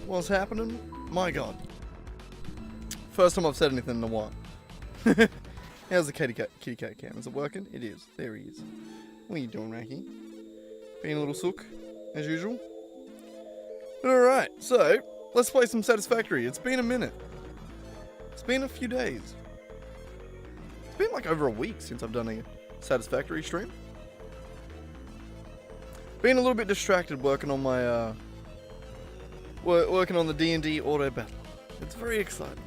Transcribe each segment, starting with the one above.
What's happening? My god. First time I've said anything in a while. How's the kitty cat cam? Is it working? It is. There he is. What are you doing, Racky? Being a little sook, as usual. Alright, so, let's play some Satisfactory. It's been a minute. It's been a few days. It's been like over a week since I've done a Satisfactory stream. Been a little bit distracted working on my, working on the D&D auto battle. It's very exciting.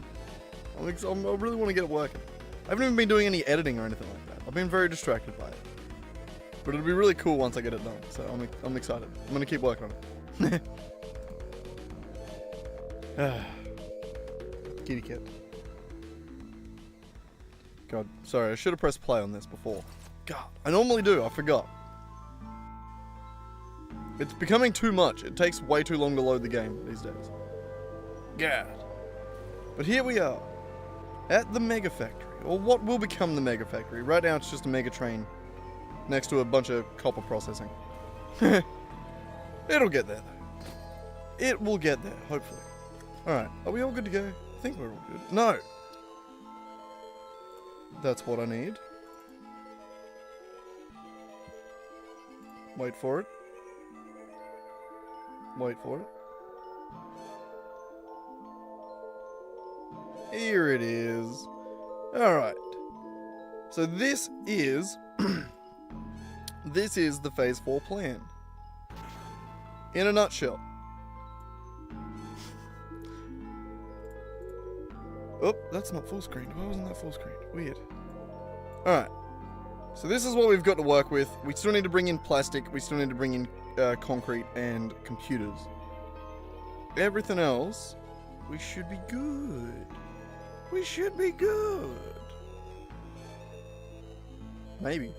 I really want to get it working. I haven't even been doing any editing or anything like that. I've been very distracted by it. But it'll be really cool once I get it done, so I'm excited. I'm going to keep working on it. Kitty cat. God, sorry, I should have pressed play on this before. God, I normally do, I forgot. It's becoming too much. It takes way too long to load the game these days. God. But here we are, at the Mega Factory, or what will become the Mega Factory. Right now it's just a mega train next to a bunch of copper processing. It'll get there though. It will get there, hopefully. Alright, are we all good to go? I think we're all good. No! That's what I need. Wait for it. Wait for it. Here it is. Alright. So this is... this is the Phase 4 plan. In a nutshell. Oh, that's not full screen. Why wasn't that full screen? Weird. Alright. So this is what we've got to work with. We still need to bring in plastic. We still need to bring in concrete and computers. Everything else, we should be good. We should be good. Maybe.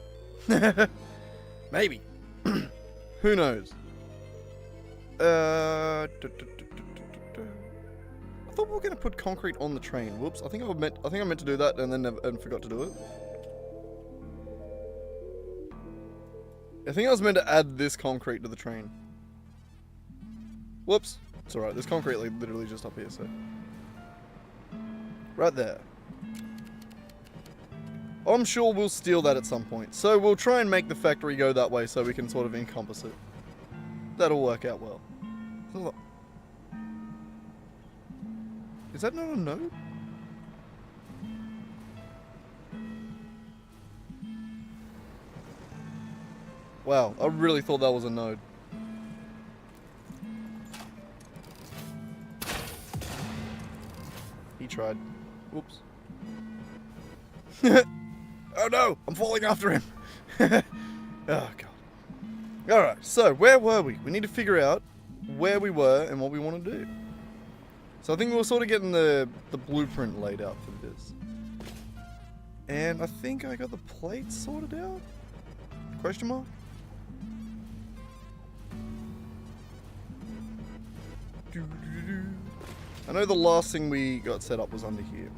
Maybe. Who knows? I thought we were going to put concrete on the train. Whoops! I think I meant to do that and then forgot to do it. I think I was meant to add this concrete to the train. Whoops! It's alright. There's concrete like literally just up here, so right there. I'm sure we'll steal that at some point. So we'll try and make the factory go that way so we can sort of encompass it. That'll work out well. Is that not a node? Wow, I really thought that was a node. He tried. Whoops. Oh no! I'm falling after him! Oh god. Alright, so where were we? We need to figure out where we were and what we want to do. So I think we were sort of getting the blueprint laid out for this. And I think I got the plates sorted out? Question mark? I know the last thing we got set up was under here.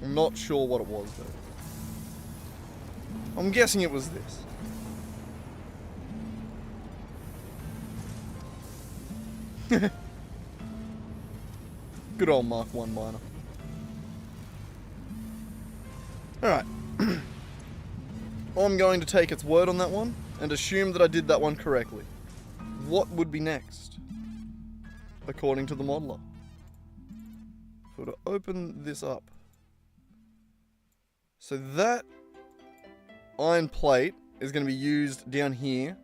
I'm not sure what it was though. I'm guessing it was this. Good old Mark 1 miner. Alright. I'm going to take its word on that one and assume that I did that one correctly. What would be next? According to the modeler. So to open this up. So that iron plate is going to be used down here.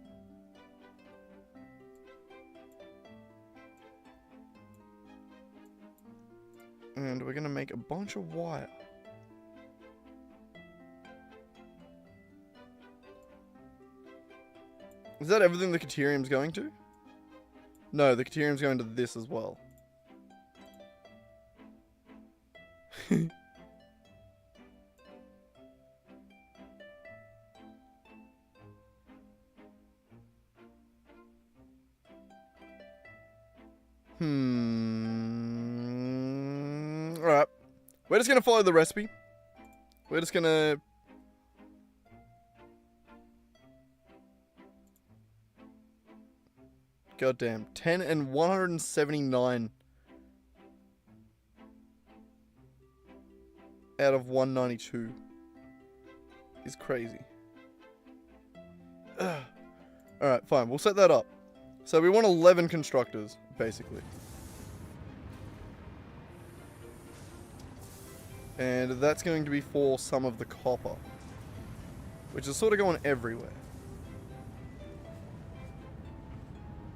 And we're going to make a bunch of wire. Is that everything the Caterium's going to? No, the Caterium's going to this as well. Alright. We're just going to follow the recipe. We're just going to... Goddamn. 10 and 179 out of 192 is crazy. Alright, fine. We'll set that up. So we want 11 constructors, basically. And that's going to be for some of the copper, which is sort of going everywhere.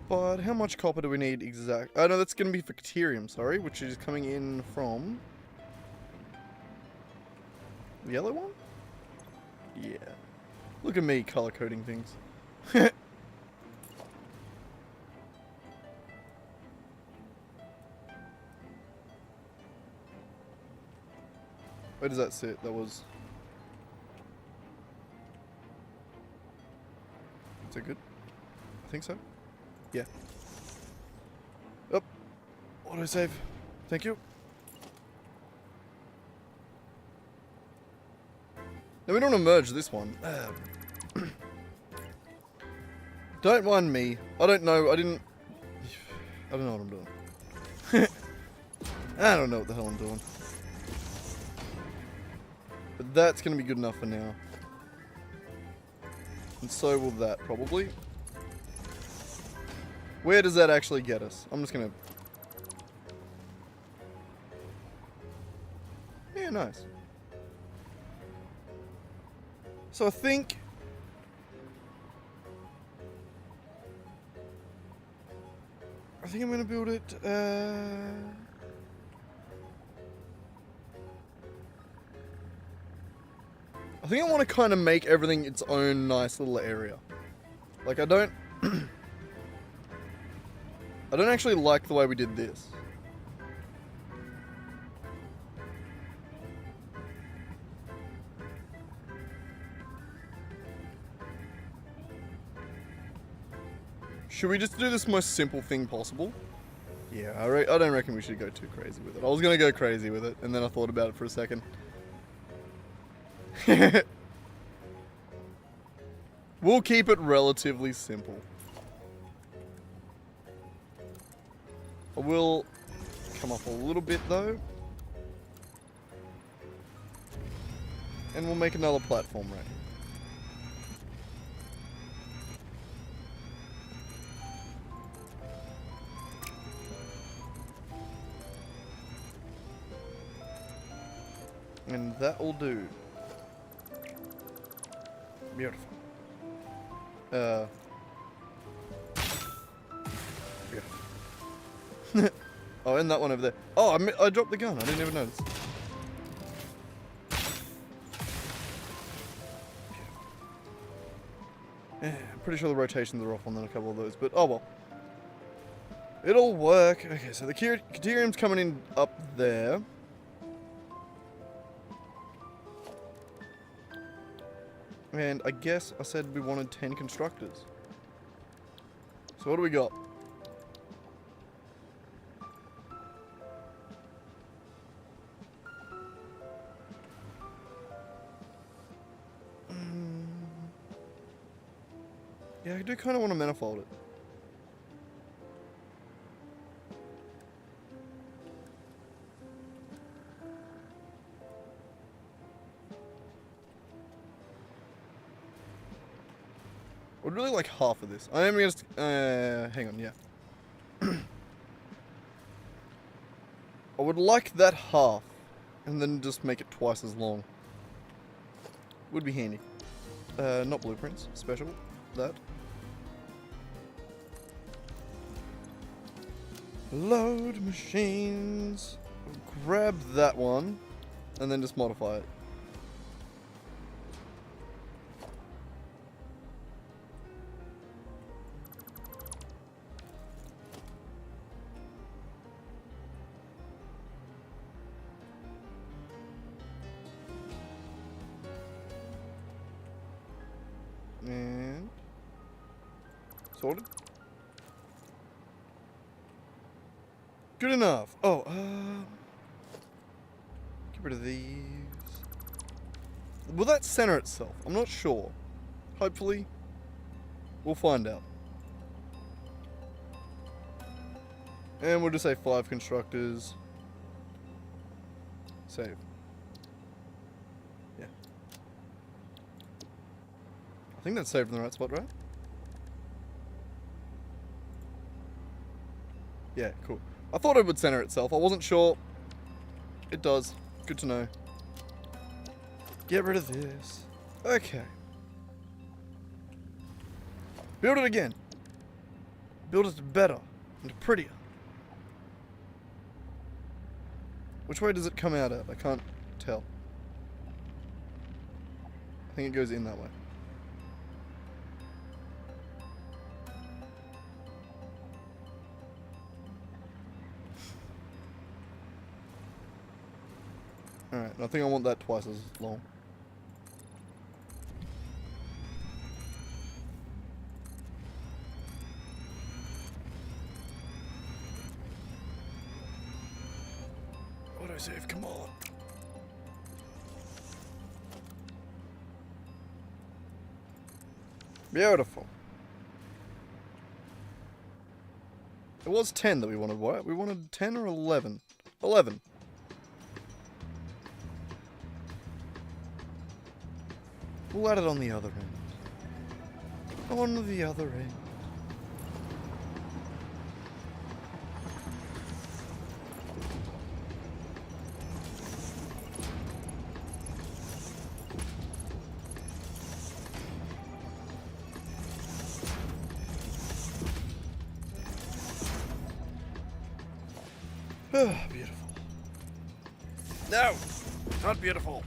But how much copper do we need exact? Oh no, that's going to be for Caterium, sorry, which is coming in from the yellow one? Yeah. Look at me color coding things. Where does that sit? That was... Is that good? I think so. Yeah. Oh. Autosave. Thank you. Now we don't want to merge this one. Don't mind me. I don't know. I don't know what I'm doing. I don't know what the hell I'm doing. But that's going to be good enough for now. And so will that, probably. Where does that actually get us? I'm just going to... Yeah, nice. So I think... I'm going to build it... I think I want to kind of make everything its own nice little area. Like, I don't... I don't actually like the way we did this. Should we just do this most simple thing possible? Yeah, I don't reckon we should go too crazy with it. I was going to go crazy with it, and then I thought about it for a second. We'll keep it relatively simple. I will come up a little bit though. And we'll make another platform ready. And that will do. Beautiful. Yeah. Oh, and that one over there. Oh, I dropped the gun. I didn't even notice. Yeah, I'm pretty sure the rotations are off on a couple of those, but oh well. It'll work. Okay, so the Caterium's coming in up there. And I guess I said we wanted 10 constructors. So what do we got? Yeah, I do kind of want to manifold it. I would really like half of this. I am going to... hang on, yeah. I would like that half, and then just make it twice as long. Would be handy. Not blueprints, special. That. Load machines. Grab that one, and then just modify it. And sorted. Good enough. Oh, get rid of these. Will that center itself? I'm not sure. Hopefully, we'll find out. And we'll just say 5 constructors. Save. think that's saved in the right spot, right? Yeah, cool. I thought it would center itself. I wasn't sure. It does. Good to know. Get rid of this. Okay. Build it again. Build it better and prettier. Which way does it come out at? I can't tell. I think it goes in that way. Alright, I think I want that twice as long. Autosave, come on. Beautiful. It was 10 that we wanted, what? We wanted 10 or 11? 11. We'll add it on the other end. On the other end. Oh, beautiful. No! Not beautiful.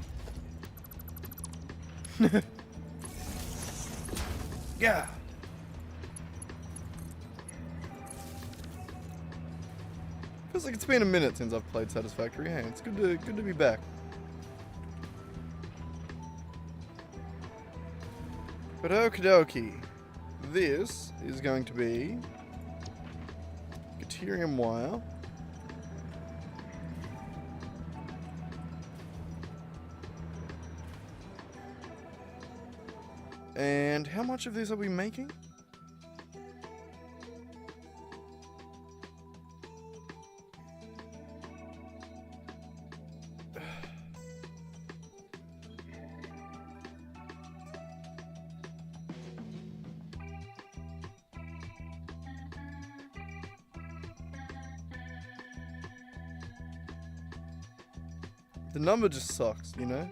Yeah. Feels like it's been a minute since I've played Satisfactory. Hey, it's good to be back. But okie dokie. This is going to be Deuterium wire. And how much of this are we making? The number just sucks, you know?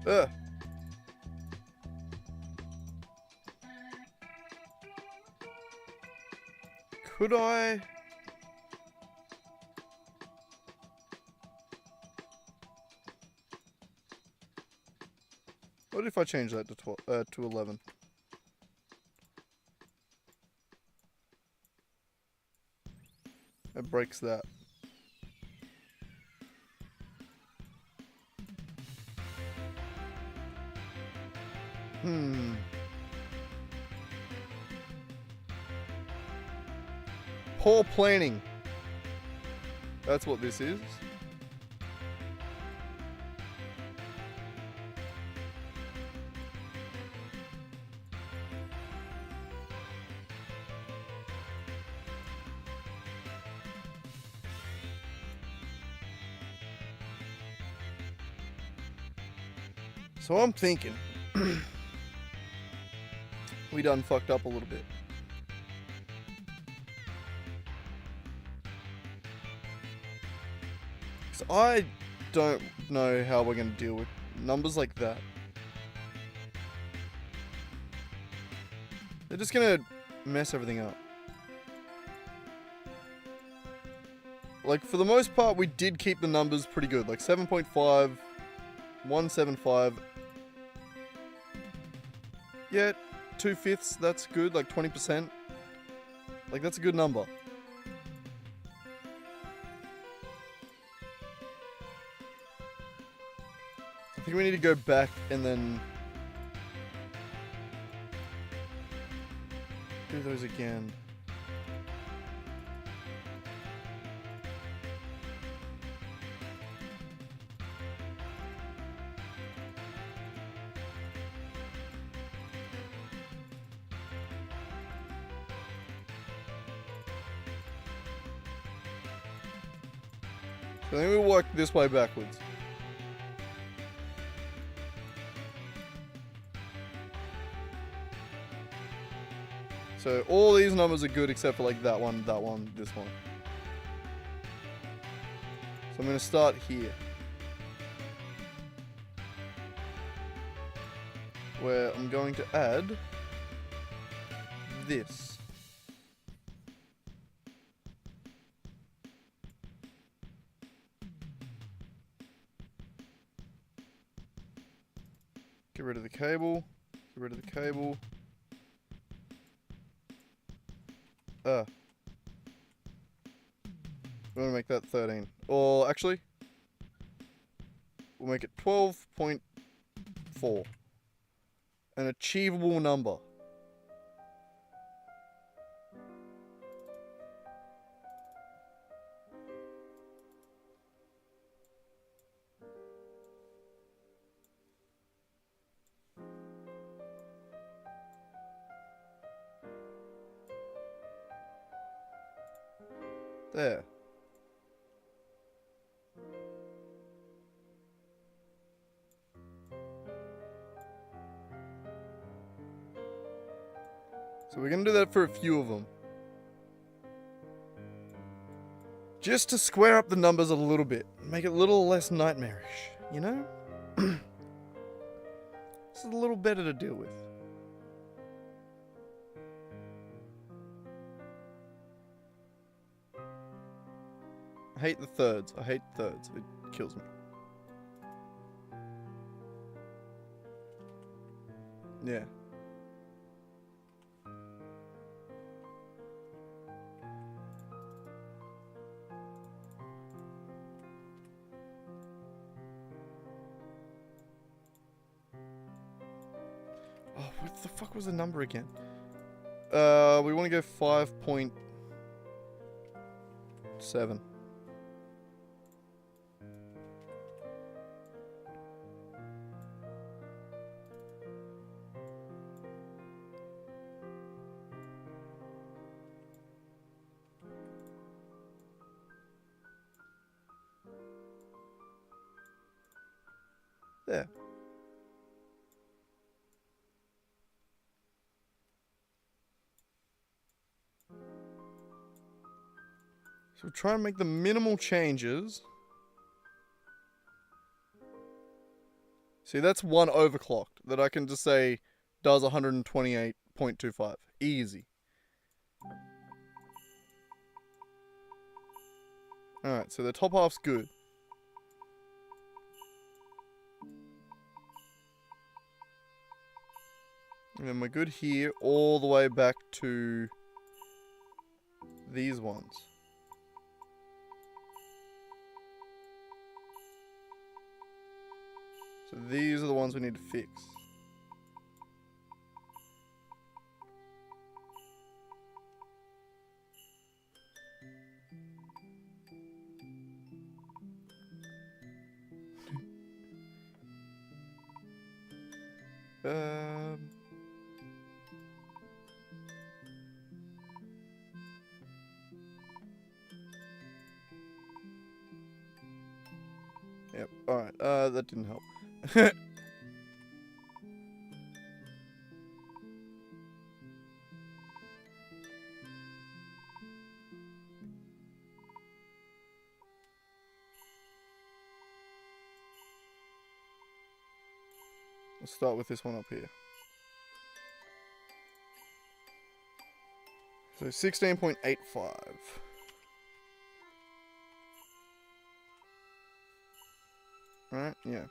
Ugh. Could I? What if I change that to 11? It breaks that. Poor planning. That's what this is. So I'm thinking we done fucked up a little bit. So I don't know how we're going to deal with numbers like that. They're just going to mess everything up. Like, for the most part, we did keep the numbers pretty good. Like 7.5, 175. Yeah, 2/5, that's good. Like 20%. Like, that's a good number. I think we need to go back and then do those again. So then we'll work this way backwards. So all these numbers are good except for like that one, this one. So I'm going to start here. Where I'm going to add this. Get rid of the cable. Get rid of the cable. We want to make that 13. Or actually, we'll make it 12.4. An achievable number. There. So we're going to do that for a few of them. Just to square up the numbers a little bit. Make it a little less nightmarish, you know? This is a little better to deal with. I hate the thirds. I hate thirds. It kills me. Yeah. Oh, what the fuck was the number again? We want to go 5.7. There. So we'll try and make the minimal changes. See, that's one overclocked that I can just say does 128.25. Easy. Alright, so the top half's good. And then we're good here all the way back to these ones. So these are the ones we need to fix. Yep, alright, that didn't help. Let's start with this one up here. So 16.85. Right? Yeah.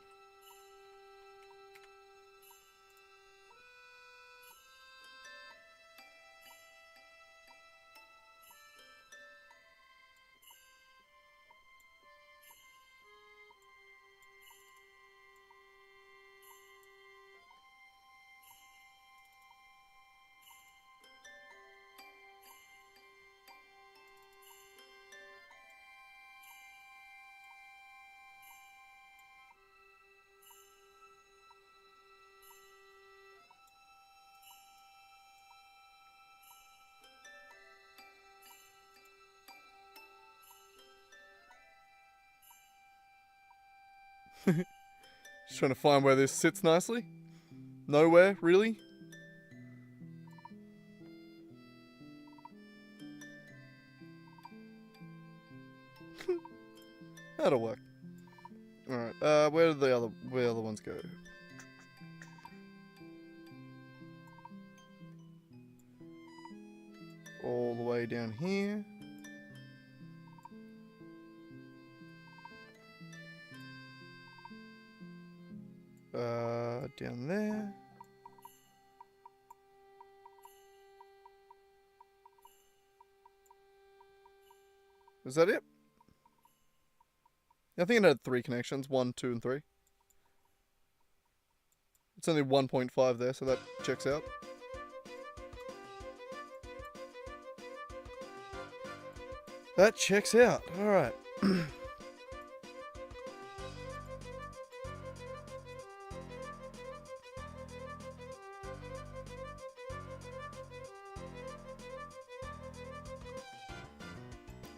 Just trying to find where this sits nicely. Nowhere, really? That'll work. Alright, where the other ones go? All the way down here. Down there. Is that it? I think it had 3 connections, 1, 2, and 3. It's only 1.5 there, so that checks out. That checks out. Alright.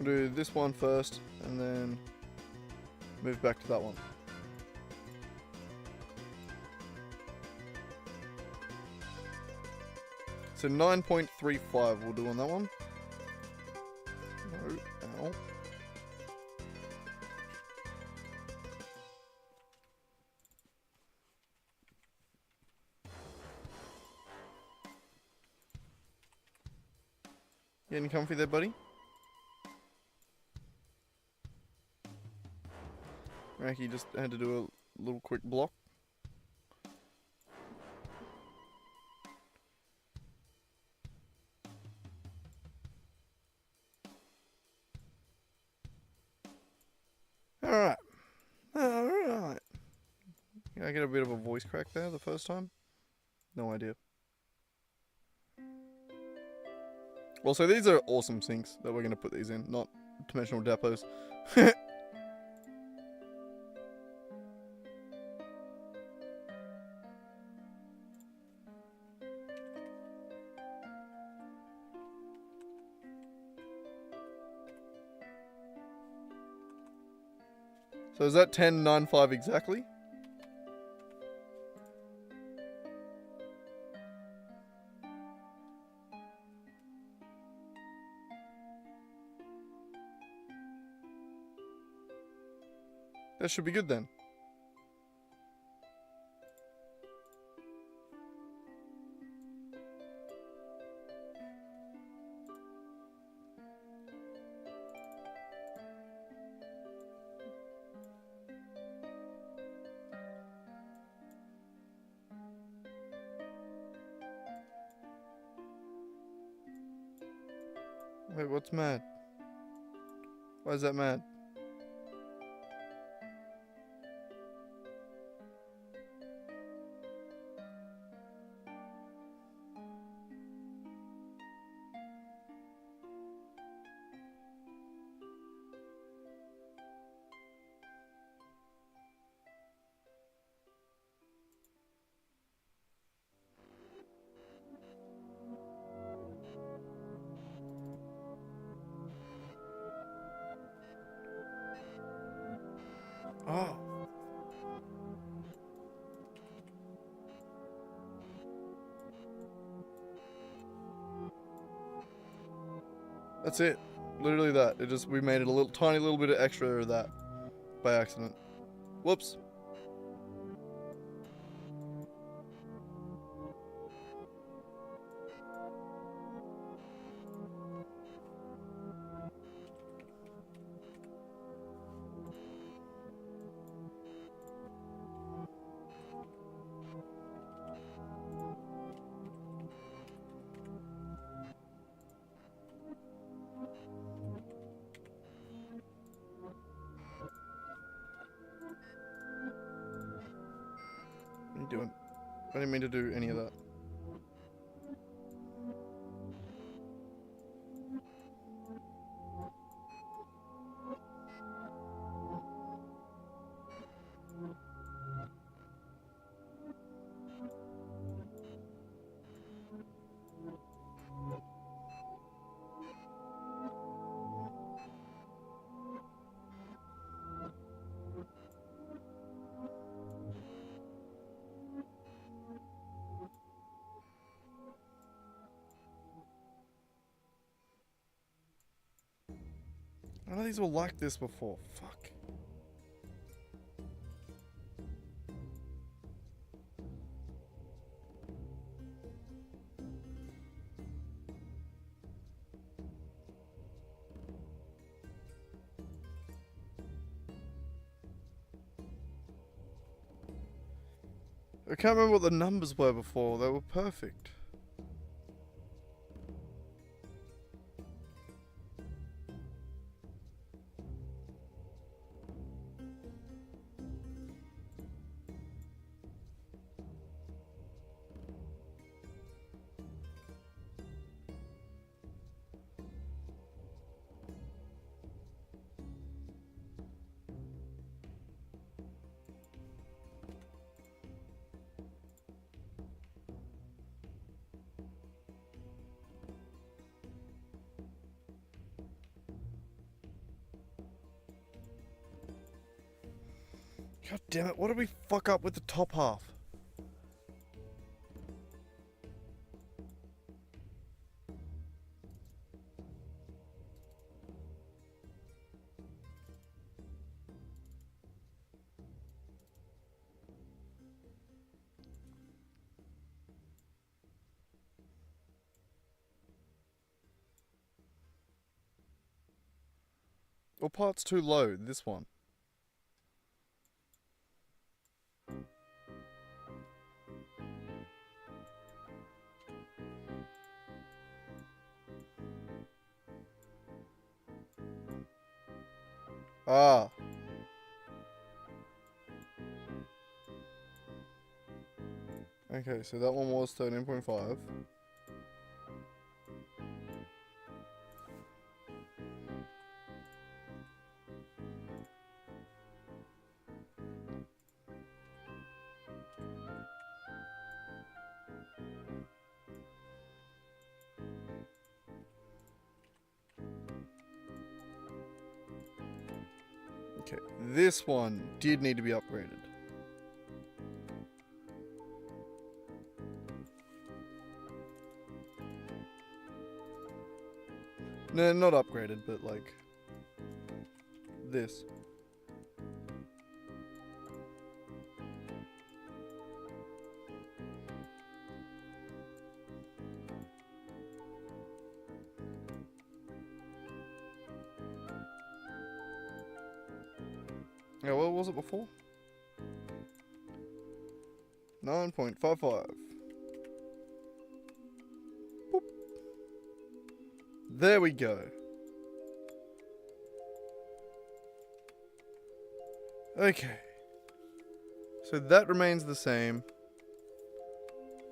We'll do this one first, and then move back to that one. So 9.35 we'll do on that one. No, ow. Getting comfy there, buddy? Raki just had to do a little quick block. Alright. Alright. Yeah, I get a bit of a voice crack there the first time. No idea. Also, these are awesome sinks that we're going to put these in, not dimensional depots. So is that 10.95 exactly? That should be good then. Wait, what's mad? Why is that mad? Oh. That's it. Literally that. It just, we made it a little tiny little bit of extra of that by accident. Whoops. What are you doing? I didn't mean to do any of that. None of these were like this before. Fuck. I can't remember what the numbers were before. They were perfect. God damn it, what did we fuck up with the top half? What part's too low? This one. Ah. Okay, so that one was 13.5. Okay, this one did need to be upgraded. No, not upgraded, but like this. Yeah, what was it before? 9.55. Boop. There we go. Okay. So that remains the same.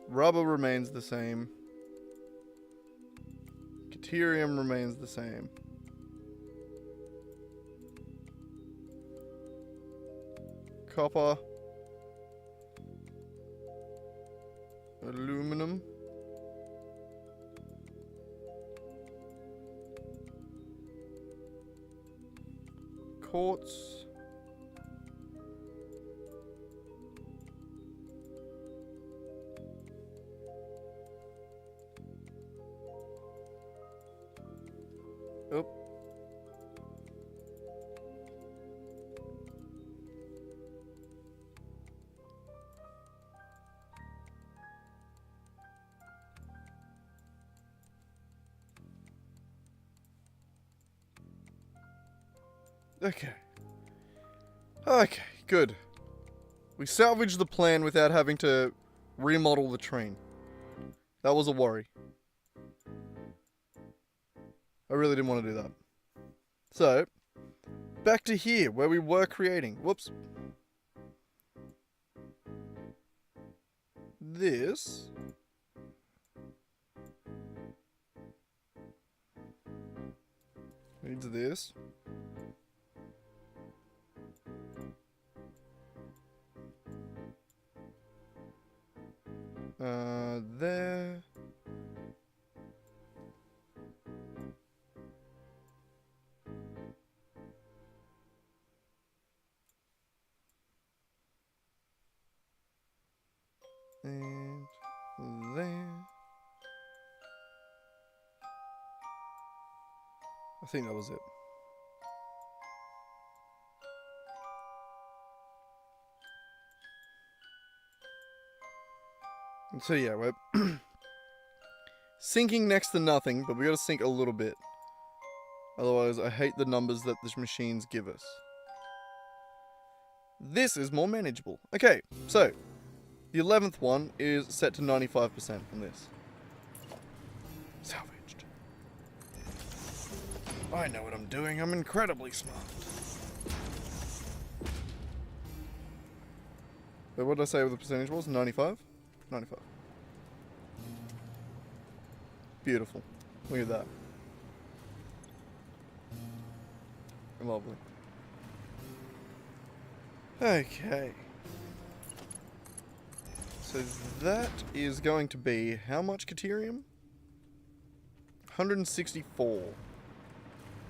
Rubber remains the same. Deuterium remains the same. Copper. Aluminum. Quartz. Oh. Okay. Okay, good. We salvaged the plan without having to remodel the train. That was a worry. I really didn't want to do that. So, back to here, where we were creating. Whoops. This. Needs this. There. And there. I think that was it. So yeah, we're sinking next to nothing, but we gotta sink a little bit. Otherwise, I hate the numbers that the machines give us. This is more manageable. Okay, so the 11th one is set to 95% on this. Salvaged. I know what I'm doing. I'm incredibly smart. Wait, what did I say the percentage was? 95? 95. Beautiful. Look at that. Lovely. Okay. So that is going to be how much Caterium? 164.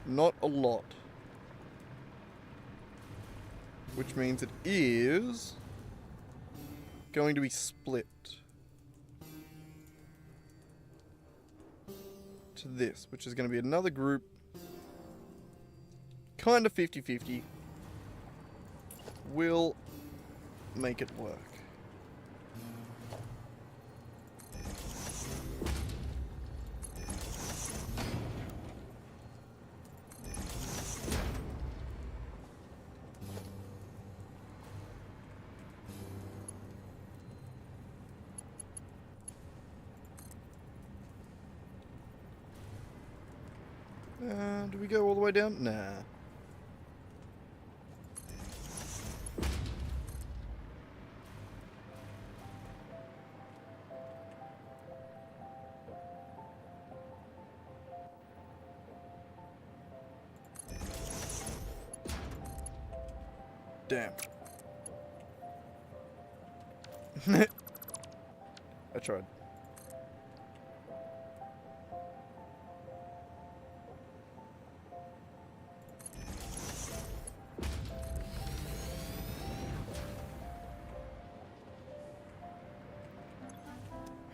Not a lot. Which means it is going to be split to this, which is going to be another group, kind of 50-50. We'll make it work. Do we go all the way down? Nah. Damn. I tried.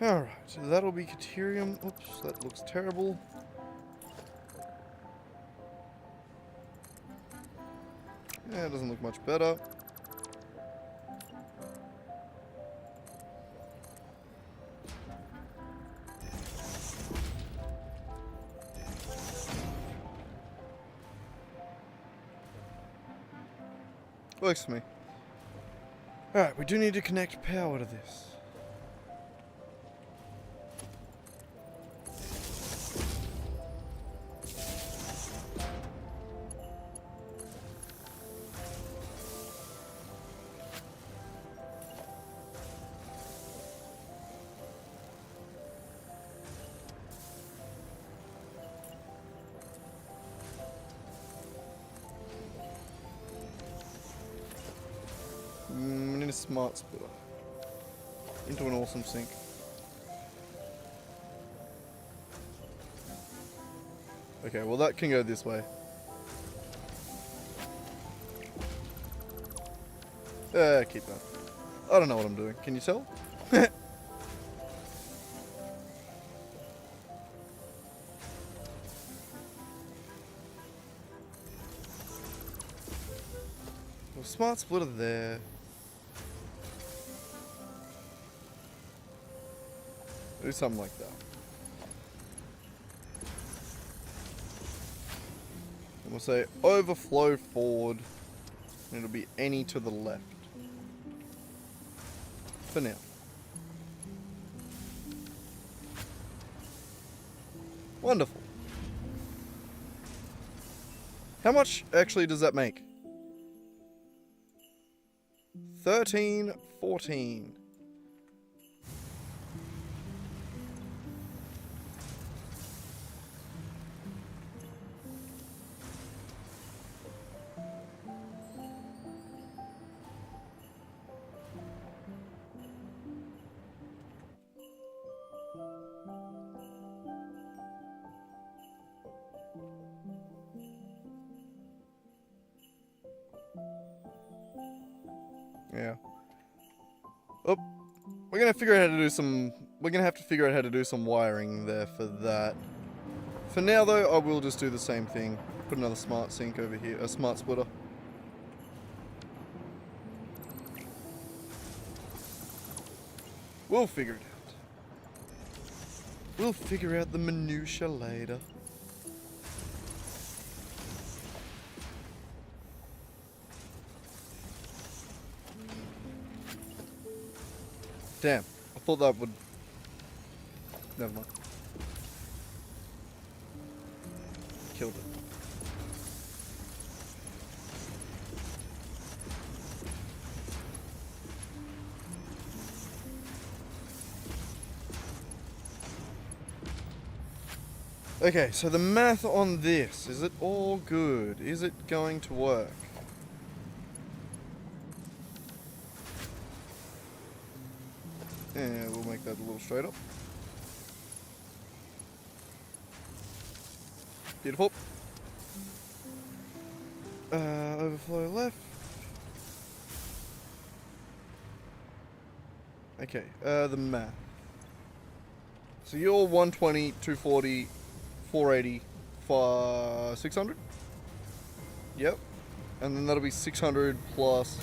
Alright, so that'll be Caterium. Oops, that looks terrible. Yeah, it doesn't look much better. Works for me. Alright, we do need to connect power to this. We need a smart splitter into an awesome sink. Okay, well that can go this way. Keep that. I don't know what I'm doing. Can you tell? Well, smart splitter there. Do something like that. And we'll say overflow forward. And it'll be any to the left. For now. Wonderful. How much actually does that make? 13, 14. Yeah. Oh, we're gonna figure out how to do some. We're gonna have to figure out how to do some wiring there for that. For now, though, I will just do the same thing. Put another smart sink over here, a smart splitter. We'll figure it out. We'll figure out the minutia later. Damn, I thought that would... Never mind. Killed it. Okay, so the math on this, is it all good? Is it going to work? And we'll make that a little straight up. Beautiful. Overflow left. Okay, the math. So you're 120, 240, 480, 600? Yep. And then that'll be 600 plus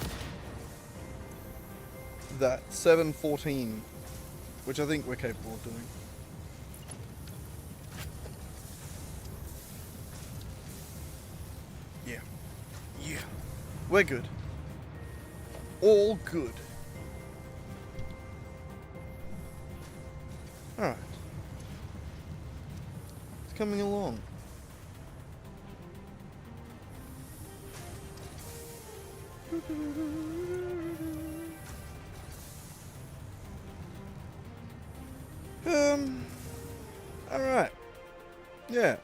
that, 714, which I think we're capable of doing. Yeah. Yeah. We're good. All good. Alright. It's coming along. Alright. Yeah.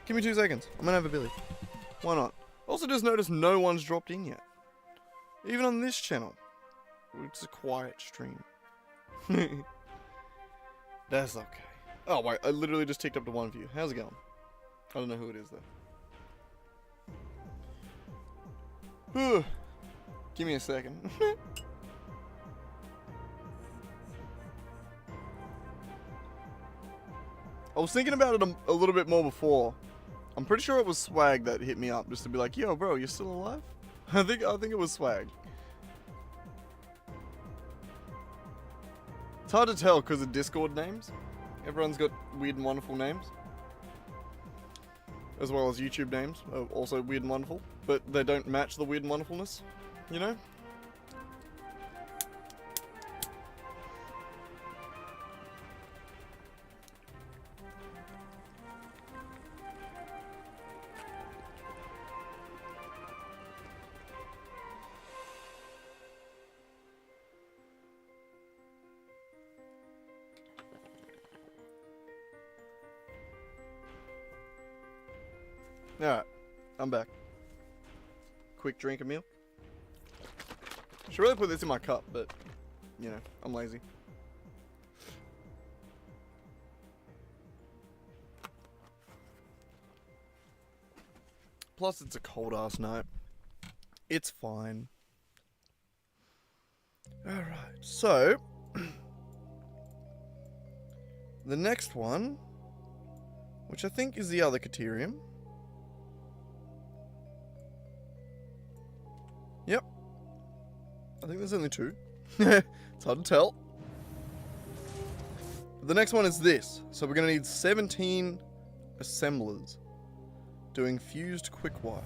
Give me 2 seconds. I'm gonna have a billy. Why not? Also just noticed no one's dropped in yet. Even on this channel. It's a quiet stream. That's okay. Oh wait, I literally just ticked up to 1 view. How's it going? I don't know who it is though. Give me a second. I was thinking about it a little bit more before. I'm pretty sure it was Swag that hit me up just to be like, yo bro, you're still alive? I think it was Swag. It's hard to tell because of Discord names. Everyone's got weird and wonderful names. As well as YouTube names, also weird and wonderful. But they don't match the weird and wonderfulness, you know? Alright, I'm back. Quick drink of meal. Should really put this in my cup, but, you know, I'm lazy. Plus, it's a cold-ass night. It's fine. Alright, so... the next one, which I think is the other Caterium. Yep. I think there's only 2. It's hard to tell. The next one is this. So we're going to need 17 assemblers doing fused quick wire.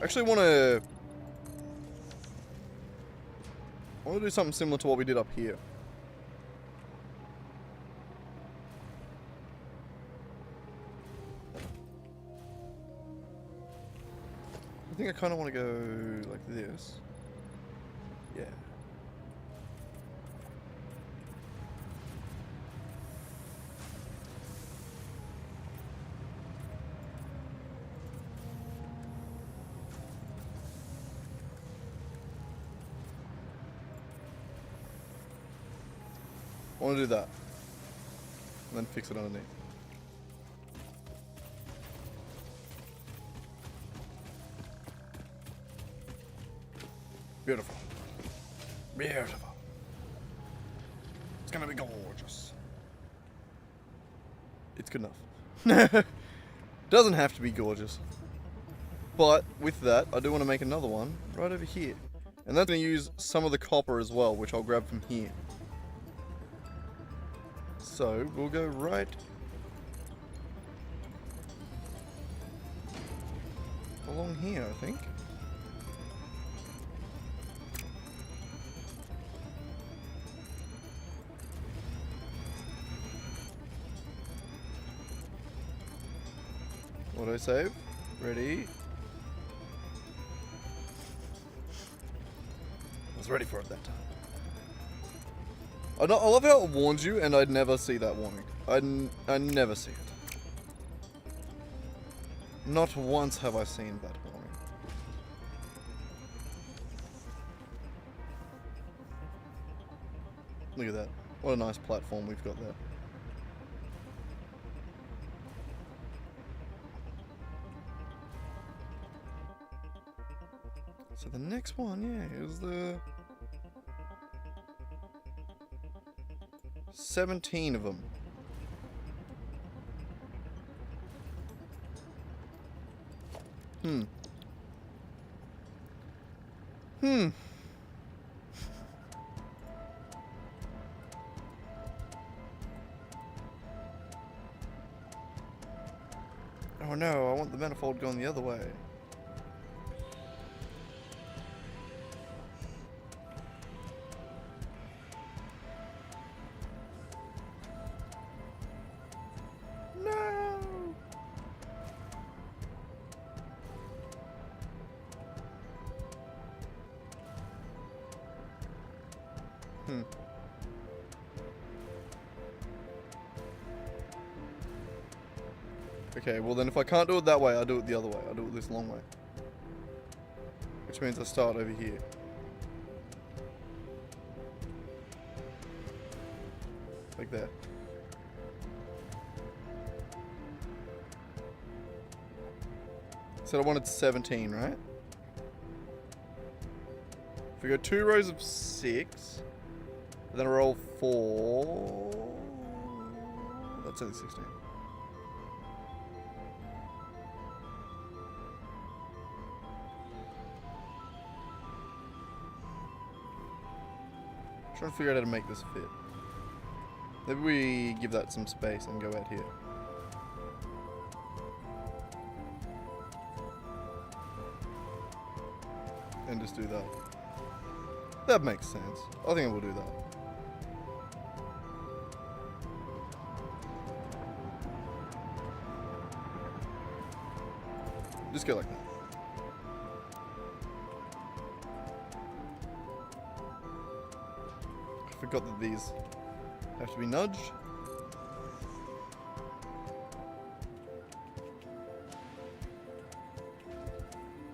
I actually want to do something similar to what we did up here. I think I kind of want to go like this. Yeah. I want to do that. And then fix it underneath. Beautiful. Beautiful. It's gonna be gorgeous. It's good enough. Doesn't have to be gorgeous. But with that, I do want to make another one right over here. And that's going to use some of the copper as well, which I'll grab from here. So we'll go right along here, I think. Auto save. Ready. I was ready for it that time. I love how it warns you, and I'd never see that warning. I never see it. Not once have I seen that warning. Look at that. What a nice platform we've got there. So the next one, yeah, is the 17 of them. Oh no, I want the manifold going the other way. Okay, well then if I can't do it that way, I'll do it the other way. I'll do it this long way. Which means I start over here. Like that. Said I wanted 17, right? If we go 2 rows of 6, then I roll 4. That's only 16. Trying to figure out how to make this fit. Maybe we give that some space and go out here. And just do that. That makes sense. I think I will do that. Just go like that. I forgot that these have to be nudged.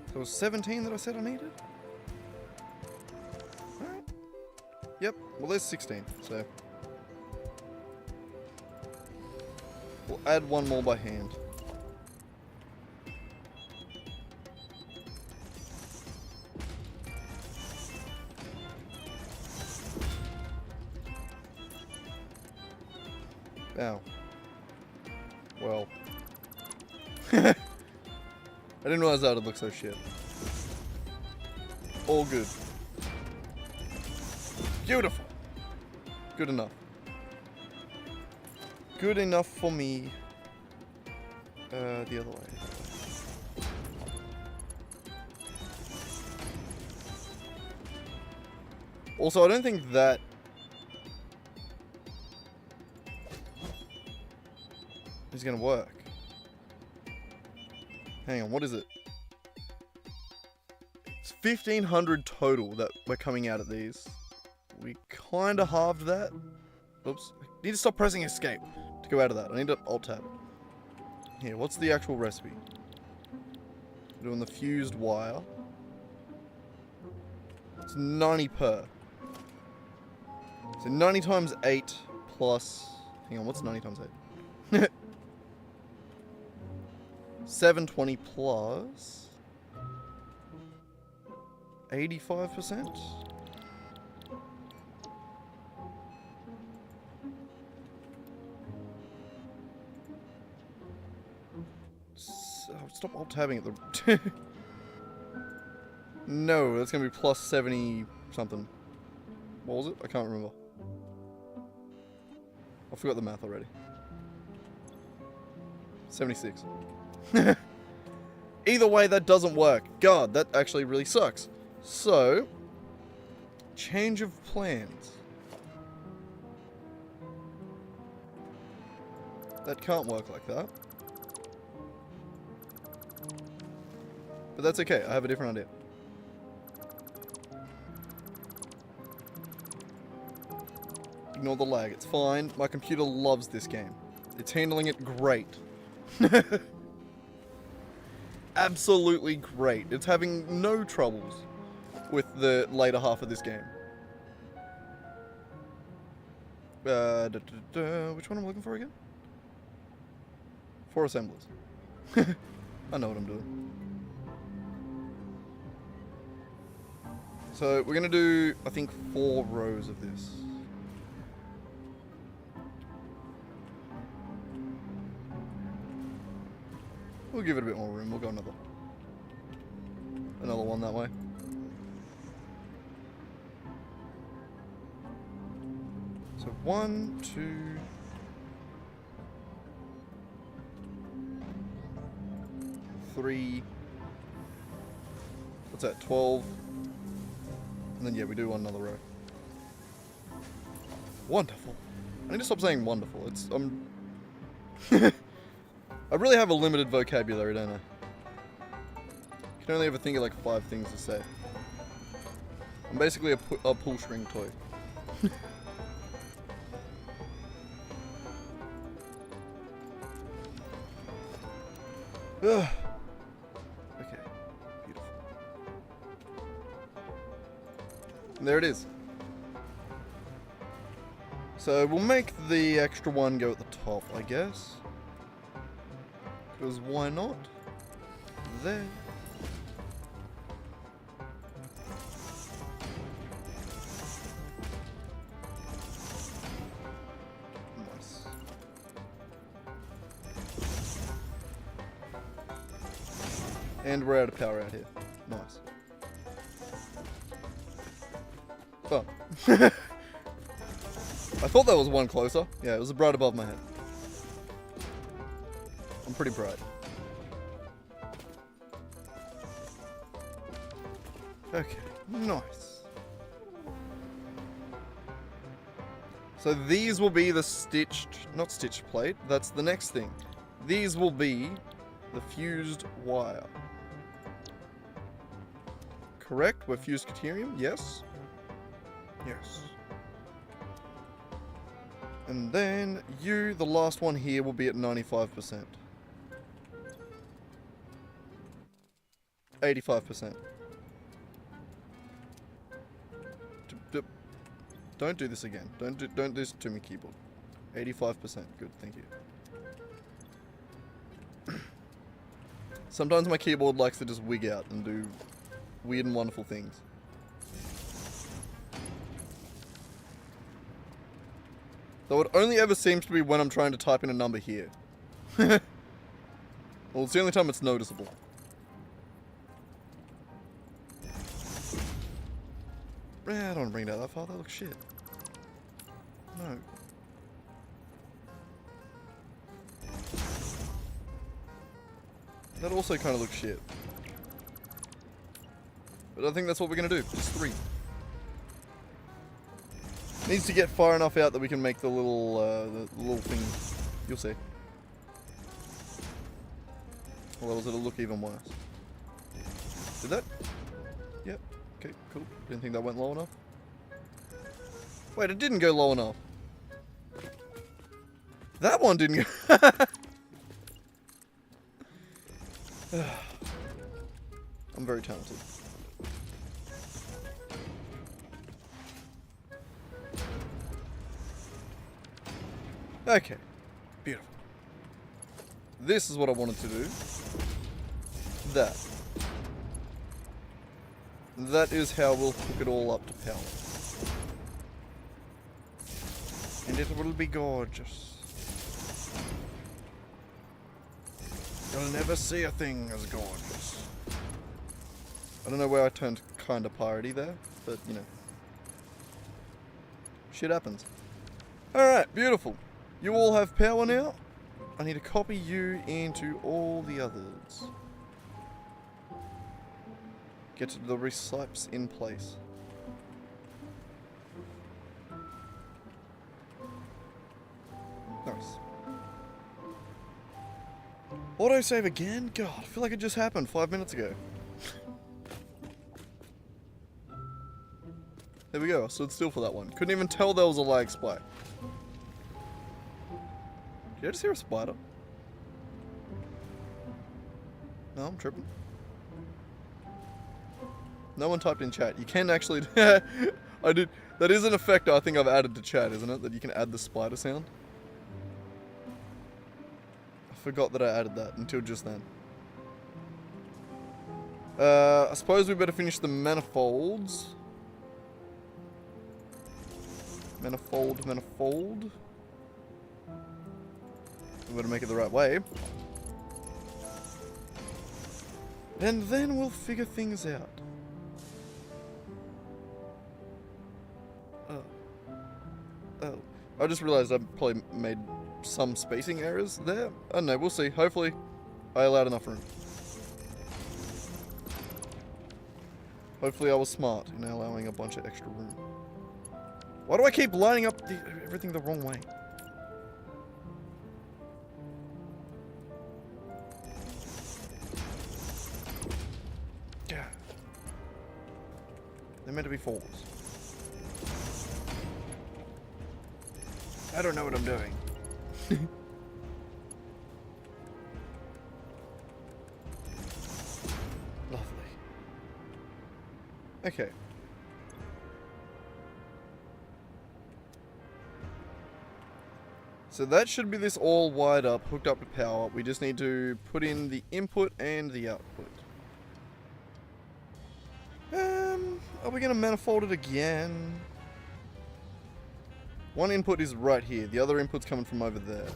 So it was 17 that I said I needed? Alright. Yep, well there's 16, so we'll add one more by hand. Ow. Well. I didn't realize that would look so shit. All good. Beautiful. Good enough. Good enough for me. The other way. Also, I don't think that is gonna work. Hang on, what is it? It's 1,500 total that we're coming out of these. We kinda halved that. Oops. I need to stop pressing escape to go out of that. I need to alt tab it. Here, what's the actual recipe? We're doing the fused wire. It's 90 per. So 90 times 8 plus... Hang on, what's 90 times 8? 720 plus 85%. Stop alt tabbing at the No, that's going to be plus 70 something. What was it? I can't remember. I forgot the math already. 76. Either way, that doesn't work. God, that actually really sucks. So, change of plans. That can't work like that. But that's okay, I have a different idea. Ignore the lag, it's fine. My computer loves this game. It's handling it great. Absolutely great. It's having no troubles with the later half of this game. Which one am I looking for again? 4 assemblers. I know what I'm doing. So we're gonna do, I think, 4 rows of this. We'll give it a bit more room. We'll go another one that way. So 1, 2, 3. What's that? 12. And then yeah, we do another row. Wonderful. I need to stop saying wonderful. It's I really have a limited vocabulary, don't I? I can only ever think of like 5 things to say. I'm basically a pull string toy. Okay, beautiful. And there it is. So we'll make the extra one go at the top, I guess. Because why not? There. Nice. And we're out of power out here. Nice. Oh. I thought that was one closer. Yeah, it was right above my head. I'm pretty bright. Okay, nice. So these will be the not stitched plate, that's the next thing. These will be the fused wire. Correct? We're fused caterium? Yes? Yes. And then you, the last one here, will be at 95%. 85%. Don't do this again. Don't do this to me, keyboard. 85%. Good, thank you. Sometimes my keyboard likes to just wig out and do weird and wonderful things. Though it only ever seems to be when I'm trying to type in a number here. Well, it's the only time it's noticeable. I don't want to bring it out that far, that looks shit. No. That also kind of looks shit. But I think that's what we're going to do, just 3. Needs to get far enough out that we can make the little thing. You'll see. Or else it'll look even worse. Did that? Yep. Okay, cool. Didn't think that went low enough. Wait, it didn't go low enough. That one didn't go. I'm very talented. Okay, beautiful. This is what I wanted to do. That. That is how we'll hook it all up to power. And it will be gorgeous. You'll never see a thing as gorgeous. I don't know where I turned kinda piratey there, but you know. Shit happens. Alright, beautiful. You all have power now. I need to copy you into all the others. Get the recipes in place. Nice. Autosave again? God, I feel like it just happened 5 minutes ago. There we go, I stood still for that one. Couldn't even tell there was a lag spike. Did I just hear a spider? No, I'm tripping. No one typed in chat. You can actually... I did... That is an effect I think I've added to chat, isn't it? That you can add the spider sound. I forgot that I added that until just then. I suppose we better finish the manifolds. Manifold. We better make it the right way. And then we'll figure things out. Oh. I just realized I probably made some spacing errors there. I don't know, we'll see. Hopefully, I allowed enough room. Hopefully I was smart in allowing a bunch of extra room. Why do I keep lining up everything the wrong way? Yeah. They're meant to be fours. I don't know what I'm doing. Lovely. Okay. So that should be this all wired up, hooked up to power. We just need to put in the input and the output. Are we gonna manifold it again? One input is right here. The other input's coming from over there.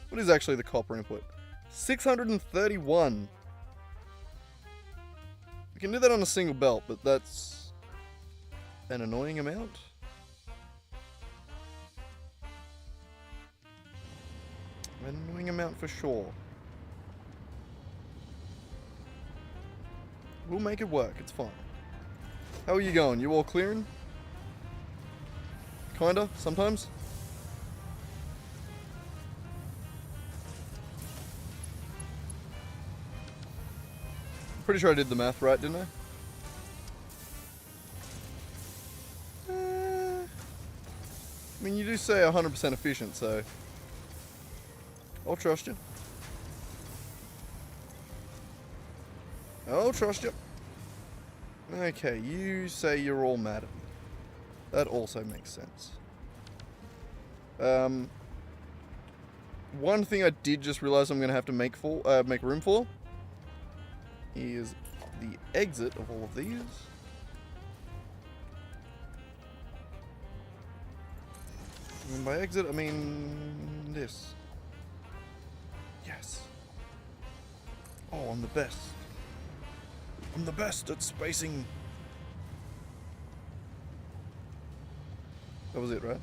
What is actually the copper input? 631. We can do that on a single belt, but that's an annoying amount. An annoying amount for sure. We'll make it work, it's fine. How are you going? You all clearing? Kinda, sometimes? I'm pretty sure I did the math right, didn't I? I mean, you do say 100% efficient, so... I'll trust you. I'll trust you. Okay, you say you're all mad at me. That also makes sense. One thing I did just realize I'm gonna have to make room for is the exit of all of these. And by exit, I mean this. Yes. Oh, I'm the best. I'm the best at spacing. That was it, right?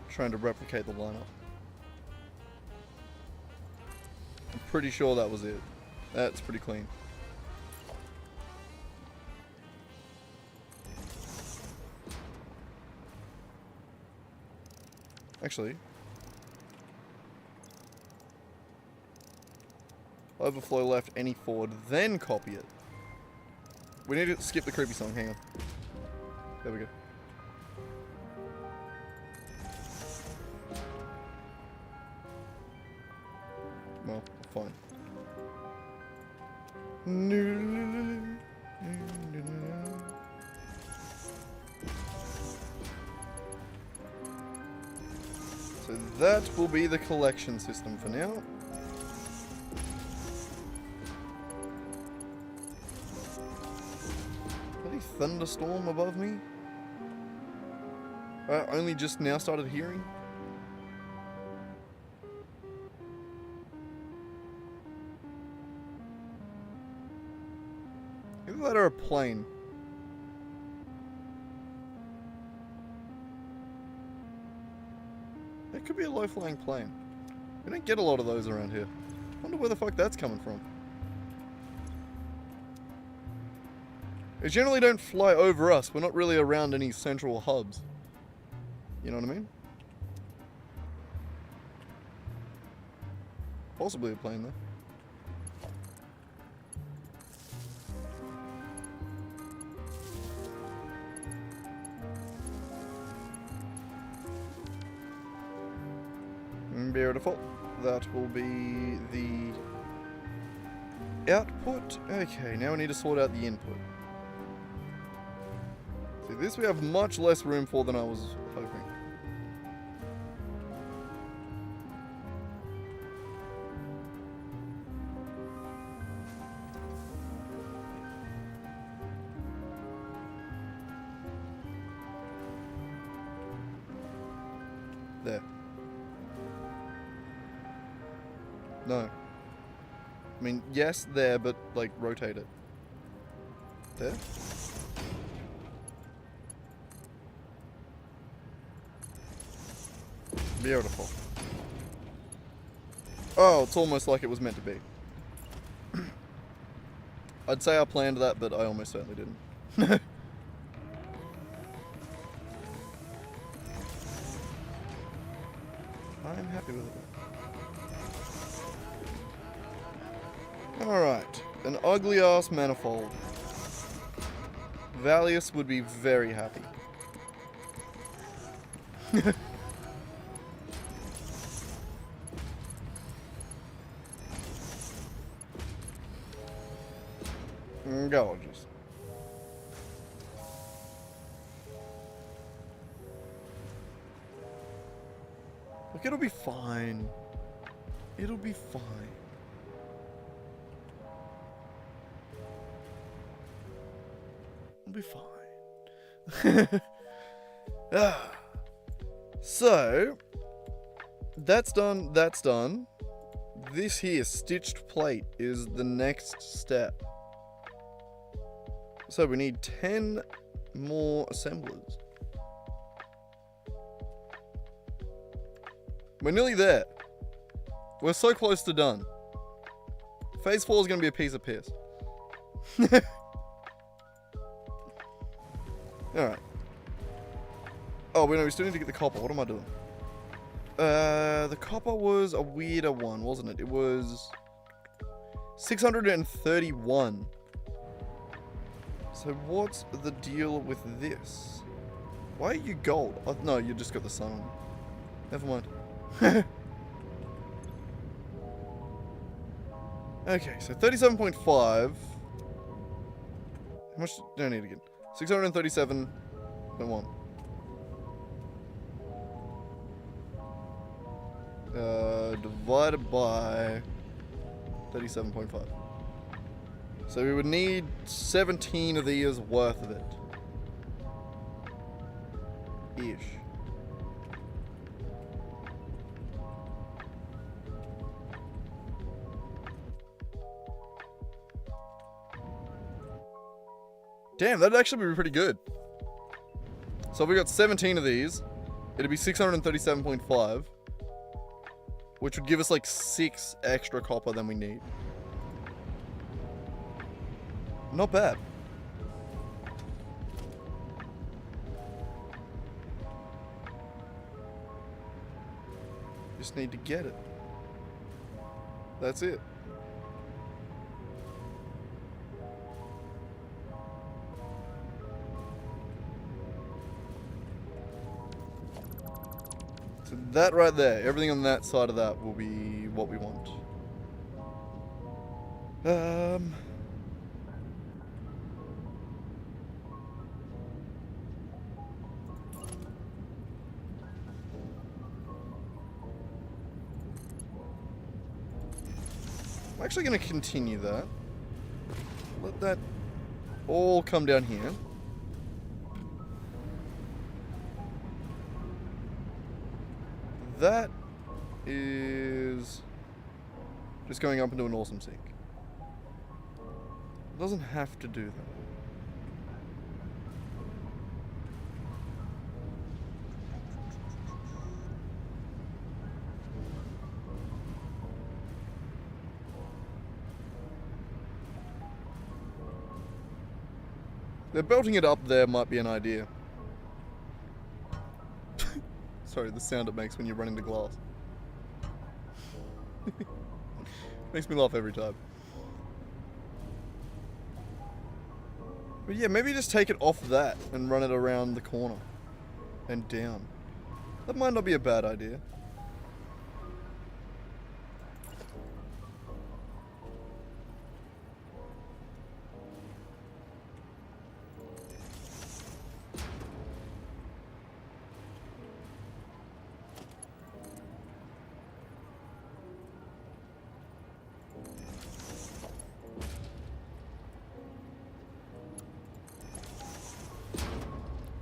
Trying to replicate the lineup. I'm pretty sure that was it. That's pretty clean. Actually, overflow left any forward, then copy it. We need to skip the creepy song, hang on. There we go. Well, fine. So that will be the collection system for now. Bloody thunderstorm above me. I only just now started hearing. Either that or a plane. It could be a low-flying plane. We don't get a lot of those around here. I wonder where the fuck that's coming from. They generally don't fly over us. We're not really around any central hubs. You know what I mean? Possibly a plane, though. Beautiful. That will be the output. Okay, now we need to sort out the input. See, this we have much less room for than I was hoping. There. No. I mean, yes, there, but, like, rotate it. There? Beautiful. Oh, it's almost like it was meant to be. I'd say I planned that, but I almost certainly didn't. I'm happy with it. Alright, an ugly ass manifold. Valius would be very happy. Gorgeous. Look, it'll be fine. It'll be fine. It'll be fine. So, that's done, that's done. This here, stitched plate, is the next step. So we need 10 more assemblers. We're nearly there. We're so close to done. Phase 4 is going to be a piece of piss. Alright. Oh, wait, no, we still need to get the copper. What am I doing? The copper was a weirder one, wasn't it? It was 631. So what's the deal with this? Why are you gold? Oh, no, you just got the sun on you. Never mind. Okay, so 37.5. How much do I need again? 637.1. Divided by 37.5. So we would need 17 of these worth of it. Ish. Damn, that'd actually be pretty good. So if we got 17 of these, it'd be 637.5. Which would give us like 6 extra copper than we need. Not bad. Just need to get it. That's it. So that right there, everything on that side of that will be what we want. I'm actually going to continue that. Let that all come down here. that is just going up into an awesome sink. It doesn't have to do that. They're belting it up there might be an idea. Sorry, the sound it makes when you run into glass. Makes me laugh every time. But yeah, maybe just take it off that and run it around the corner and down. That might not be a bad idea.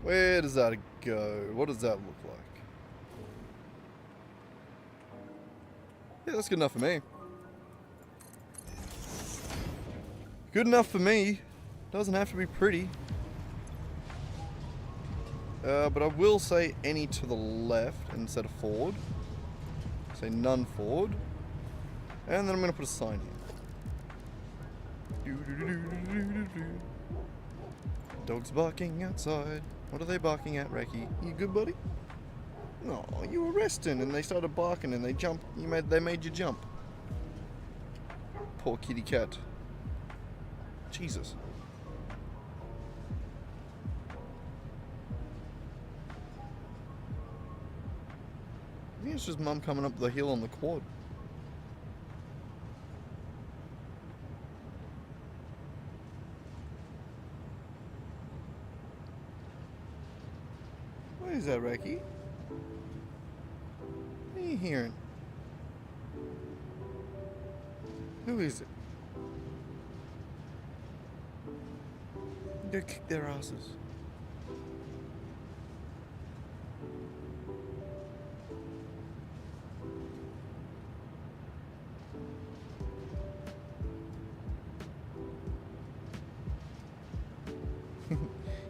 Where does that go? What does that look like? Yeah, that's good enough for me. Good enough for me. Doesn't have to be pretty. But I will say any to the left instead of forward. Say none forward. And then I'm going to put a sign here. Dogs barking outside. What are they barking at, Reki? You good, buddy? No, you were resting and they started barking and they jumped. They made you jump. Poor kitty cat. Jesus. I think it's just Mum coming up the hill on the quad. What is that, Reki? What are you hearing? Who is it? Go kick their asses.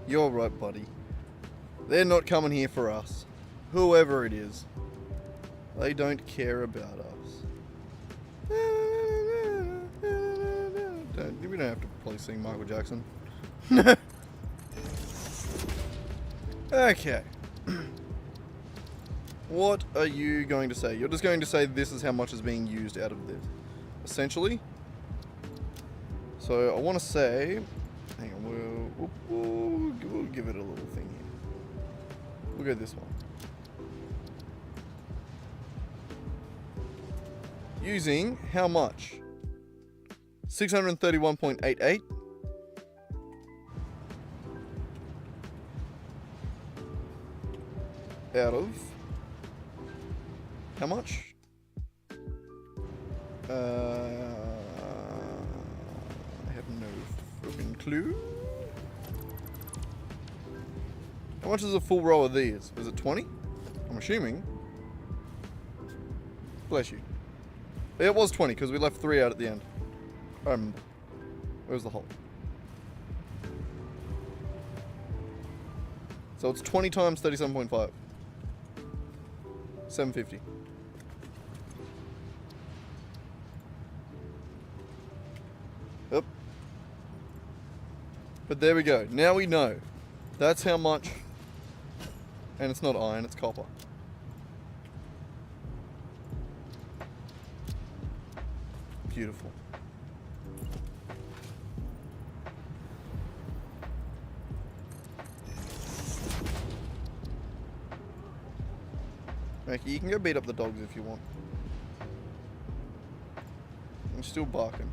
You're right, buddy. They're not coming here for us. Whoever it is. They don't care about us. We don't have to probably sing Michael Jackson. Okay. What are you going to say? You're just going to say this is how much is being used out of this. Essentially. So I want to say... Hang on, we'll give it a little thing here. We'll go this one. Using how much? 631.88. Out of how much? I have no fucking clue. How much is a full row of these? Was it 20? I'm assuming. Bless you. It was 20 because we left 3 out at the end. I remember. Where's the hole? So it's 20 times 37.5. 750. Yep. But there we go. Now we know. That's how much. And it's not iron, it's copper. Beautiful. Mackie, you can go beat up the dogs if you want. I'm still barking.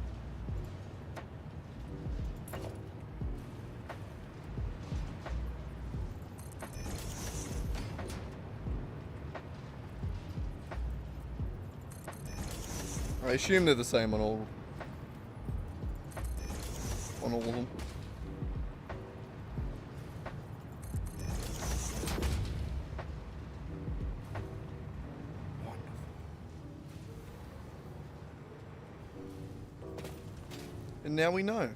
I assume they're the same on all of them. And now we know.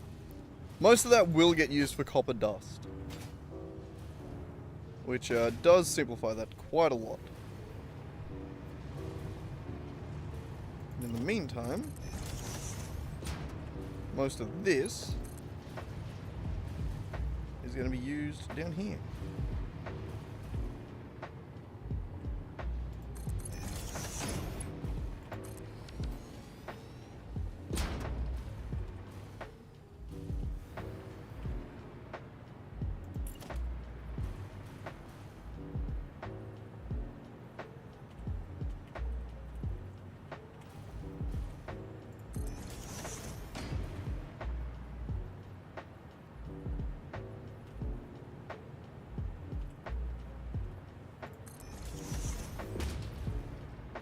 Most of that will get used for copper dust. Which does simplify that quite a lot. In the meantime, most of this is going to be used down here.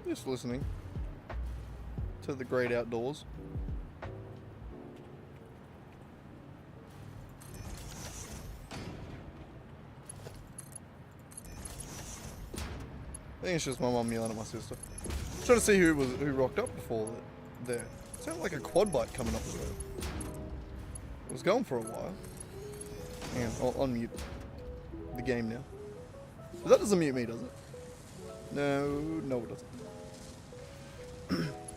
Just listening to the great outdoors. I think it's just my mum yelling at my sister. Trying to see who rocked up before there. Sounded like a quad bike coming up the road. It was going for a while. Hang on, I'll unmute the game now. But that doesn't mute me, does it? No, it doesn't.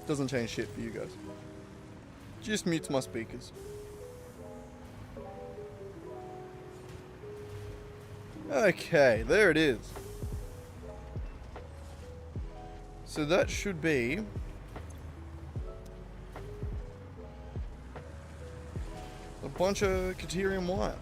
Doesn't change shit for you guys. Just mutes my speakers. Okay, there it is. So that should be a bunch of Caterium wire.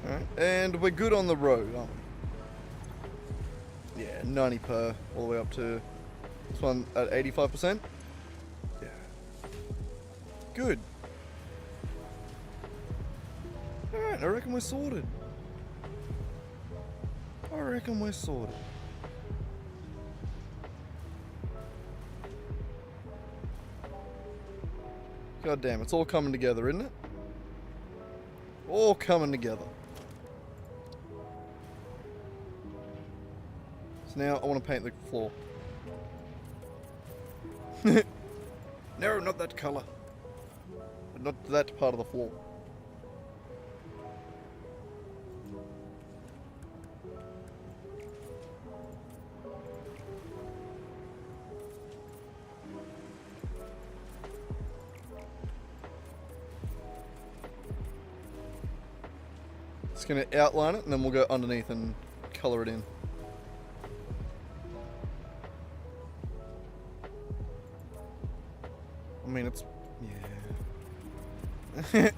Alright, and we're good on the road, aren't we? Yeah, 90 per, all the way up to this one at 85%. Yeah. Good. Alright, I reckon we're sorted. God damn, it's all coming together, isn't it? All coming together. So now I want to paint the floor. No, not that colour. Not that part of the floor. Just going to outline it and then we'll go underneath and colour it in. I mean, it's... yeah.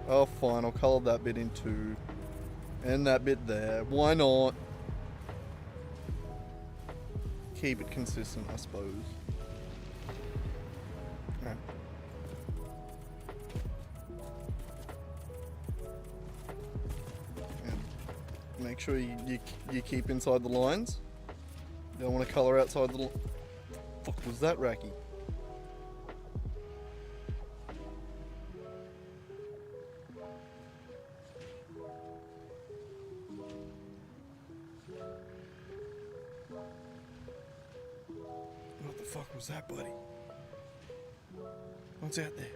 Oh, fine. I'll colour that bit in too. And that bit there. Why not? Keep it consistent, I suppose. Alright. And make sure you keep inside the lines. You don't want to colour outside the... Fuck was that, Racky? What the fuck was that, buddy? What's out there?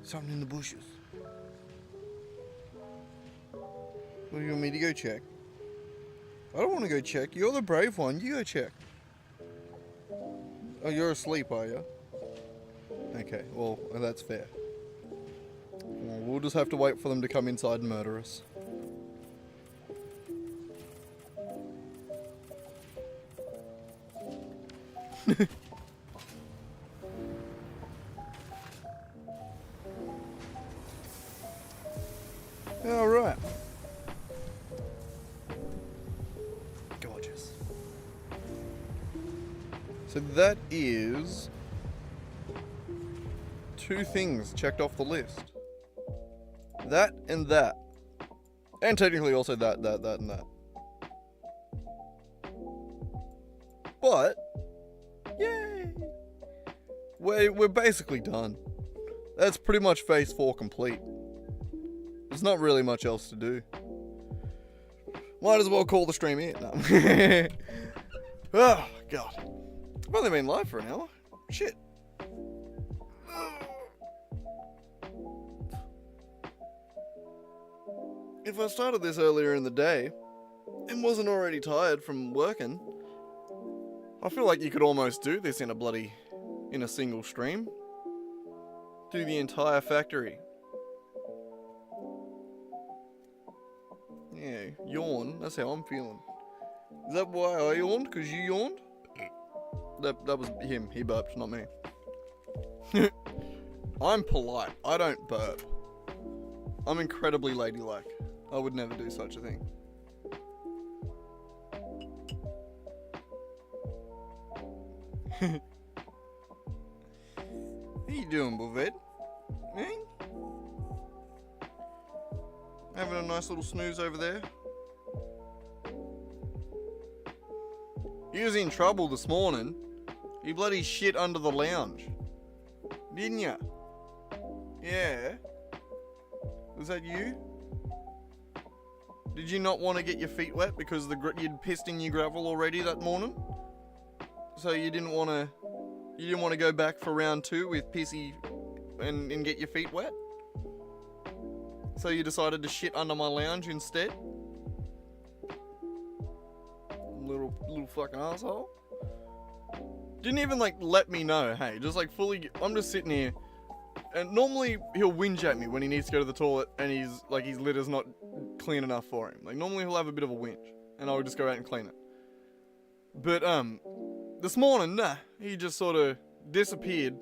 Something in the bushes. What do you want me to go check? I don't want to go check. You're the brave one. You go check. Oh, you're asleep, are you? Okay, well, that's fair. Well, we'll just have to wait for them to come inside and murder us. All right. Gorgeous. So that is 2 things checked off the list. That and that. And technically also that and that. But, yay! we're basically done. That's pretty much phase 4 complete. There's not really much else to do. Might as well call the stream here. No. Oh, God. I've only been live for an hour. Shit. If I started this earlier in the day and wasn't already tired from working, I feel like you could almost do this in a single stream. Do the entire factory. Yeah, yawn. That's how I'm feeling. Is that why I yawned? Because you yawned? That was him. He burped, not me. I'm polite. I don't burp. I'm incredibly ladylike. I would never do such a thing. How you doing, Buvet? Eh? Having a nice little snooze over there? He was in trouble this morning. He bloody shit under the lounge. Didn't ya? Yeah. Was that you? Did you not want to get your feet wet because you'd pissed in your gravel already that morning? So you didn't want to go back for round 2 with pissy and get your feet wet? So you decided to shit under my lounge instead? Little fucking asshole. Didn't even let me know, hey, just fully, I'm just sitting here, and normally he'll whinge at me when he needs to go to the toilet and his litter's not clean enough for him. Normally he'll have a bit of a whinge and I'll just go out and clean it. But this morning, nah, he just sort of disappeared.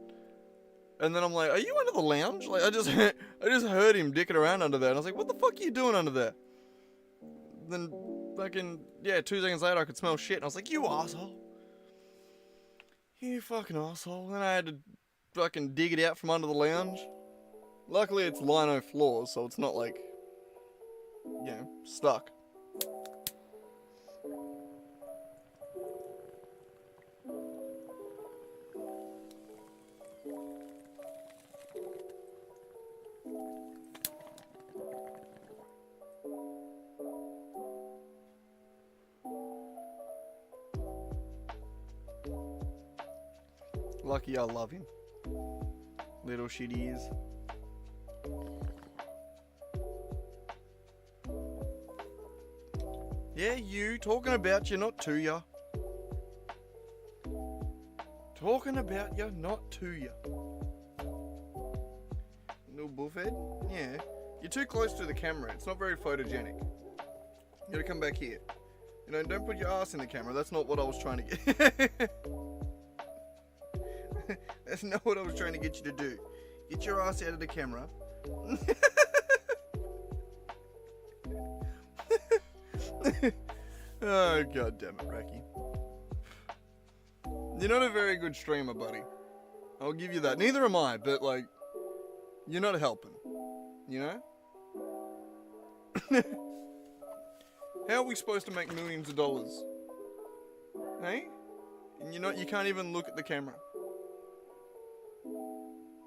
And then I'm like, are you under the lounge? I just heard him dicking around under there. And I was like, what the fuck are you doing under there? Then fucking, 2 seconds later I could smell shit. And I was like, you asshole. You fucking asshole. Then I had to fucking dig it out from under the lounge. Luckily it's lino floors, so it's not stuck. Lucky I love him. Little shit he is. Yeah, you. Talking about you, not to ya. Talking about you, not to ya. Little buffhead? Yeah. You're too close to the camera. It's not very photogenic. You gotta come back here. Don't put your ass in the camera. That's not what I was trying to get. That's not what I was trying to get you to do. Get your ass out of the camera. Oh, god damn it, Racky. You're not a very good streamer, buddy. I'll give you that. Neither am I, but you're not helping. You know? How are we supposed to make millions of dollars? Hey? And you can't even look at the camera.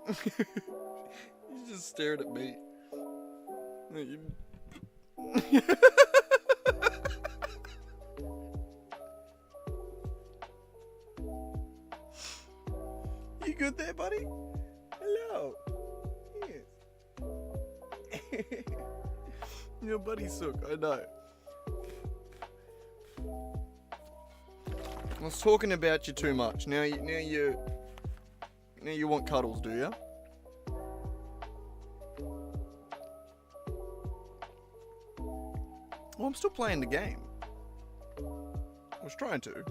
You just stared at me. You good there, buddy? Hello. Yes. Your buddy suck, I know. I was talking about you too much. Now you want cuddles, do you? Well, I'm still playing the game. I was trying to.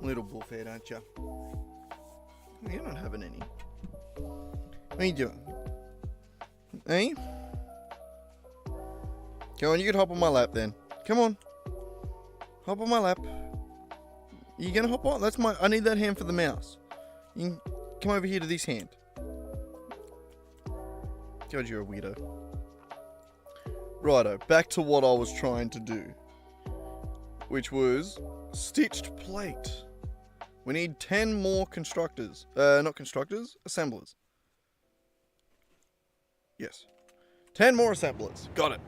Little bullfed, aren't you? You're not having any. What are you doing? Eh? Come on, you can hop on my lap then. Come on. Hop on my lap. You gonna hop on? I need that hand for the mouse. You can come over here to this hand. God, you're a weirdo. Righto, back to what I was trying to do. which was stitched plate. We need 10 more constructors. Not constructors, assemblers. Yes. 10 more assemblers. Got it.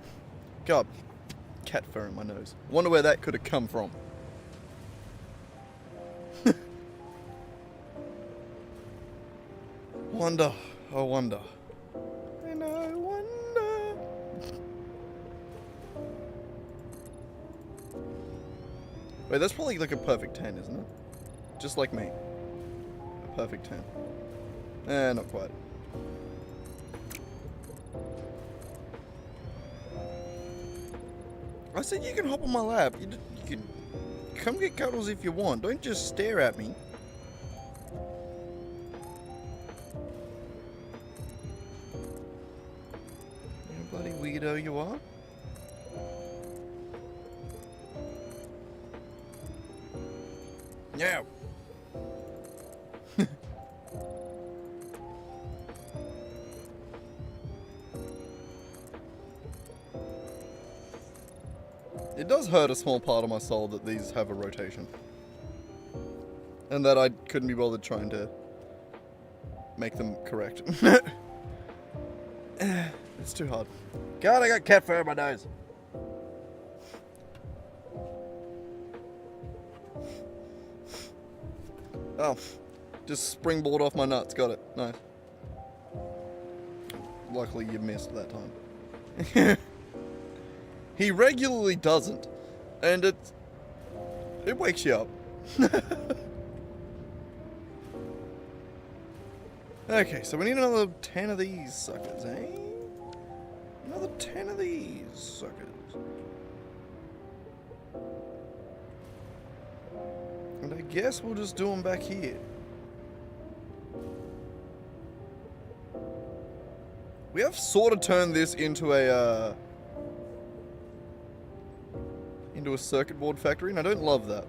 God. Cat fur in my nose. Wonder where that could have come from. Wonder. I wonder. And I wonder. Wait, that's probably like a perfect 10, isn't it? Just like me. A perfect 10. Not quite. I said you can hop on my lap. You can come get cuddles if you want. Don't just stare at me. You bloody weirdo you are. Yeah. It does hurt a small part of my soul that these have a rotation. And that I couldn't be bothered trying to make them correct. It's too hard. God, I got cat fur in my nose. Oh, just springboard off my nuts. Got it. Nice. Luckily you missed that time. He regularly doesn't. And it wakes you up. Okay, so we need another 10 of these suckers, eh? Another 10 of these suckers. And I guess we'll just do them back here. We have sort of turned this into a circuit board factory, and I don't love that.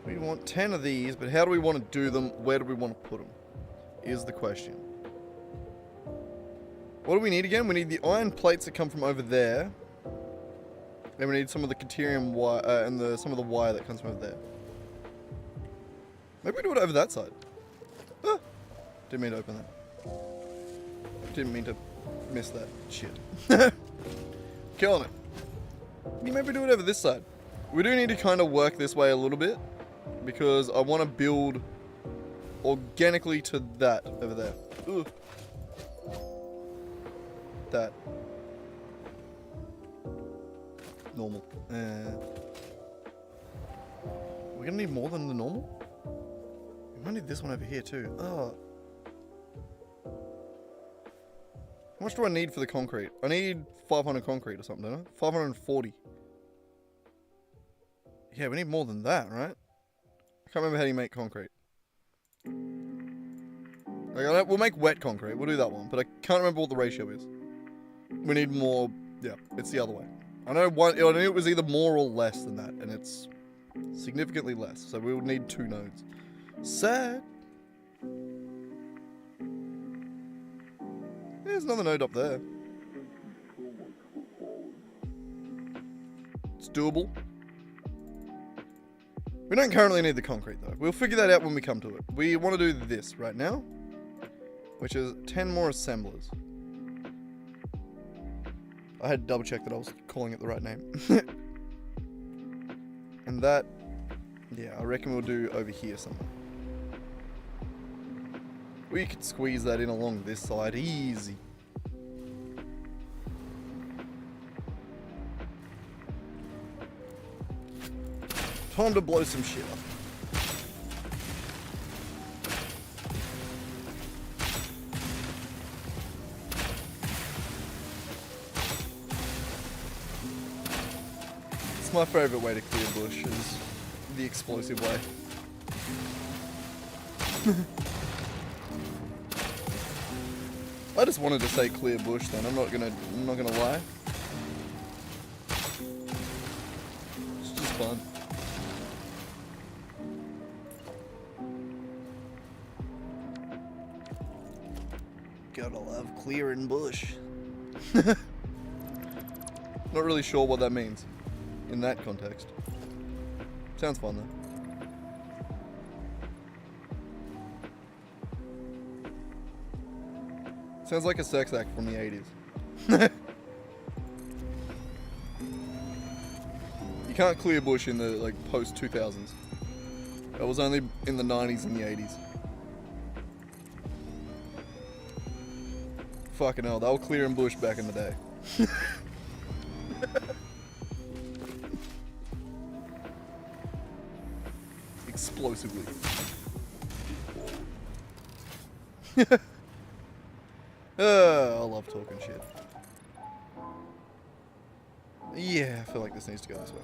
We want 10 of these, but how do we want to do them? Where do we want to put them? Is the question. What do we need again? We need the iron plates that come from over there. And we need some of the caterium wire, and some of the wire that comes from over there. Maybe we do it over that side. Ah! Didn't mean to open that. Didn't mean to miss that shit. Killing it. Maybe do it over this side. We do need to kind of work this way a little bit, because I want to build organically to that over there. Ugh. That. Normal. We're gonna need more than the normal? We might need this one over here too. Oh. How much do I need for the concrete? I need 500 concrete or something, don't I? 540. Yeah, we need more than that, right? I can't remember how you make concrete. Like, we'll make wet concrete. We'll do that one. But I can't remember what the ratio is. We need more. Yeah, it's the other way. I knew it was either more or less than that. And it's significantly less. So we would need 2 nodes. Sad. There's another node up there. It's doable. We don't currently need the concrete though. We'll figure that out when we come to it. We want to do this right now, which is 10 more assemblers. I had to double check that I was calling it the right name. And that, yeah, I reckon we'll do over here somewhere. We could squeeze that in along this side easy. Time to blow some shit up. It's my favourite way to clear bush, is the explosive way. I just wanted to say clear bush then, I'm not gonna lie. It's just fun. Gotta love clearing bush. Not really sure what that means in that context. Sounds fun though. Sounds like a sex act from the 80s. You can't clear bush in the like post 2000s. That was only in the 90s and the 80s. Fucking hell, they were clearing bush back in the day. Explosively. I love talking shit. Yeah, I feel like this needs to go this way.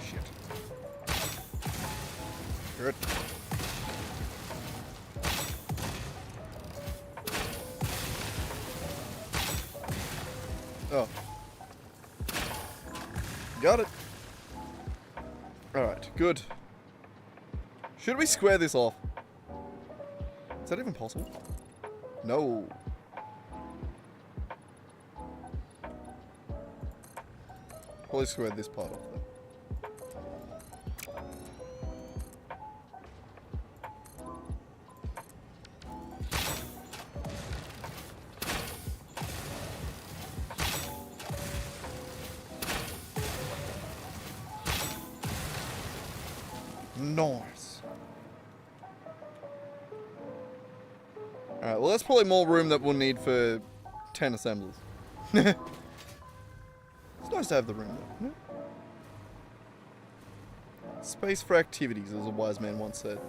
Shit. Good. Oh. Got it. Alright, good. Should we square this off? Is that even possible? No. Probably square this part off though. Nice. Alright, well that's probably more room that we'll need for 10 assemblers. It's nice to have the room though. Space for activities, as a wise man once said.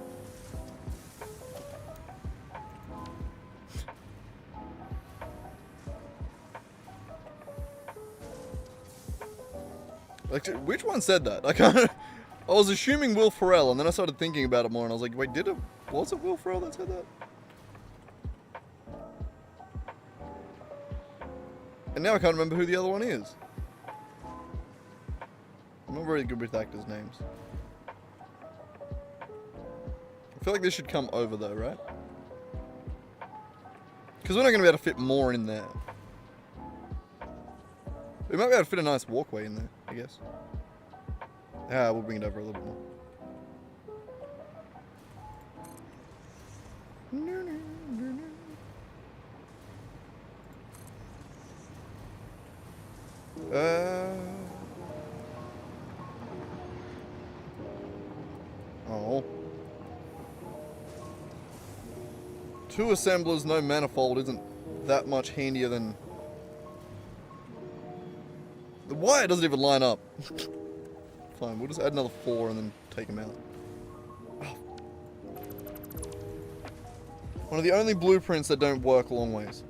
Like, which one said that? I was assuming Will Ferrell, and then I started thinking about it more, and I was like, wait, was it Will Ferrell that said that? And now I can't remember who the other one is. I'm not very good with actors' names. I feel like this should come over though, right? Because we're not going to be able to fit more in there. We might be able to fit a nice walkway in there, I guess. Ah, we'll bring it over a little bit more. Oh. 2 assemblers, no manifold isn't that much handier than... The wire doesn't even line up. Fine, we'll just add another 4 and then take them out. Oh. One of the only blueprints that don't work long ways.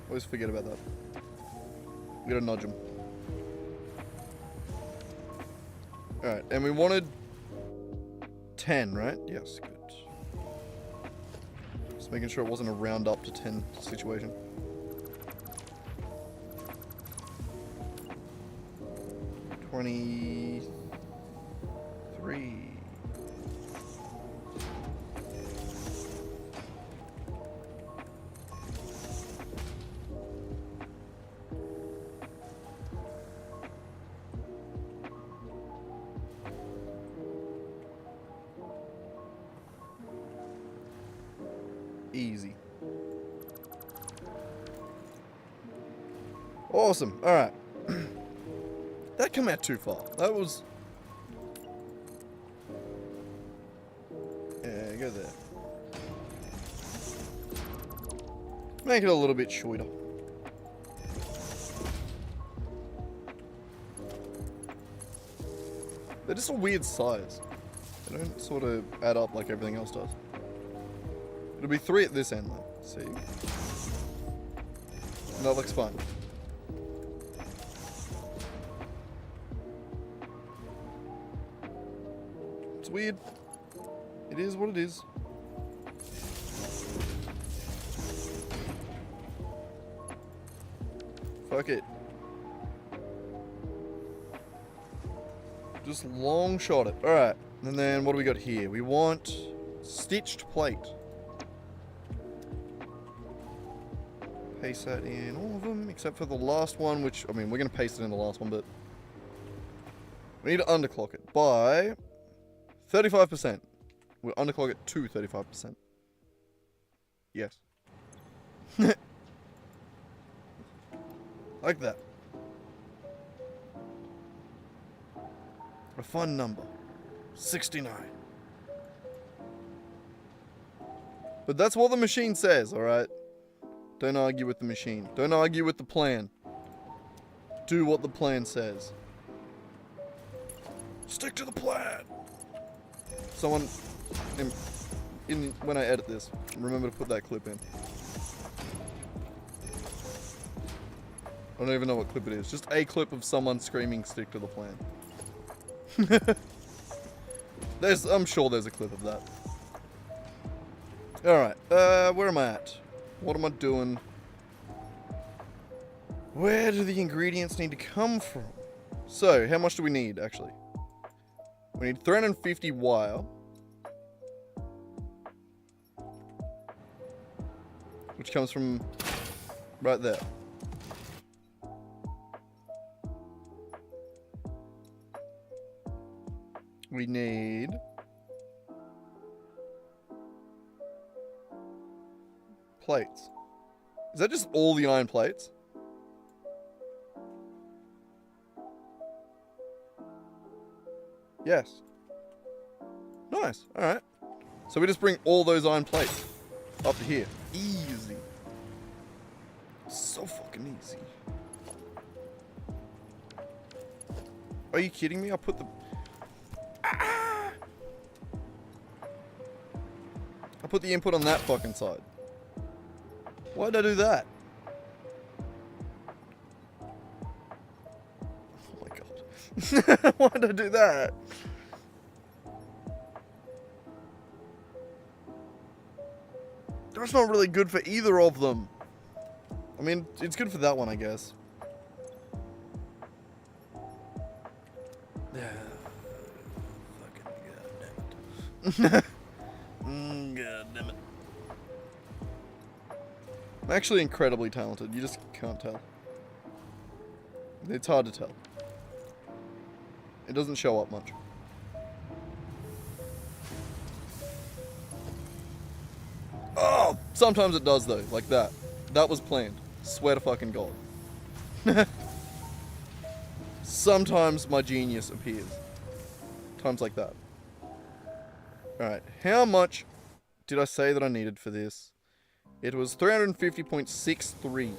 Always forget about that. We gotta nudge them. Alright, and we wanted 10, right? Yes, good. Just making sure it wasn't a round up to 10 situation. $23. Easy. Awesome. All right. That came out too far. That was... Yeah, go there. Make it a little bit shorter. They're just a weird size. They don't sort of add up like everything else does. It'll be 3 at this end though. See? And that looks fine. It's weird. It is what it is. Just long shot it. Alright. And then what do we got here? We want stitched plate. Paste that in all of them, except for the last one, which, I mean, we're going to paste it in the last one, but we need to underclock it by 35%. We'll underclock it to 35%. Yes. Like that. A fun number. 69. But that's what the machine says, alright? Don't argue with the machine. Don't argue with the plan. Do what the plan says. Stick to the plan! Someone, when I edit this, remember to put that clip in. I don't even know what clip it is. Just a clip of someone screaming, stick to the plan. I'm sure there's a clip of that. Alright, where am I at? What am I doing? Where do the ingredients need to come from? So, how much do we need, actually? We need 350 wire. Which comes from right there. We need plates. Is that just all the iron plates? Yes. Nice. Alright. So we just bring all those iron plates up to here. Easy. So fucking easy. Are you kidding me? I put the... I put the input on that fucking side. Why'd I do that? Oh my god. Why'd I do that? That's not really good for either of them. I mean, it's good for that one, I guess. Fucking god damn it. God damn it. I'm actually incredibly talented. You just can't tell. It's hard to tell. It doesn't show up much. Oh! Sometimes it does though, like that. That was planned. Swear to fucking God. Sometimes my genius appears. Times like that. Alright, how much did I say that I needed for this? It was 350.63.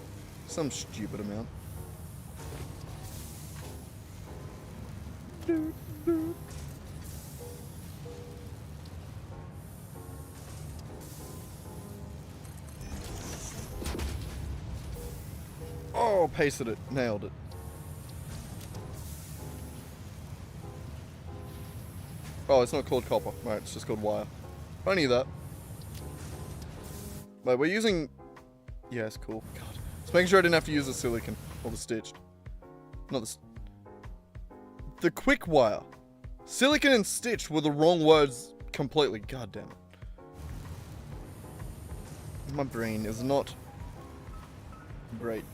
Some stupid amount. Oh, pasted it. Nailed it. Oh, it's not called copper. Right, it's just called wire. I knew that. Wait, we're using... Yes, cool. God. Just making sure I didn't have to use the silicon. Or the stitched. Not the... The quick wire. Silicon and stitched were the wrong words completely. God damn it. My brain is not great.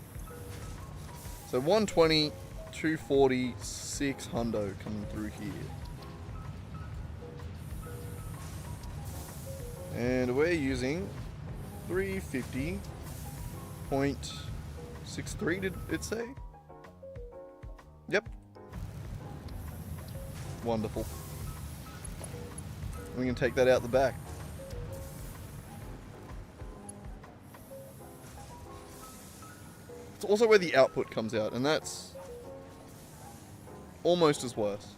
So 120, 240, 600 coming through here. And we're using 350.63, did it say? Yep. Wonderful. We can take that out the back. It's also where the output comes out, and that's almost as worse.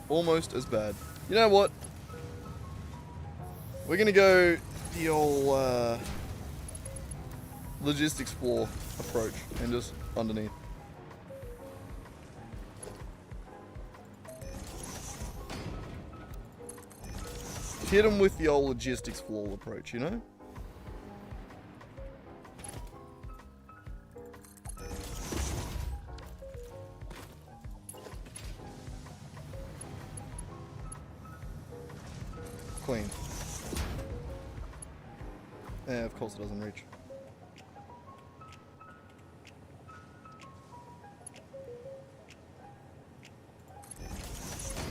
Almost as bad. You know what? We're gonna go the old logistics floor approach and just underneath. Hit them with the old logistics floor approach, you know? queen. Yeah, of course it doesn't reach.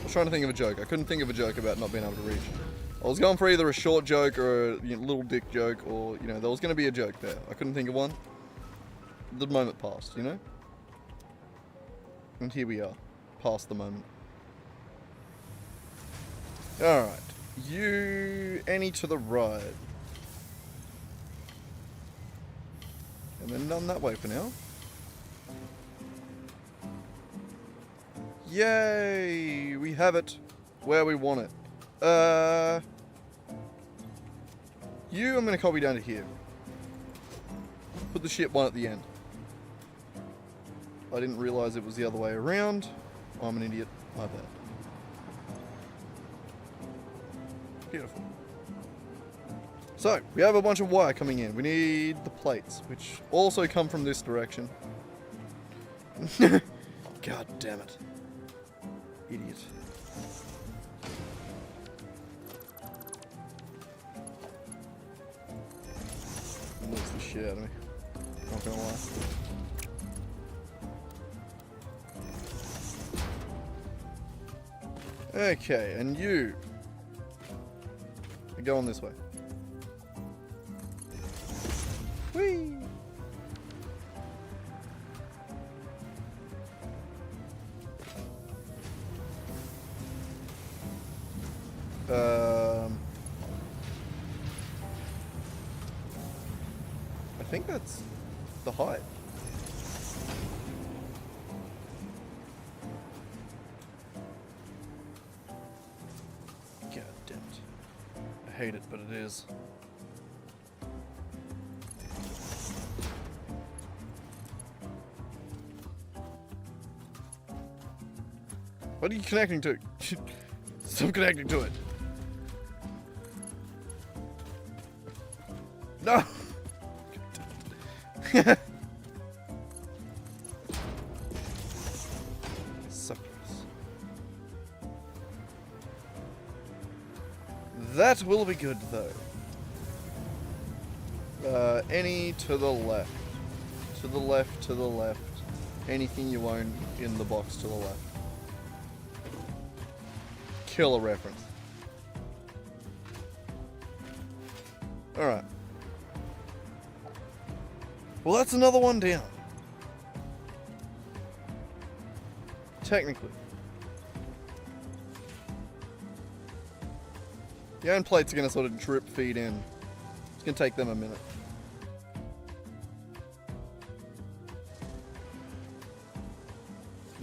I was trying to think of a joke. I couldn't think of a joke about not being able to reach. I was going for either a short joke or a little dick joke, or, there was going to be a joke there. I couldn't think of one. The moment passed, And here we are, past the moment. Alright. You, any to the right. And then none that way for now. Yay! We have it where we want it. You, I'm going to copy down to here. Put the ship one at the end. I didn't realise it was the other way around. I'm an idiot. My bad. Beautiful. So, we have a bunch of wire coming in. We need the plates, which also come from this direction. God damn it. Idiot. Annoys the shit out of me. Not gonna lie. Okay, and you. We're going this way. Whee! I think that's the height. God damn it. I hate it, but it is. What are you connecting to? Stop connecting to it. No! Suckers. That will be good, though. Any to the left. To the left, to the left. Anything you own in the box to the left. Killer reference. Alright. Well, that's another one down. Technically. The iron plates are going to sort of drip feed in. It's going to take them a minute.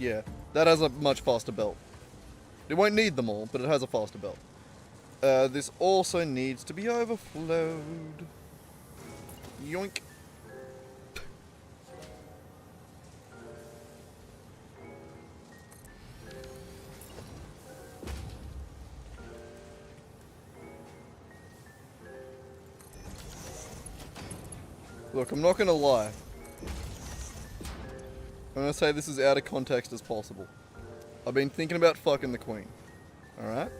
Yeah, that has a much faster belt. It won't need them all, but it has a faster belt. This also needs to be overflowed. Yoink. Look, I'm not gonna lie. I'm gonna say this as out of context as possible. I've been thinking about fucking the Queen. Alright?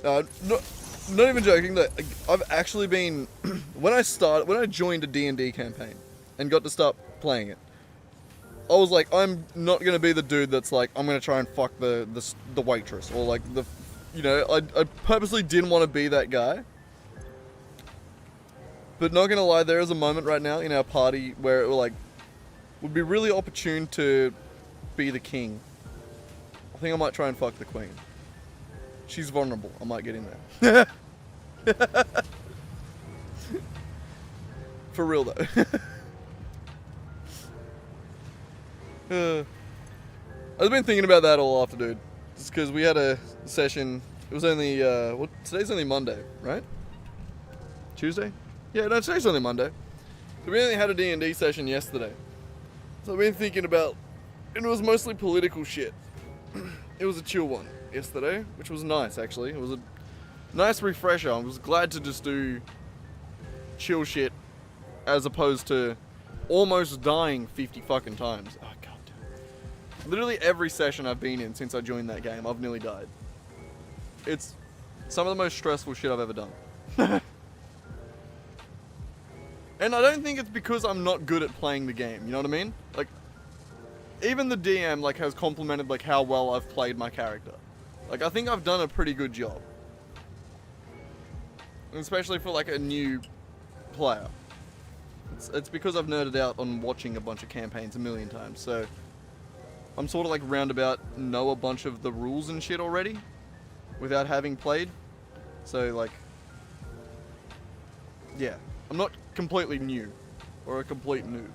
Not even joking, that I've actually been when I joined a D&D campaign and got to start playing it, I was like, I'm not gonna be the dude that's like, I'm gonna try and fuck the waitress, or like I purposely didn't want to be that guy. But not gonna lie, there is a moment right now in our party where it would be really opportune to be the king. I think I might try and fuck the Queen. She's vulnerable. I might get in there. For real though. I've been thinking about that all afternoon. Just because we had a session. It was only, today's only Monday, right? Tuesday? Yeah, no, today's only Monday. So we only had a D&D session yesterday. So I've been thinking about, and it was mostly political shit. It was a chill one yesterday, which was nice actually. It was a nice refresher. I was glad to just do chill shit as opposed to almost dying 50 fucking times. Oh, god damn. Literally every session I've been in since I joined that game, I've nearly died. It's some of the most stressful shit I've ever done. And I don't think it's because I'm not good at playing the game, you know what I mean? Like, even the DM, like, has complimented, like, how well I've played my character. Like, I think I've done a pretty good job. Especially for, like, a new player. It's because I've nerded out on watching a bunch of campaigns a million times, so I'm sort of, like, roundabout know a bunch of the rules and shit already without having played. So, like, yeah. I'm not completely new, or a complete noob.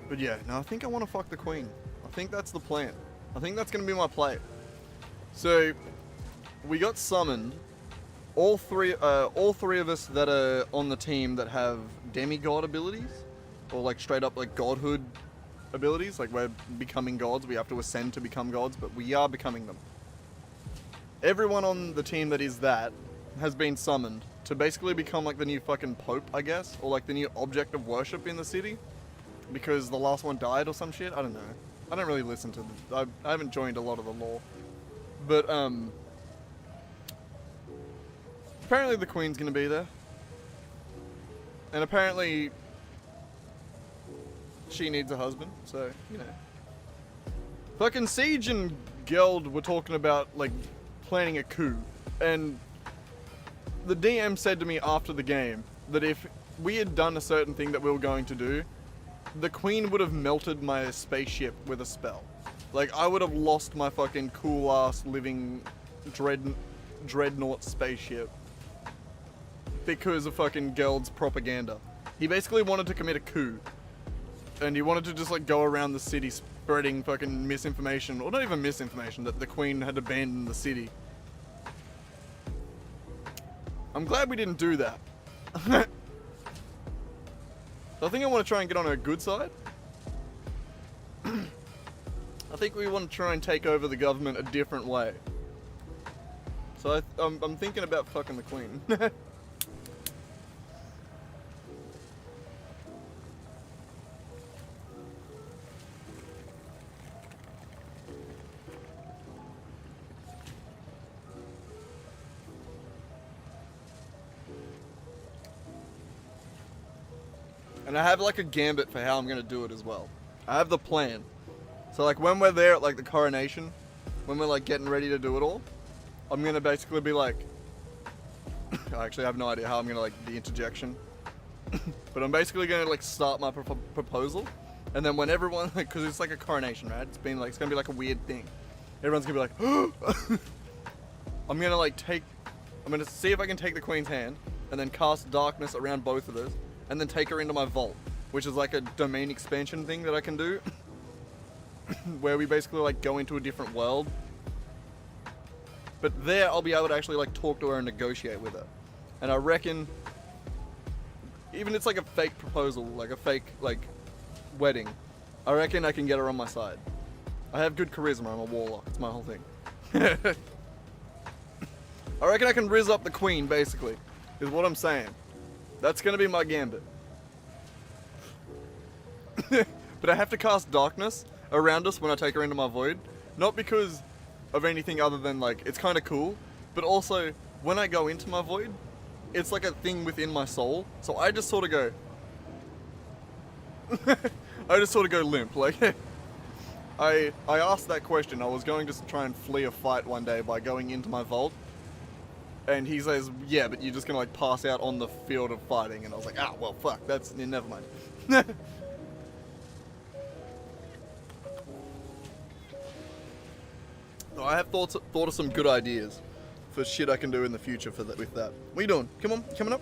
But yeah, no, I think I want to fuck the queen. I think that's the plan. I think that's going to be my play. So, we got summoned. All three of us that are on the team that have demigod abilities, or like straight up like godhood abilities, like we're becoming gods, we have to ascend to become gods, but we are becoming them. Everyone on the team that is that has been summoned to basically become like the new fucking pope, I guess, or like the new object of worship in the city, because the last one died or some shit. I don't know. I don't really listen to I haven't joined a lot of the lore, but apparently the queen's gonna be there, and apparently she needs a husband. So you know, fucking Siege and Geld were talking about like planning a coup, and the DM said to me after the game that if we had done a certain thing that we were going to do, the queen would have melted my spaceship with a spell. Like, I would have lost my fucking cool-ass living dreadnought spaceship because of fucking Geld's propaganda. He basically wanted to commit a coup, and he wanted to just, like, go around the city spreading fucking misinformation, or not even misinformation, that the queen had abandoned the city. I'm glad we didn't do that. So I think I want to try and get on her good side. I think we want to try and take over the government a different way. So I'm thinking about fucking the queen. And I have like a gambit for how I'm going to do it as well. I have the plan. So like when we're there at like the coronation, when we're like getting ready to do it all, I'm going to basically be like, I actually have no idea how I'm going to like the interjection. But I'm basically going to like start my proposal. And then when everyone, like, cause it's like a coronation, right? It's going to be like a weird thing. Everyone's going to be like, I'm going to see if I can take the queen's hand and then cast darkness around both of us. And then take her into my vault, which is like a domain expansion thing that I can do. Where we basically like go into a different world. But there I'll be able to actually like talk to her and negotiate with her. And I reckon, even it's like a fake proposal, like a fake like wedding, I reckon I can get her on my side. I have good charisma, I'm a warlock, it's my whole thing. I reckon I can rizz up the queen basically, is what I'm saying. That's going to be my gambit. But I have to cast darkness around us when I take her into my void. Not because of anything other than, like, it's kind of cool. But also, when I go into my void, it's like a thing within my soul. So I just sort of go... I just sort of go limp. Like, I asked that question. I was going to try and flee a fight one day by going into my vault. And he says, yeah, but you're just going to, like, pass out on the field of fighting. And I was like, ah, well, fuck, that's, yeah, never mind. No, I have thought of some good ideas for shit I can do in the future for that, with that. What are you doing? Come on, coming up?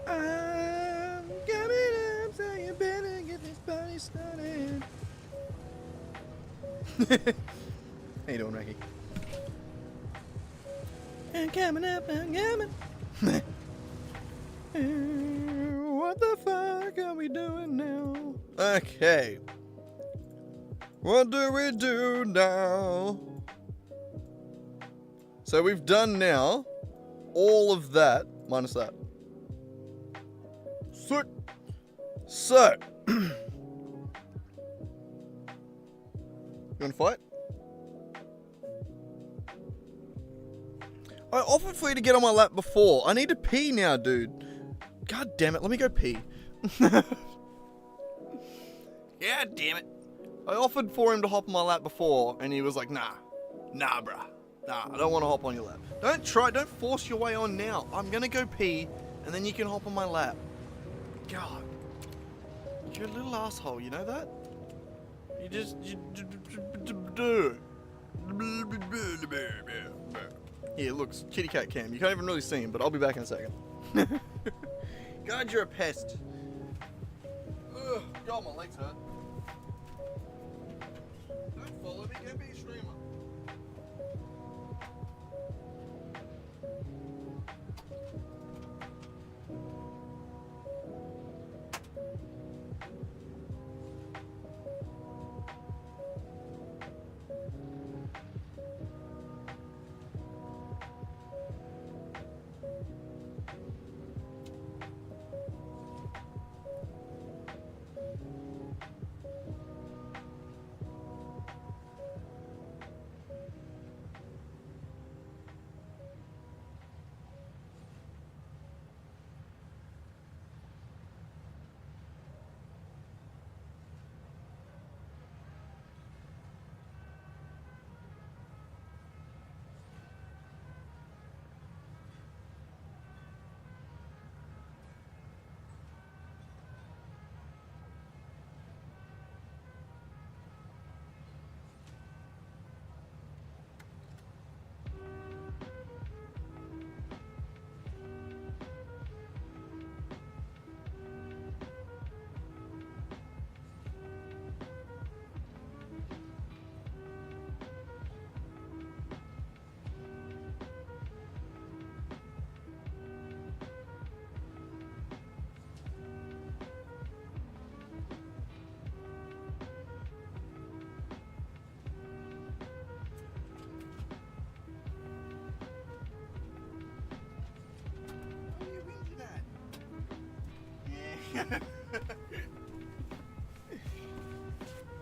I'm coming up, so you better get this party started. How you doing, Ricky? I'm coming up, I'm coming. What the fuck are we doing now? Okay. What do we do now? So we've done now all of that, minus that. So, want to fight? I offered for you to get on my lap before. I need to pee now, dude. God damn it, let me go pee. Yeah, damn it. I offered for him to hop on my lap before, and he was like, nah, bruh. Nah, I don't want to hop on your lap. Don't force your way on now. I'm gonna go pee, and then you can hop on my lap. God. You're a little asshole, you know that? You do. Here, look, kitty cat cam. You can't even really see him, but I'll be back in a second. God, you're a pest. Ugh, God, my legs hurt. Don't follow me, go be a streamer.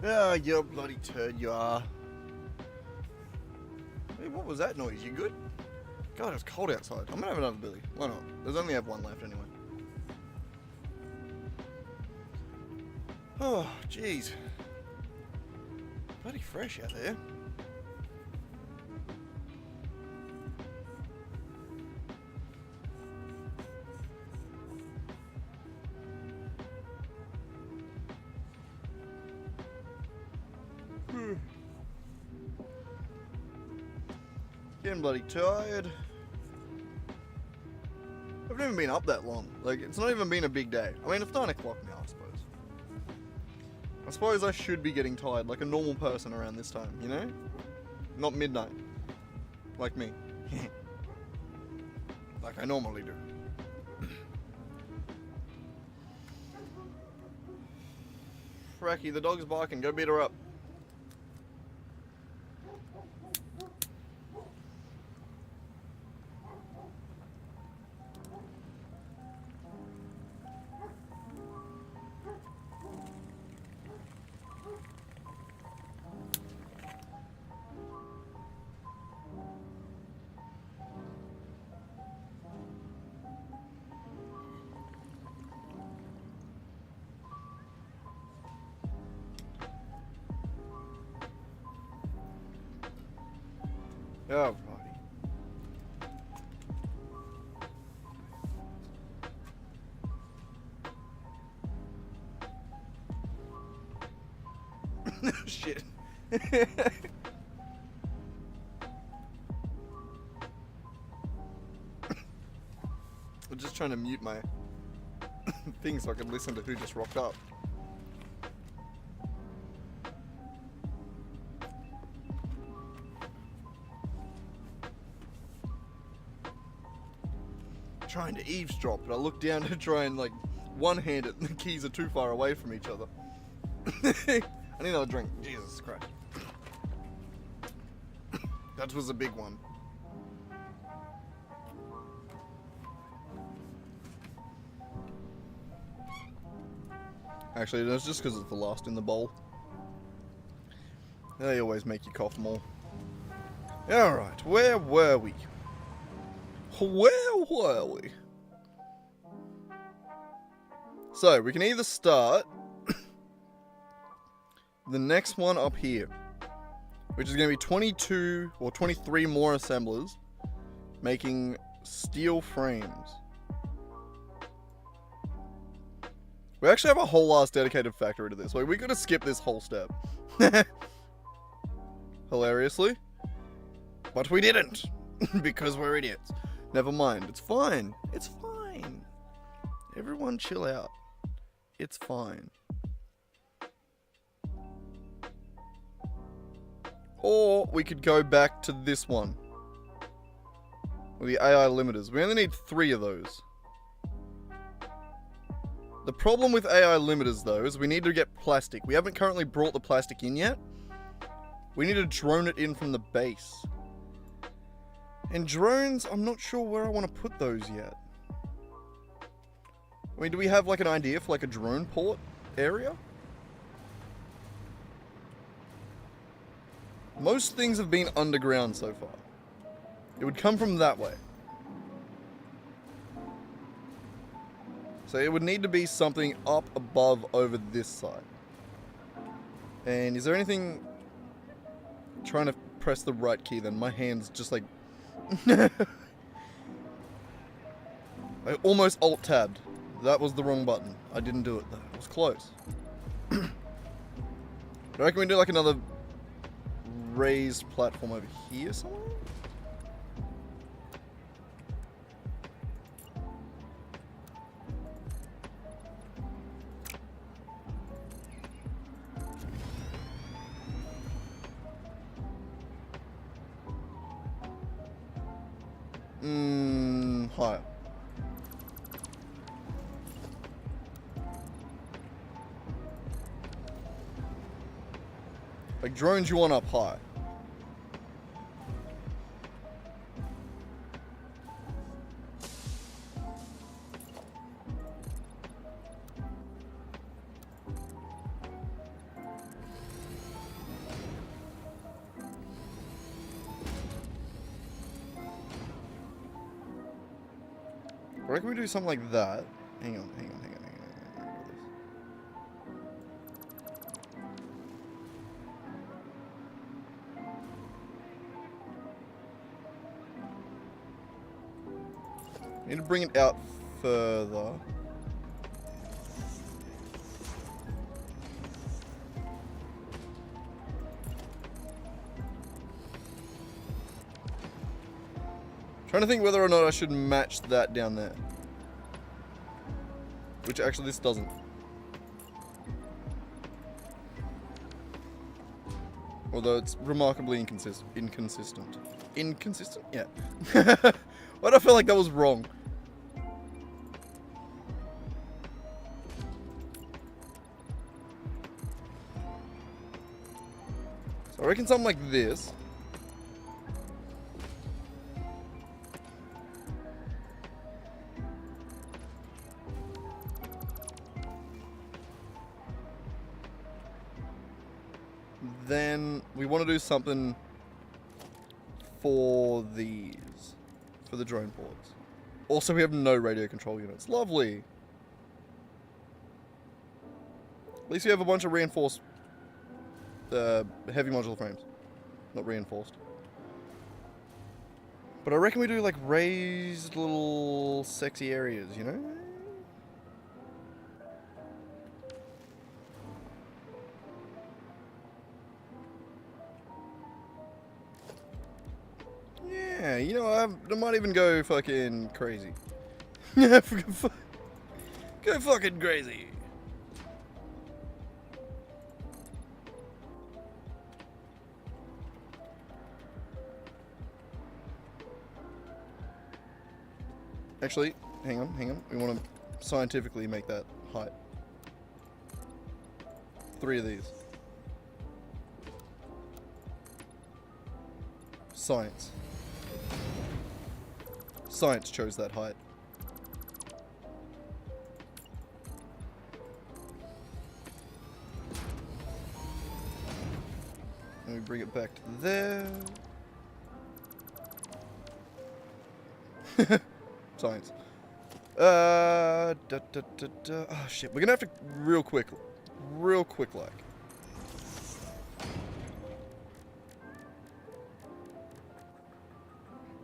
Oh, you bloody turd you are. Hey, what was that noise? You good? God, it's cold outside. I'm gonna have another Billy. Why not? There's only have one left anyway. Oh, jeez. Bloody fresh out there. Getting bloody tired. I've never been up that long. Like, it's not even been a big day. I mean, it's 9 o'clock now, I suppose. I suppose I should be getting tired like a normal person around this time, you know? Not midnight. Like me. Like I normally do. Fracky, the dog's barking. Go beat her up. Oh, righty. Shit. I'm just trying to mute my thing so I can listen to who just rocked up. Trying to eavesdrop, but I look down to try and like one-hand it, and the keys are too far away from each other. I need another drink. Jesus Christ. That was a big one. Actually, that's just because it's the last in the bowl. They always make you cough more. Alright, where were we? Where were we? So, we can either start the next one up here, which is going to be 22 or 23 more assemblers making steel frames. We actually have a whole ass dedicated factory to this. Like, we could have skipped this whole step. Hilariously. But we didn't. Because we're idiots. Never mind. It's fine. It's fine. Everyone chill out. It's fine. Or we could go back to this one. With the AI limiters. We only need 3 of those. The problem with AI limiters, though, is we need to get plastic. We haven't currently brought the plastic in yet. We need to drone it in from the base. And drones, I'm not sure where I want to put those yet. I mean, do we have, like, an idea for, like, a drone port area? Most things have been underground so far. It would come from that way. So it would need to be something up above over this side. And is there anything... Trying to press the right key then. My hand's just like... I almost alt-tabbed. That was the wrong button. I didn't do it though. It was close. I reckon we do like another raised platform over here somewhere? Higher. Like drones you want up high. I reckon we do something like that. Hang on. Need to bring it out further. Trying to think whether or not I should match that down there. Which actually this doesn't. Although it's remarkably inconsistent. Inconsistent? Yeah. Why do I feel like that was wrong? So I reckon something like this. Then we want to do something for these, for the drone ports. Also, we have no radio control units. Lovely. At least we have a bunch of reinforced heavy modular frames. Not reinforced. But I reckon we do like raised little sexy areas, you know? Yeah, you know, I might even go fucking crazy. Go fucking crazy. Actually, hang on. We want to scientifically make that height. 3 of these. Science. Science chose that height. And we bring it back to there. Science. Oh shit, we're gonna have to real quick like.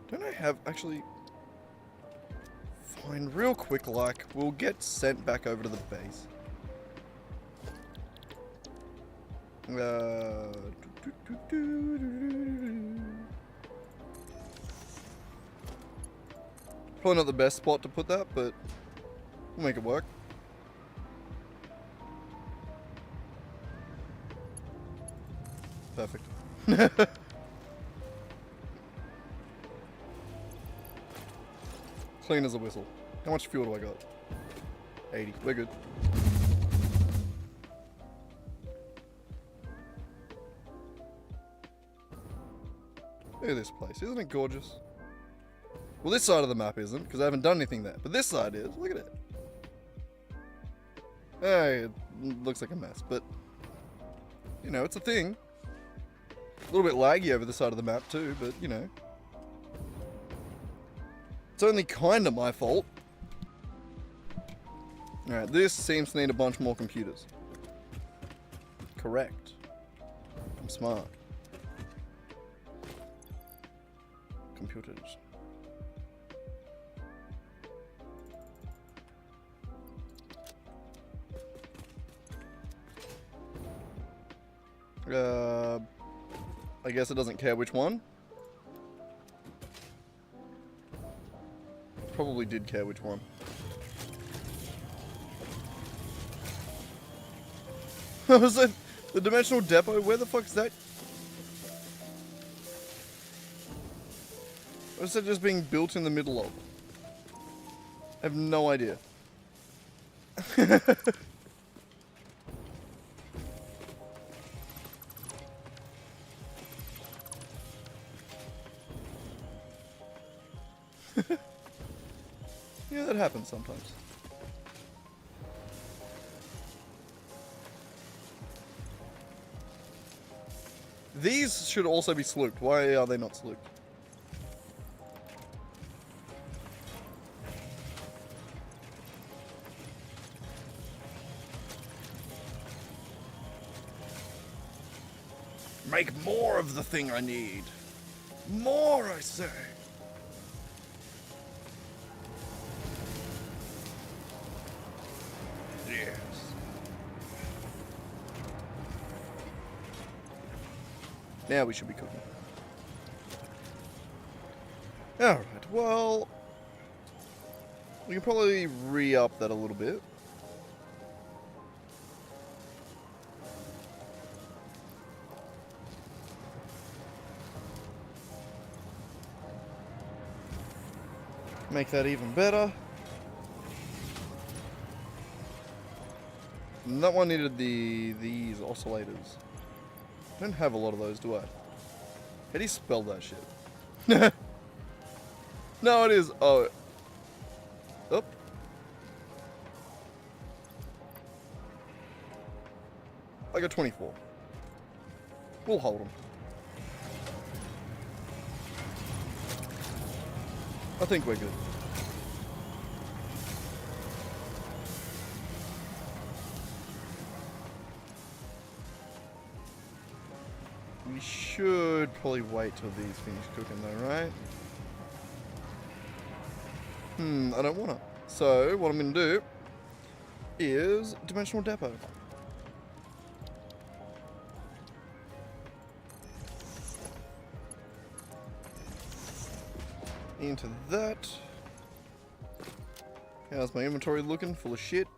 Don't I have, actually, fine, real quick like, we'll get sent back over to the base. Probably not the best spot to put that, but we'll make it work. Perfect. Clean as a whistle. How much fuel do I got? 80. We're good. Look at this place. Isn't it gorgeous? Well, this side of the map isn't, because I haven't done anything there. But this side is. Look at it. Hey, it looks like a mess, but, you know, it's a thing. A little bit laggy over the side of the map too, but, you know. It's only kinda my fault. Alright, this seems to need a bunch more computers. Correct. I'm smart. Computers. I guess it doesn't care which one. Probably did care which one. Was that the dimensional depot? Where the fuck is that? Or is that just being built in the middle of? I have no idea. Yeah, that happens sometimes. These should also be slooped. Why are they not slooped? Make more of the thing I need. More, I say. Yes. Now we should be cooking. Alright, well, we can probably re-up that a little bit. Make that even better. And that one needed these oscillators. I don't have a lot of those, do I? How do you spell that shit? No, it is. Oh. Oh. I got 24. We'll hold them. I think we're good. We should probably wait till these finish cooking though, right? I don't wanna. So, what I'm gonna do is dimensional depot. Into that. How's my inventory looking? Full of shit.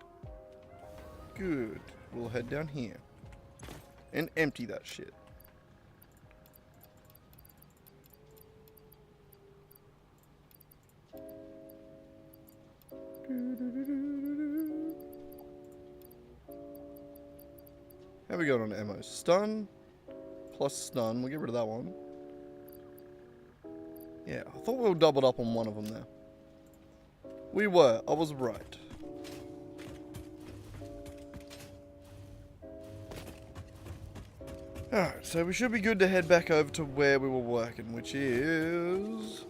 Good. We'll head down here and empty that shit. How we going on ammo? Stun plus stun. We'll get rid of that one. Yeah, I thought we were doubled up on one of them there. We were. I was right. Alright, so we should be good to head back over to where we were working, which is...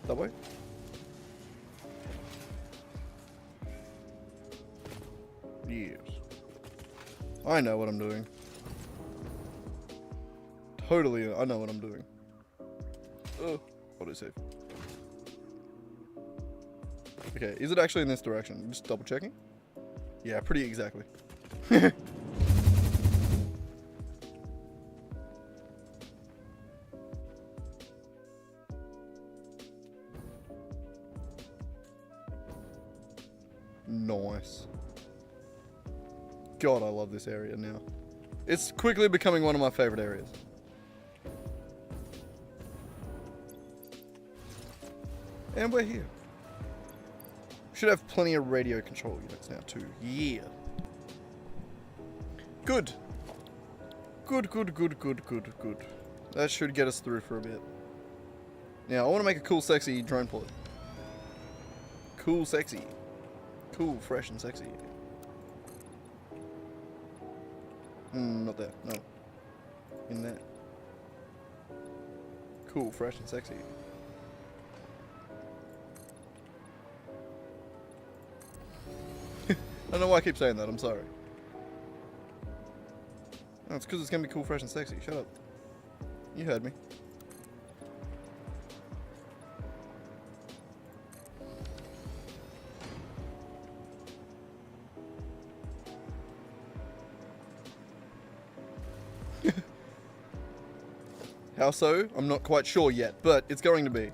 that way? Yes. I know what I'm doing. Totally, I know what I'm doing. Oh, autosave. Okay, is it actually in this direction? Just double checking? Yeah, pretty exactly. Nice. God, I love this area now. It's quickly becoming one of my favorite areas. And we're here. Should have plenty of radio control units now too. Yeah. Good. Good. That should get us through for a bit. Now, I want to make a cool, sexy drone pod. Cool, sexy. Cool, fresh, and sexy. Not there. No. In there. Cool, fresh, and sexy. I don't know why I keep saying that. I'm sorry. No, it's because it's going to be cool, fresh, and sexy. Shut up. You heard me. How so? I'm not quite sure yet, but it's going to be.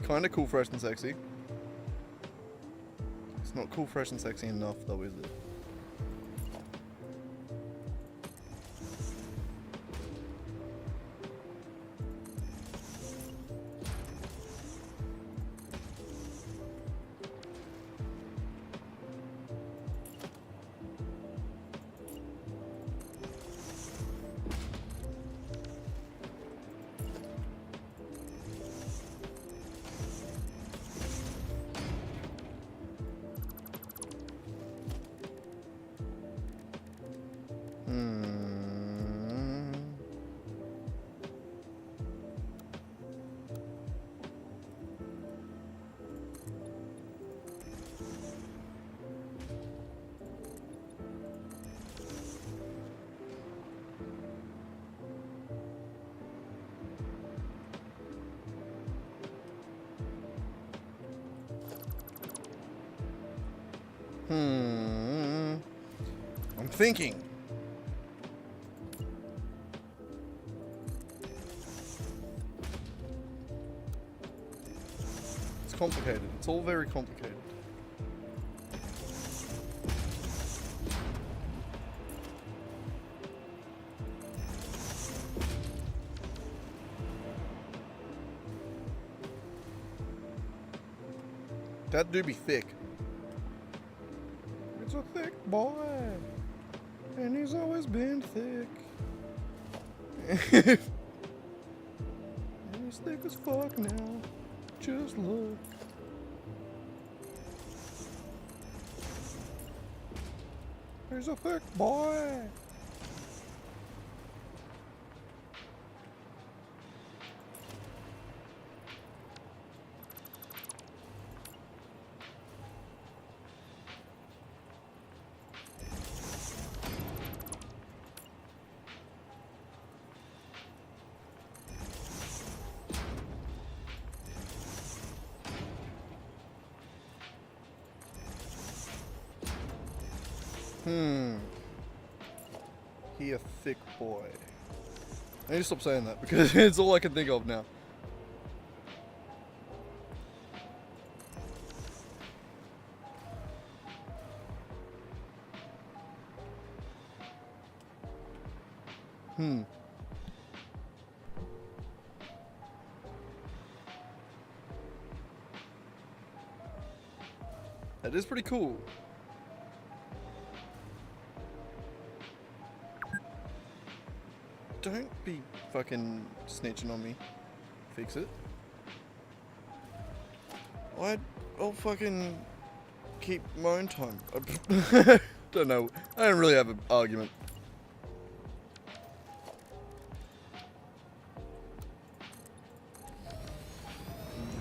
Kind of cool, fresh, and sexy. It's not cool, fresh, and sexy enough, though, is it? I'm thinking. It's complicated. It's all very complicated. That do be thick. It's a thick boy, and he's always been thick. And he's thick as fuck now. Just look. He's a thick boy. He a thick boy. I need to stop saying that because it's all I can think of now. That is pretty cool. Don't be fucking snitching on me. Fix it. I'll fucking keep my own time. Don't know. I don't really have an argument.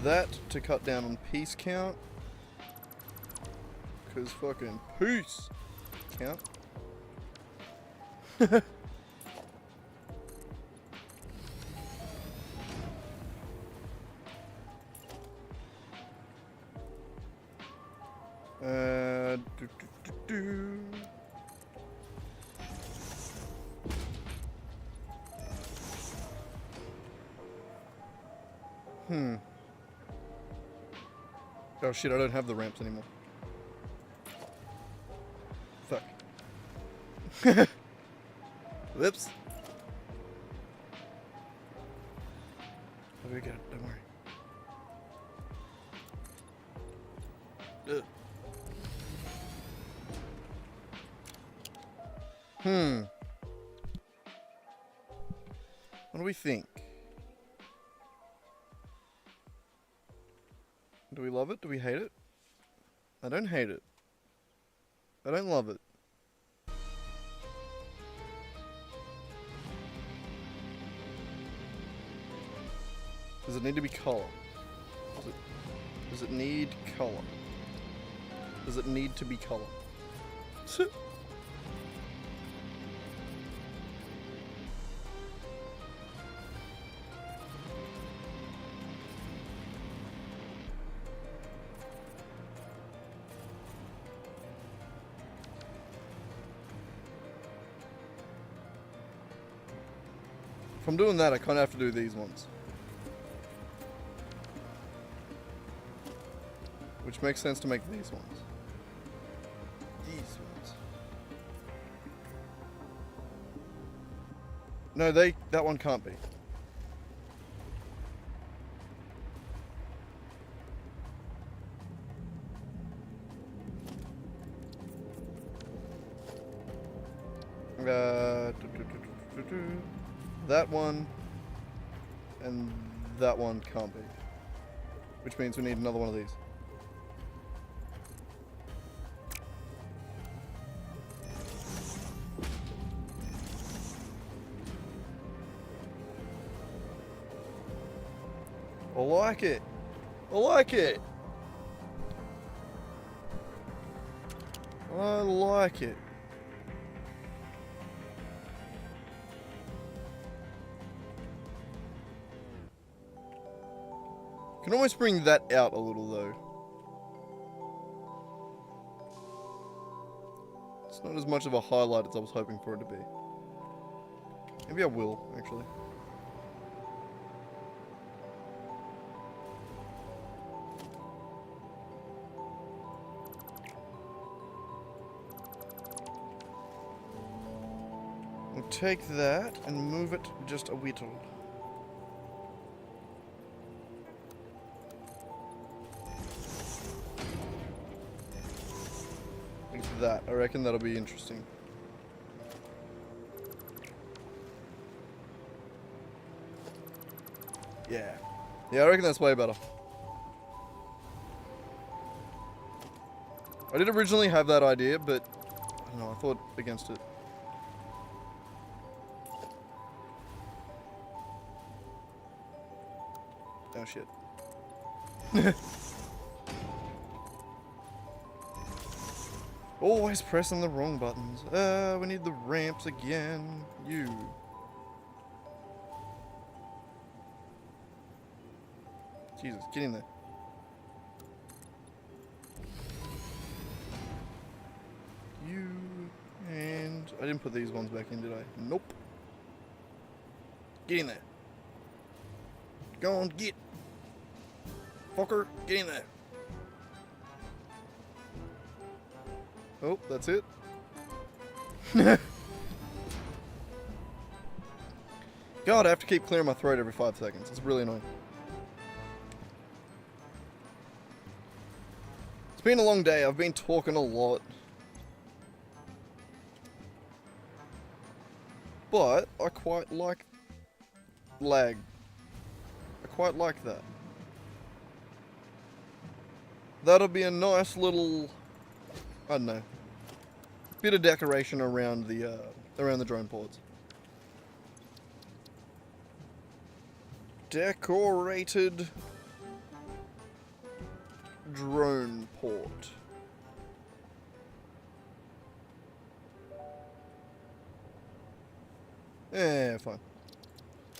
That to cut down on piece count. Cause fucking peace count. Oh shit, I don't have the ramps anymore. Fuck. Whoops. I'll go get it, don't worry. Ugh. What do we think? Do we love it? Do we hate it? I don't hate it. I don't love it. Does it need to be color? Does it need color? Does it need to be color? If I'm doing that, I kind of have to do these ones. Which makes sense to make these ones. These ones. No, that one can't be. That one and that one can't be. Which means we need another one of these. I like it. I like it. I like it. Can almost bring that out a little though. It's not as much of a highlight as I was hoping for it to be. Maybe I will, actually. We'll take that and move it just a whittle. That. I reckon that'll be interesting. Yeah. Yeah, I reckon that's way better. I did originally have that idea, but I don't know, I thought against it. Oh shit. Always pressing the wrong buttons. We need the ramps again. You. Jesus, get in there. You. And I didn't put these ones back in, did I? Nope. Get in there. Go on, get. Fucker, get in there. Oh, that's it. God, I have to keep clearing my throat every 5 seconds. It's really annoying. It's been a long day. I've been talking a lot. But I quite like lag. I quite like that. That'll be a nice little, I don't know, bit of decoration around the drone ports. Decorated drone port. Yeah, fine.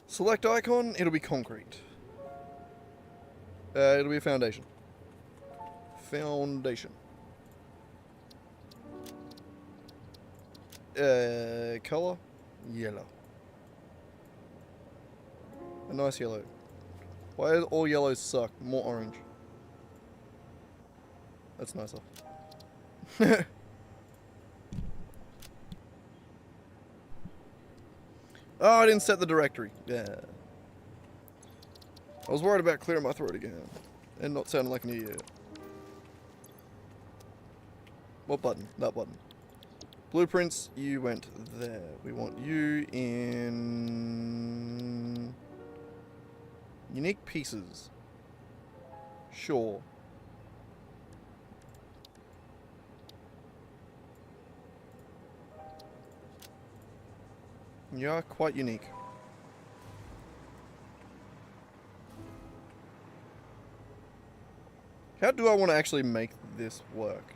Select icon, it'll be concrete. It'll be a foundation. Foundation. Color? Yellow. A nice yellow. Why do all yellows suck? More orange. That's nicer. Oh, I didn't set the directory. Yeah. I was worried about clearing my throat again. And not sounding like an idiot. What button? That button. Blueprints, you went there. We want you in... unique pieces. Sure. You are quite unique. How do I want to actually make this work?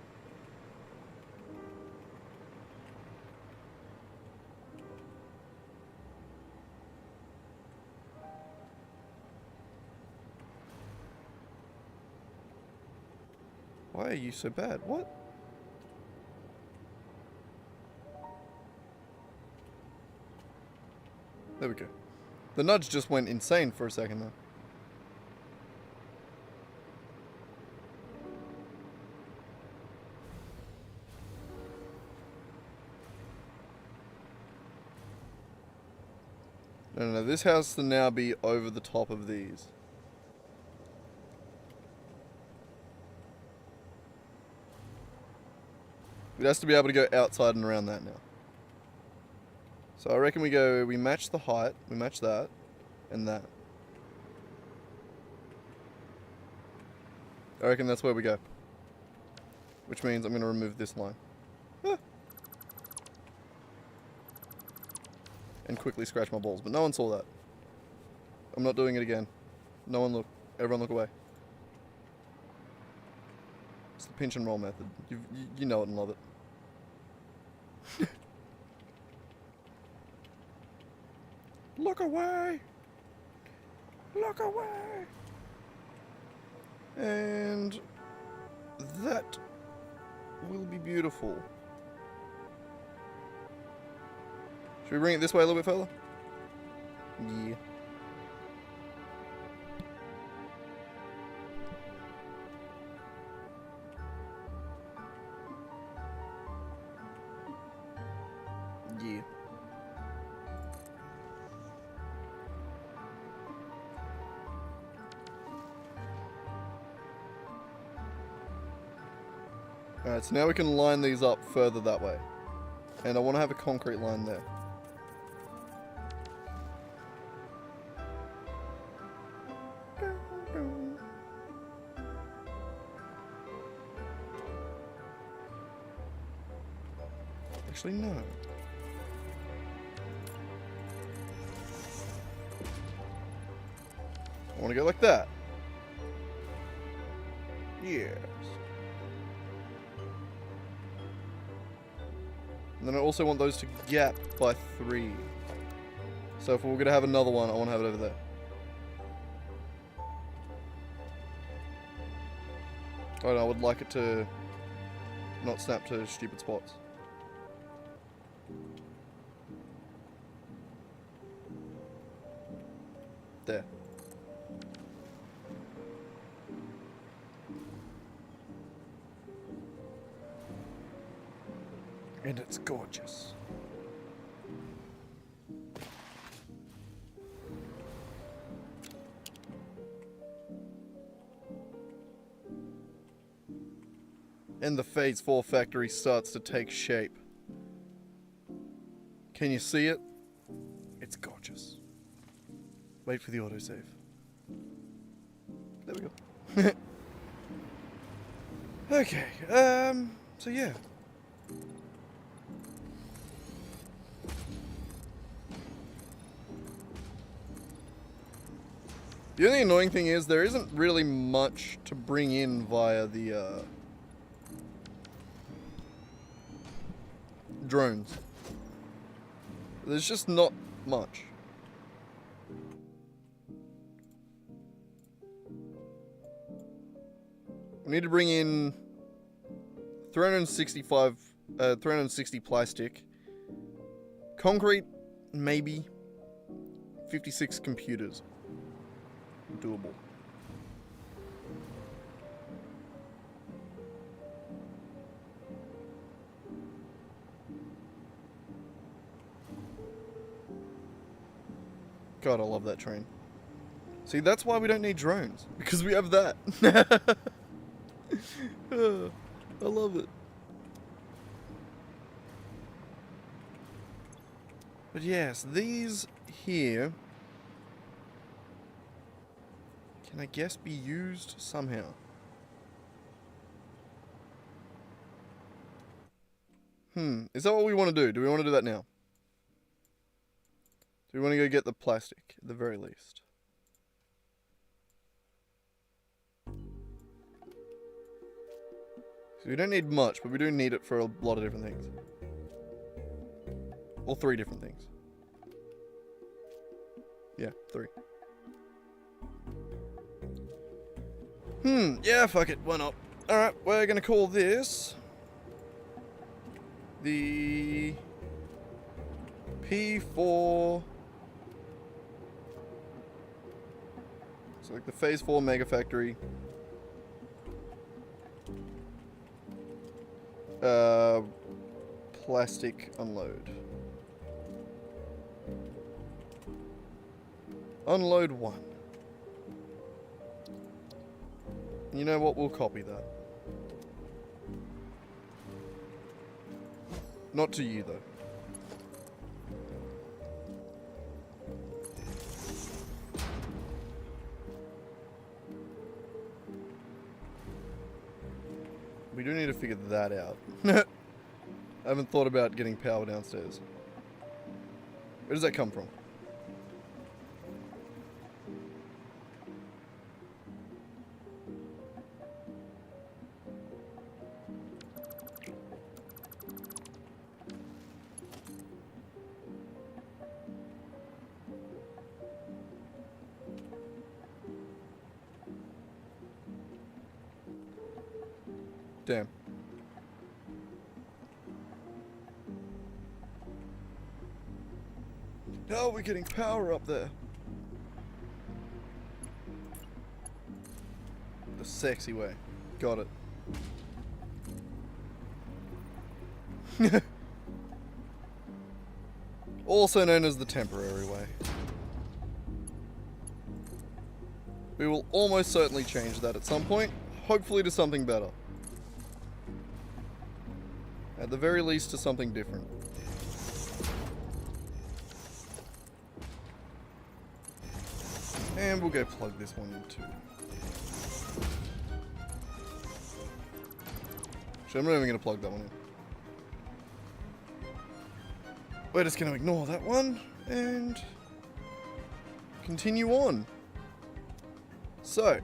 Why are you so bad? What? There we go. The nudge just went insane for a second though. No, this has to now be over the top of these. It has to be able to go outside and around that now. So I reckon we match the height, we match that, and that. I reckon that's where we go. Which means I'm going to remove this line. Ah. And quickly scratch my balls, but no one saw that. I'm not doing it again. No one look. Everyone look away. It's the pinch and roll method. You know it and love it. Look away! Look away! And that will be beautiful. Should we bring it this way a little bit further? Yeah. Yeah. Alright, so now we can line these up further that way. And I want to have a concrete line there. Actually, no. I want to go like that. Yes. And then I also want those to gap by 3. So if we're going to have another one, I want to have it over there. Oh no, I would like it to not snap to stupid spots. There. And it's gorgeous. And the Phase 4 factory starts to take shape. Can you see it? It's gorgeous. Wait for the autosave. There we go. Okay, so yeah. The only annoying thing is there isn't really much to bring in via the drones. There's just not much. We need to bring in 360 plastic, concrete, maybe 56 computers. Doable. God, I love that train. See, that's why we don't need drones, because we have that. I love it. But yes, these here can I guess be used somehow. Is that what we want to do? Do we want to do that now? Do we want to go get the plastic at the very least? So we don't need much, but we do need it for a lot of different things. Or 3 different things. Yeah, 3. Yeah, fuck it, why not? Alright, we're gonna call this the P4. So like the Phase 4 Mega Factory. Plastic unload. Unload 1. You know what? We'll copy that. Not to you, though. We do need to figure that out. I haven't thought about getting power downstairs. Where does that come from? Damn. Now we're getting power up there. The sexy way. Got it. Also known as the temporary way. We will almost certainly change that at some point, hopefully to something better. At the very least to something different. And we'll go plug this one in too. Actually, I'm not even going to plug that one in. We're just going to ignore that one and continue on. So.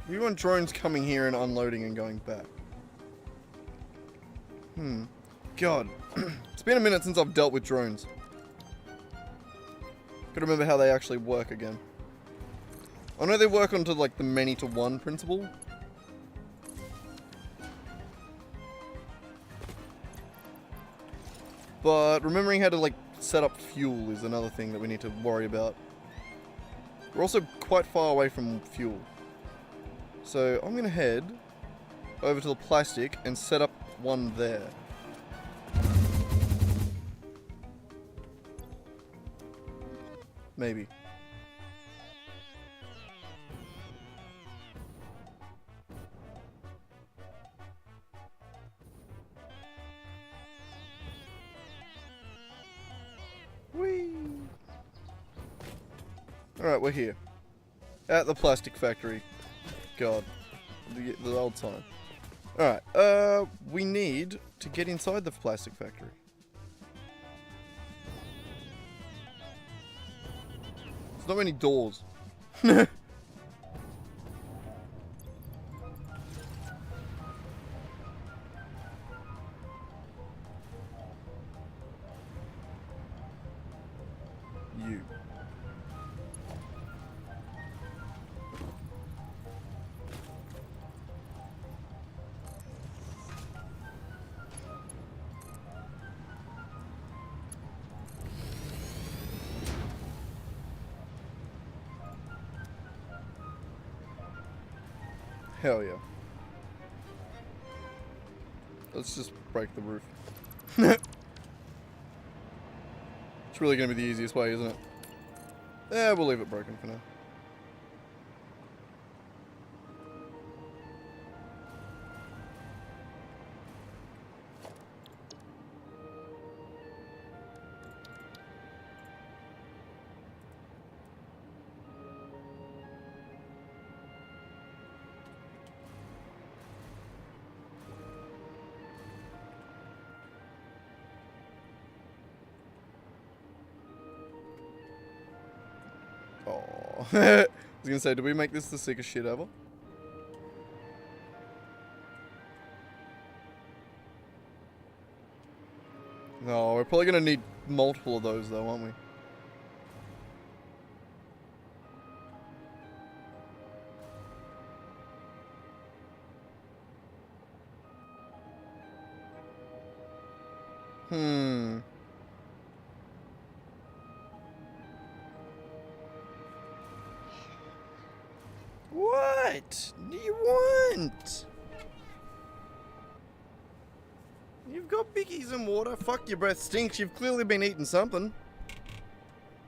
We want drones coming here and unloading and going back. God. It's been a minute since I've dealt with drones. Gotta remember how they actually work again. I know they work onto like the many to one principle. But remembering how to like set up fuel is another thing that we need to worry about. We're also quite far away from fuel. So I'm gonna head over to the plastic and set up one there. Maybe. Whee! Alright, we're here. At the plastic factory. God. The old time. Alright, we need to get inside the plastic factory. There's not many doors. You. Hell yeah. Let's just break the roof. It's really going to be the easiest way, isn't it? Yeah, we'll leave it broken for now. Oh, I was gonna say, did we make this the sickest shit ever? No, we're probably gonna need multiple of those though, aren't we? What do you want? You've got biggies and water. Fuck, your breath stinks. You've clearly been eating something.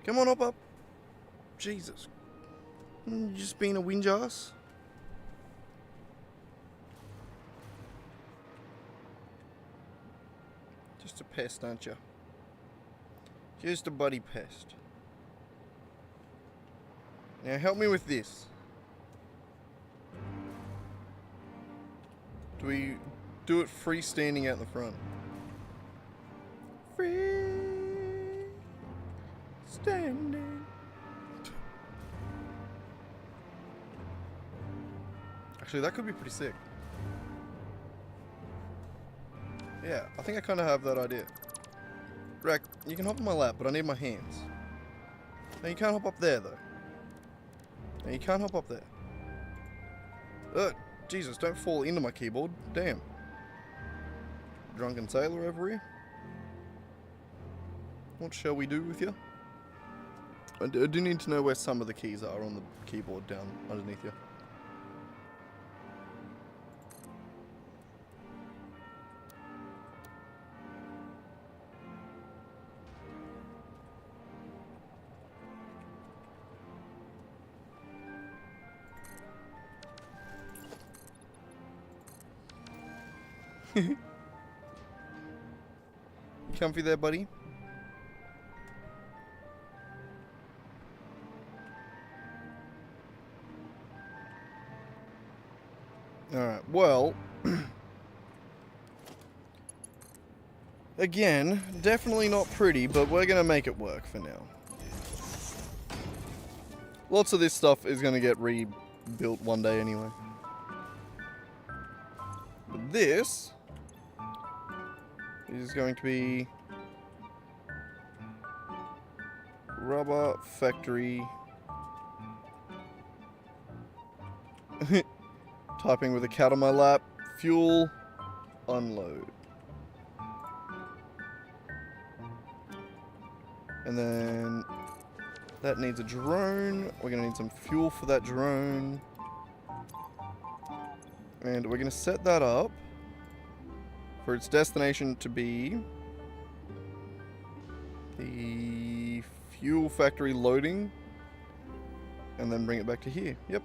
Come on, hop up. Jesus. You just being a whinge ass? Just a pest, aren't you? Just a buddy pest. Now help me with this. Do we do it freestanding out the front? Freestanding. Actually, that could be pretty sick. Yeah, I think I kind of have that idea. Rack, you can hop on my lap, but I need my hands. Now you can't hop up there, though. Now you can't hop up there. Ugh, Jesus, don't fall into my keyboard. Damn. Drunken sailor over here. What shall we do with you? I do need to know where some of the keys are on the keyboard down underneath you. You comfy there, buddy? Alright, well... again, definitely not pretty, but we're gonna make it work for now. Lots of this stuff is gonna get rebuilt one day anyway. But this... is going to be rubber factory. Typing with a cat on my lap. Fuel unload. And then that needs a drone. We're going to need some fuel for that drone. And we're going to set that up for its destination to be the fuel factory loading, and then bring it back to here. Yep.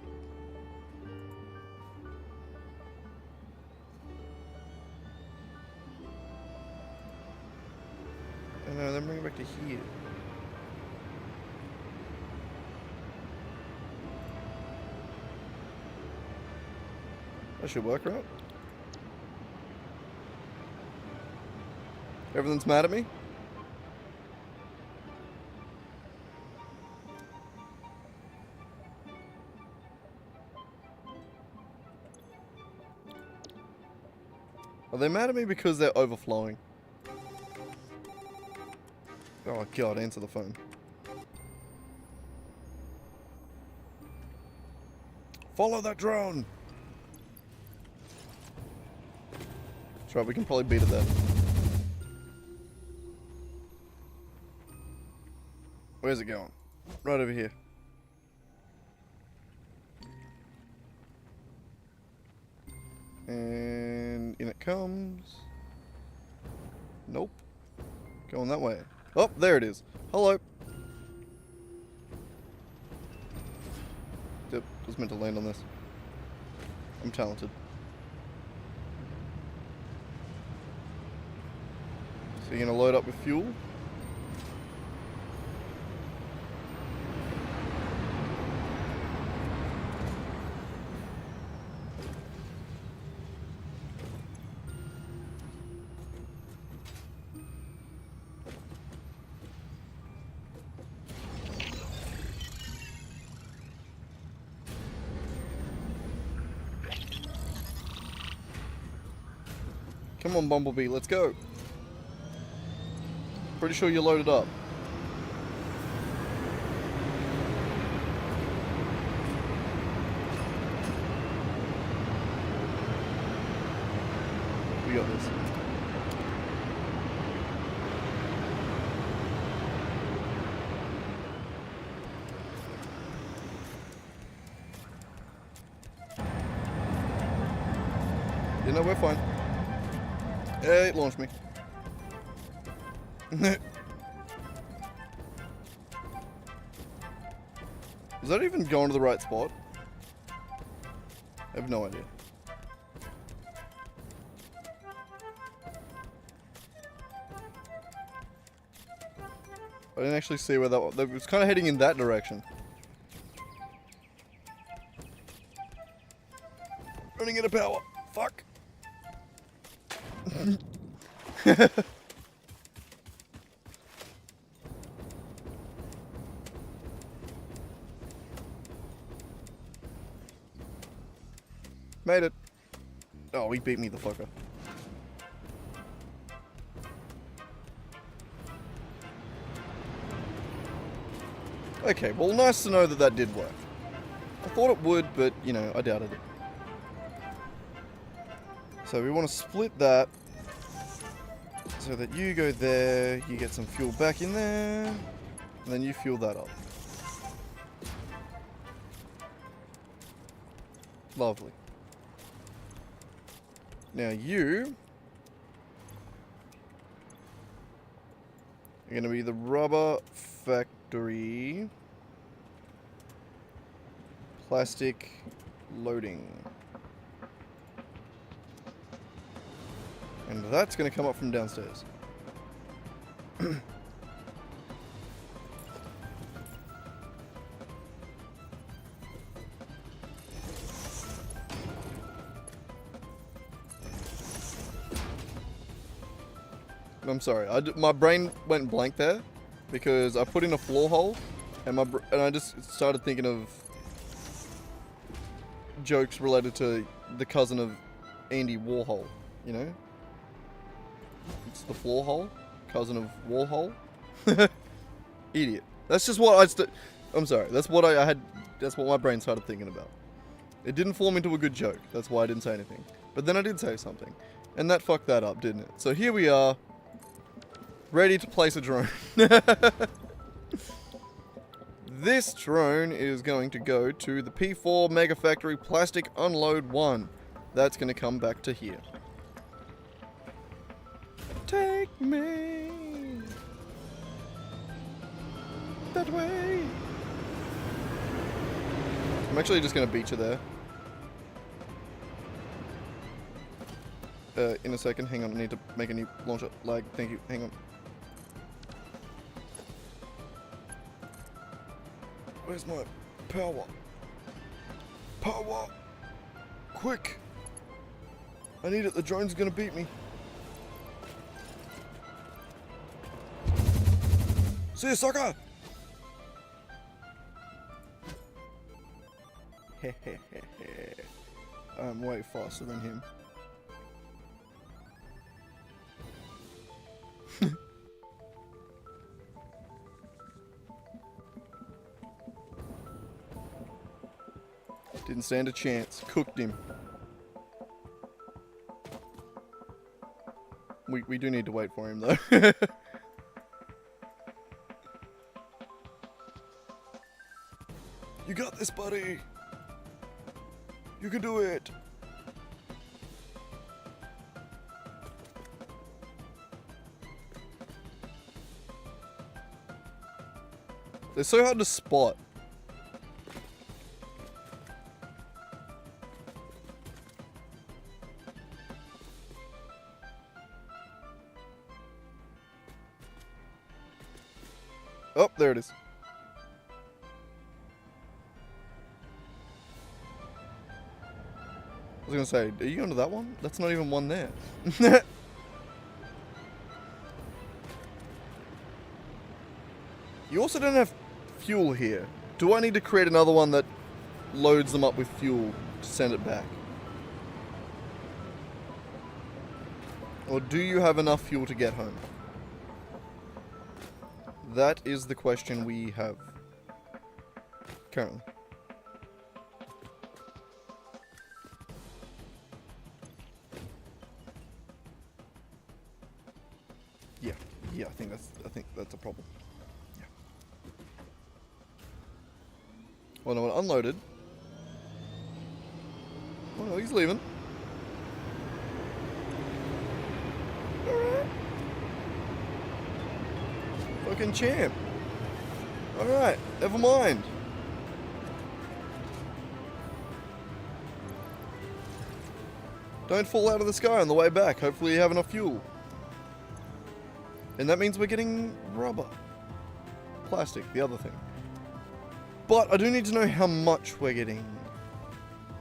And then bring it back to here. That should work, right? Everything's mad at me? Are they mad at me because they're overflowing? Oh god, answer the phone. Follow that drone! That's right, we can probably beat it there. Where's it going? Right over here. And in it comes. Nope. Going that way. Oh, there it is. Hello. Yep, was meant to land on this. I'm talented. So you're gonna load up with fuel? Come on, Bumblebee, let's go. Pretty sure you're loaded up. We got this. You know, we're fine. Hey, it launched me. Was that even going to the right spot? I have no idea. I didn't actually see where that was. It was kind of heading in that direction. Running out of power. Fuck. Made it. Oh, he beat me, the fucker. Okay, well, nice to know that that did work. I thought it would, but, you know, I doubted it. So we want to split that so that you go there, you get some fuel back in there, and then you fuel that up. Lovely. Now you are going to be the rubber factory plastic loading. And that's going to come up from downstairs. I'm sorry, my brain went blank there because I put in a floor hole and I just started thinking of jokes related to the cousin of Andy Warhol, you know? It's the floor hole, cousin of Warhol. Idiot. That's just what I'm sorry, that's what I had, that's what my brain started thinking about. It didn't form into a good joke, that's why I didn't say anything. But then I did say something, and that fucked that up, didn't it? So here we are, ready to place a drone. This drone is going to go to the P4 Mega Factory Plastic Unload 1. That's going to come back to here. Take me. that way. I'm actually just gonna beat you there. In a second. Hang on, I need to make a new launcher. Lag, thank you. Hang on. Where's my power? Power! Quick! I need it, the drone's gonna beat me. See you, sucker! I'm way faster than him. Didn't stand a chance. Cooked him. We do need to wait for him though. You got this, buddy. You can do it. They're so hard to spot. Oh, there it is. I was gonna say, are you going to that one? That's not even one there. You also don't have fuel here. Do I need to create another one that loads them up with fuel to send it back? Or do you have enough fuel to get home? That is the question we have currently. Yeah, I think that's a problem. Yeah. Well, no, it unloaded. Oh no, he's leaving. Alright. Fucking champ. Alright, never mind. Don't fall out of the sky on the way back. Hopefully you have enough fuel. And that means we're getting rubber. Plastic, the other thing. But I do need to know how much we're getting.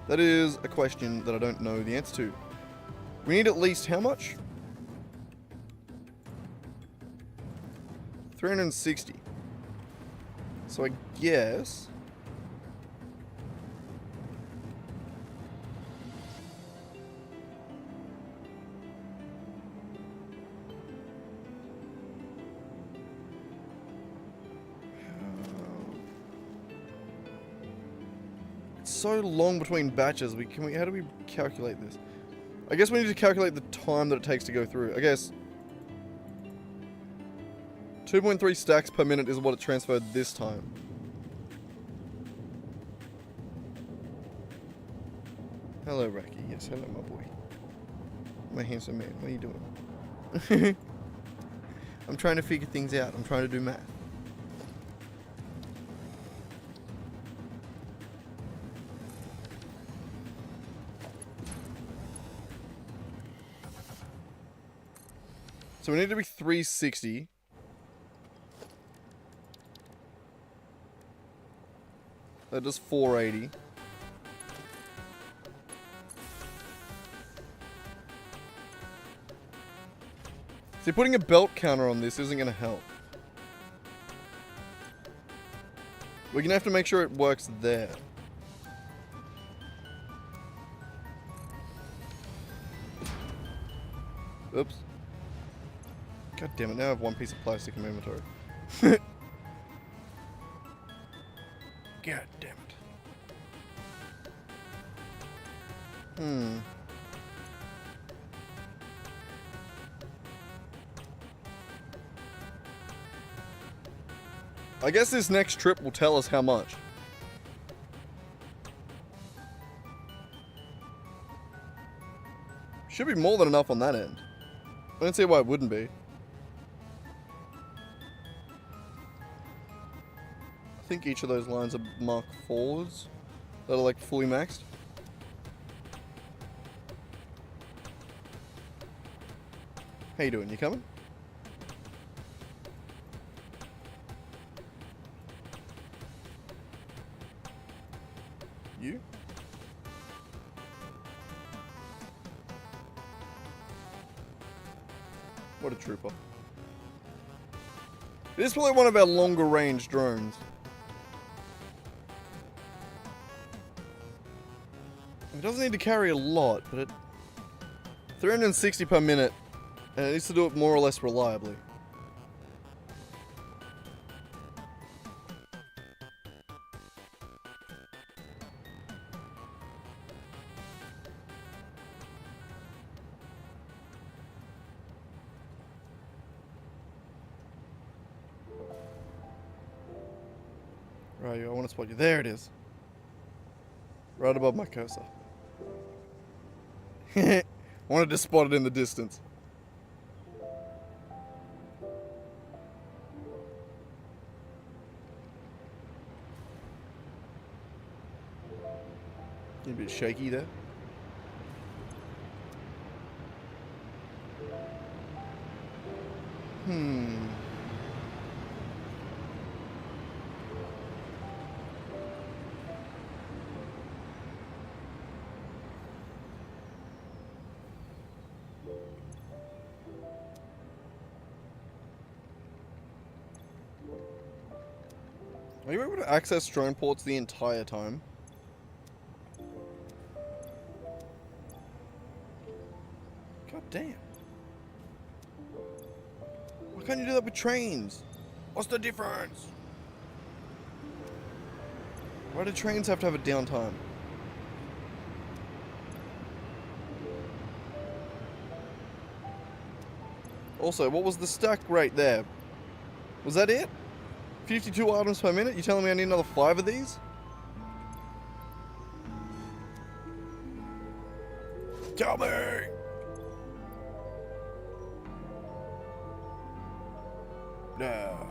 That is a question that I don't know the answer to. We need at least how much? 360. So I guess... so long between batches. How do we calculate this? I guess we need to calculate the time that it takes to go through. I guess 2.3 stacks per minute is what it transferred this time. Hello, Racky. Yes, hello, my boy. My handsome man. What are you doing? I'm trying to figure things out. I'm trying to do math. So we need to be 360. That does 480. See, putting a belt counter on this isn't going to help. We're going to have to make sure it works there. Oops. God damn it, now I have one piece of plastic in my inventory. God damn it. I guess this next trip will tell us how much. Should be more than enough on that end. I don't see why it wouldn't be. I think each of those lines are Mark 4s that are like fully maxed. How you doing? You coming? You? What a trooper. This is probably one of our longer range drones. It doesn't need to carry a lot, but it 360 per minute, and it needs to do it more or less reliably. Right, I want to spot you. There it is. Right above my cursor. I wanted to spot it in the distance. A bit shaky there. Are you able to access drone ports the entire time? God damn. Why can't you do that with trains? What's the difference? Why do trains have to have a downtime? Also, what was the stack rate there? Was that it? 52 items per minute? You telling me I need another 5 of these? Tell me! No.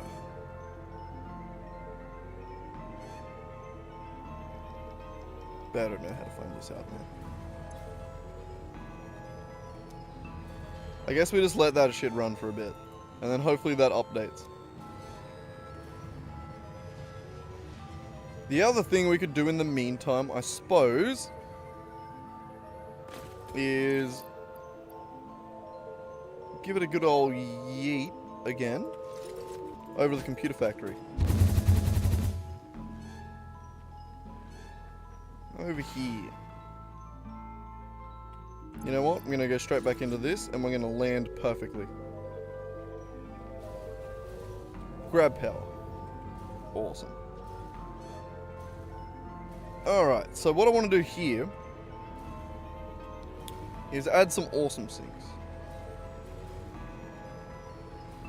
I don't know how to find this out, man. I guess we just let that shit run for a bit. And then hopefully that updates. The other thing we could do in the meantime, I suppose, is give it a good old yeet again over the computer factory. Over here. You know what? I'm going to go straight back into this and we're going to land perfectly. Grab power. Awesome. Alright, so what I want to do here is add some awesome sinks.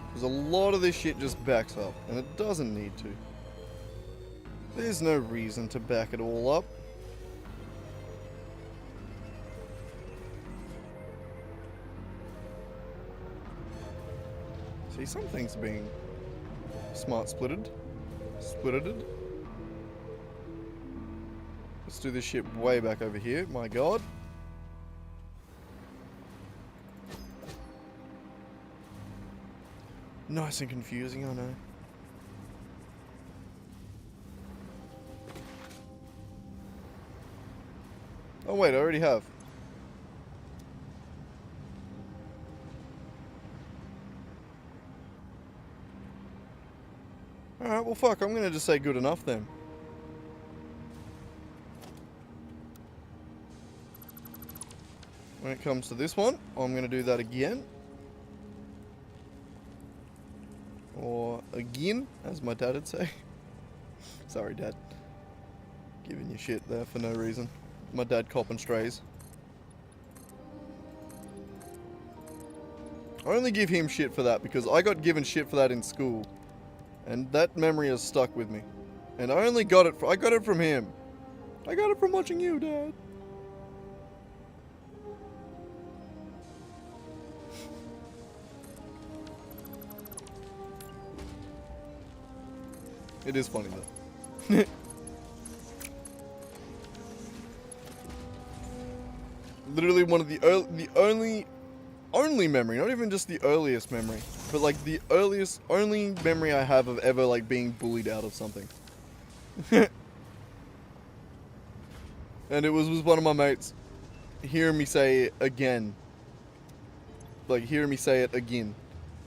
Because a lot of this shit just backs up, and it doesn't need to. There's no reason to back it all up. See, some things are being smart splitted. Splitted. Let's do this shit way back over here. My god. Nice and confusing, I know. Oh wait, I already have. Alright, well fuck, I'm gonna just say good enough then. When it comes to this one, I'm going to do that again. Or again, as my dad would say. Sorry, Dad. Giving you shit there for no reason. My dad copping strays. I only give him shit for that because I got given shit for that in school. And that memory has stuck with me. And I only got it I got it from him. I got it from watching you, Dad. It is funny though. Literally one of the only memory, not even just the earliest memory, but like the only memory I have of ever like being bullied out of something. And it was one of my mates hearing me say it again. Like hearing me say it again.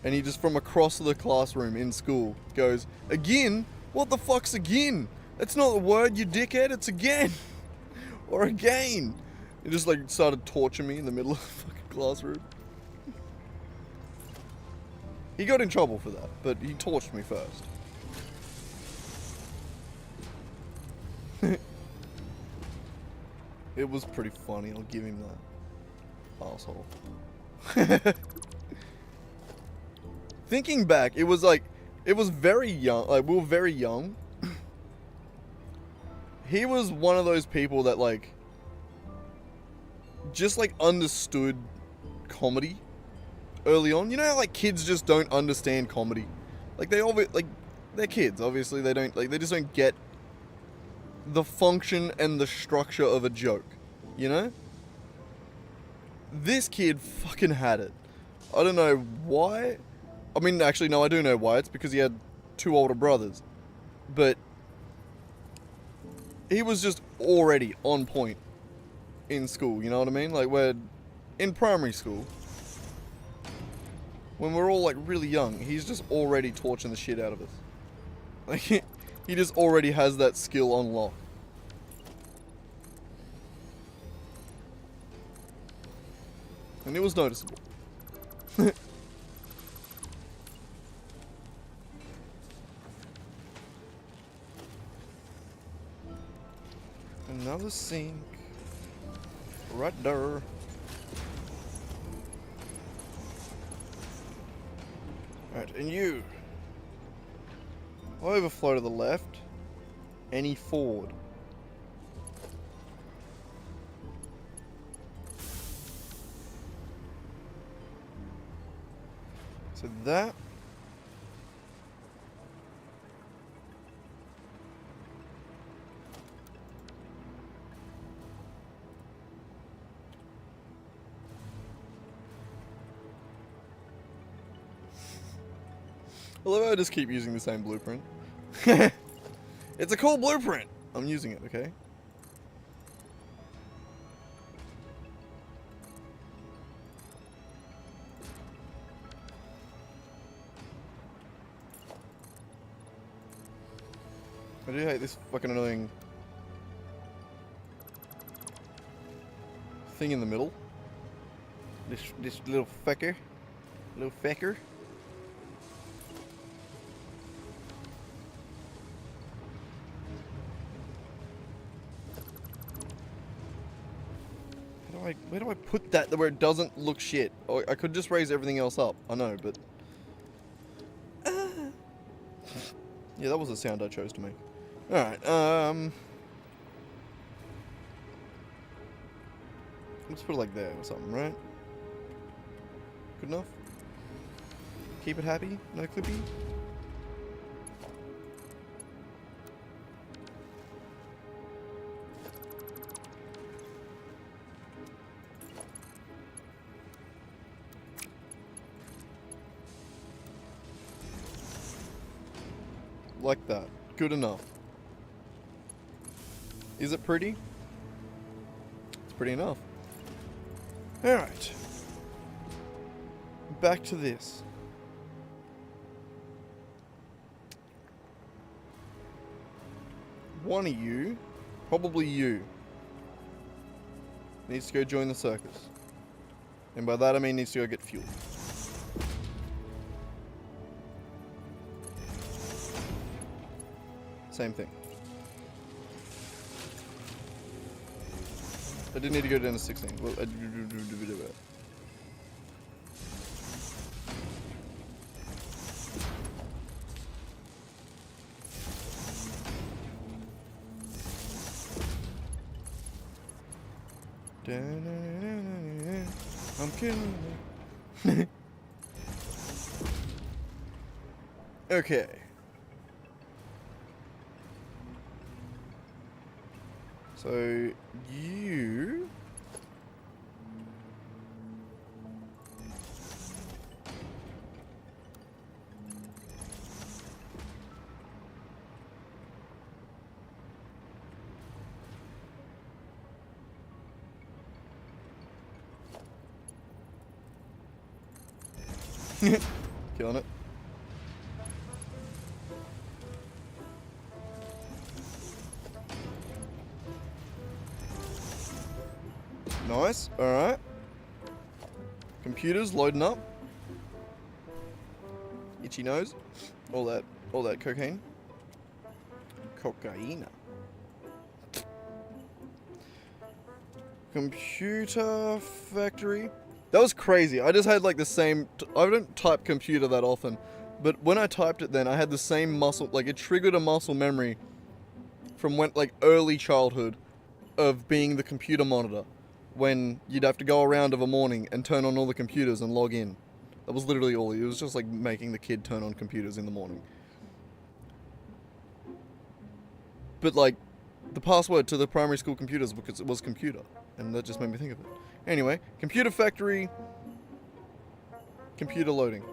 And he just from across the classroom in school goes, "Again? What the fuck's again? That's not the word, you dickhead, it's again." Or again. He just like started torturing me in the middle of the fucking classroom. He got in trouble for that, but he tortured me first. It was pretty funny, I'll give him that. Asshole. Thinking back, it was very young, like we were very young. He was one of those people that like, just like understood comedy early on. You know how like kids just don't understand comedy? Like they're kids, obviously, they just don't get the function and the structure of a joke, you know? This kid fucking had it. I don't know why. I mean, actually, no, I do know why. It's because he had 2 older brothers. But he was just already on point in school, you know what I mean? Like, we're in primary school. When we're all, like, really young, he's just already torching the shit out of us. Like, he just already has that skill on lock. And it was noticeable. Another sink. Right there. Alright, and you. Overflow to the left. Any forward. So that. I love how I just keep using the same blueprint. It's a cool blueprint. I'm using it, okay? I do hate this fucking annoying thing in the middle. This little fecker. Little fecker. Where do I put that where it doesn't look shit? Oh, I could just raise everything else up. I know, but... Yeah, that was the sound I chose to make. Alright, let's put it like there or something, right? Good enough? Keep it happy? No clippy? Like that. Good enough. Is it pretty? It's pretty enough. Alright. Back to this. One of you, probably you, needs to go join the circus. And by that I mean needs to go get fuel. Same thing. I did need to go down to 16. Well, I'm killing it. Okay. So you killing it. Nice. All right. Computers loading up. Itchy nose. All that cocaine. Cocaine. Computer factory. That was crazy. I just had like the same. I don't type computer that often, but when I typed it, then I had the same muscle. Like it triggered a muscle memory from when like early childhood of being the computer monitor. When you'd have to go around of a morning and turn on all the computers and log in. That was literally all. It was just like making the kid turn on computers in the morning. But like, the password to the primary school computers because it was computer. And that just made me think of it. Anyway, computer factory. Computer loading.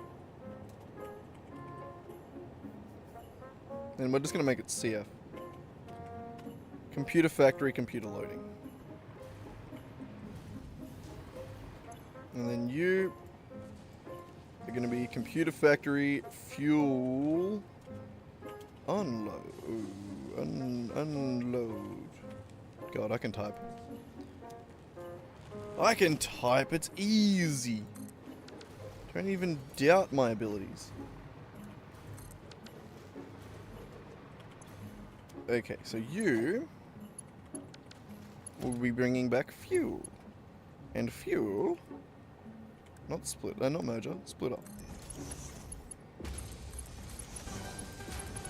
And we're just going to make it CF. Computer factory, computer loading. And then you are going to be computer factory fuel unload. Unload. God, I can type. I can type. It's easy. Don't even doubt my abilities. Okay, so you will be bringing back fuel. And fuel... Not split, not merger, split up.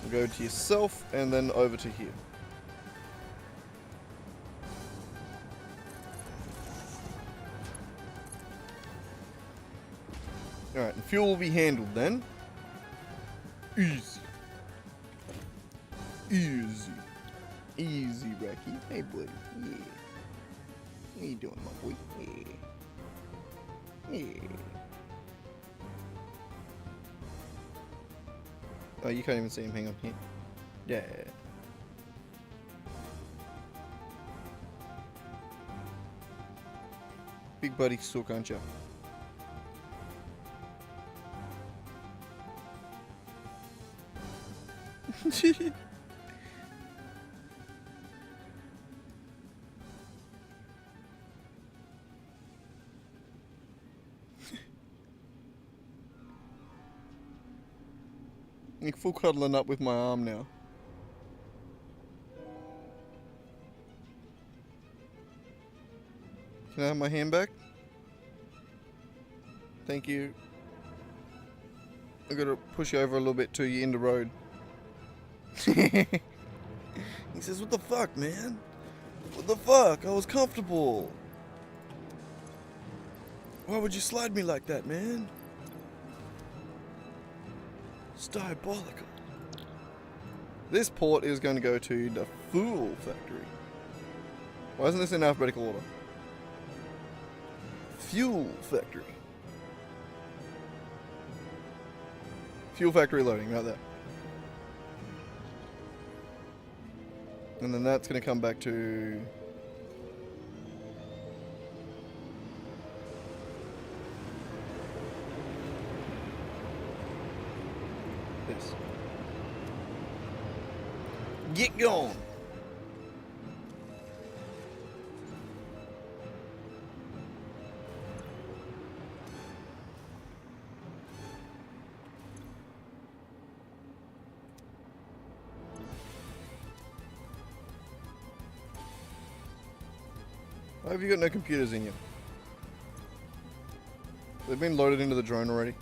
We'll go to yourself and then over to here. Alright, and fuel will be handled then. Easy. Easy. Easy, Racky. Hey, buddy. Yeah. What you doing, my boy? Yeah. Yeah. Oh, you can't even see him. Hang on here. Yeah. Big buddy suck, aren't you? You're full cuddling up with my arm now. Can I have my hand back? Thank you. I gotta push you over a little bit till you're in the road. He says, what the fuck, man? What the fuck? I was comfortable. Why would you slide me like that, man? It's diabolical. This port is going to go to the Fool Factory. Why isn't this in alphabetical order? Fuel Factory. Fuel Factory loading, right there. And then that's going to come back to... this. Get going! Why have you got no computers in you? They've been loaded into the drone already.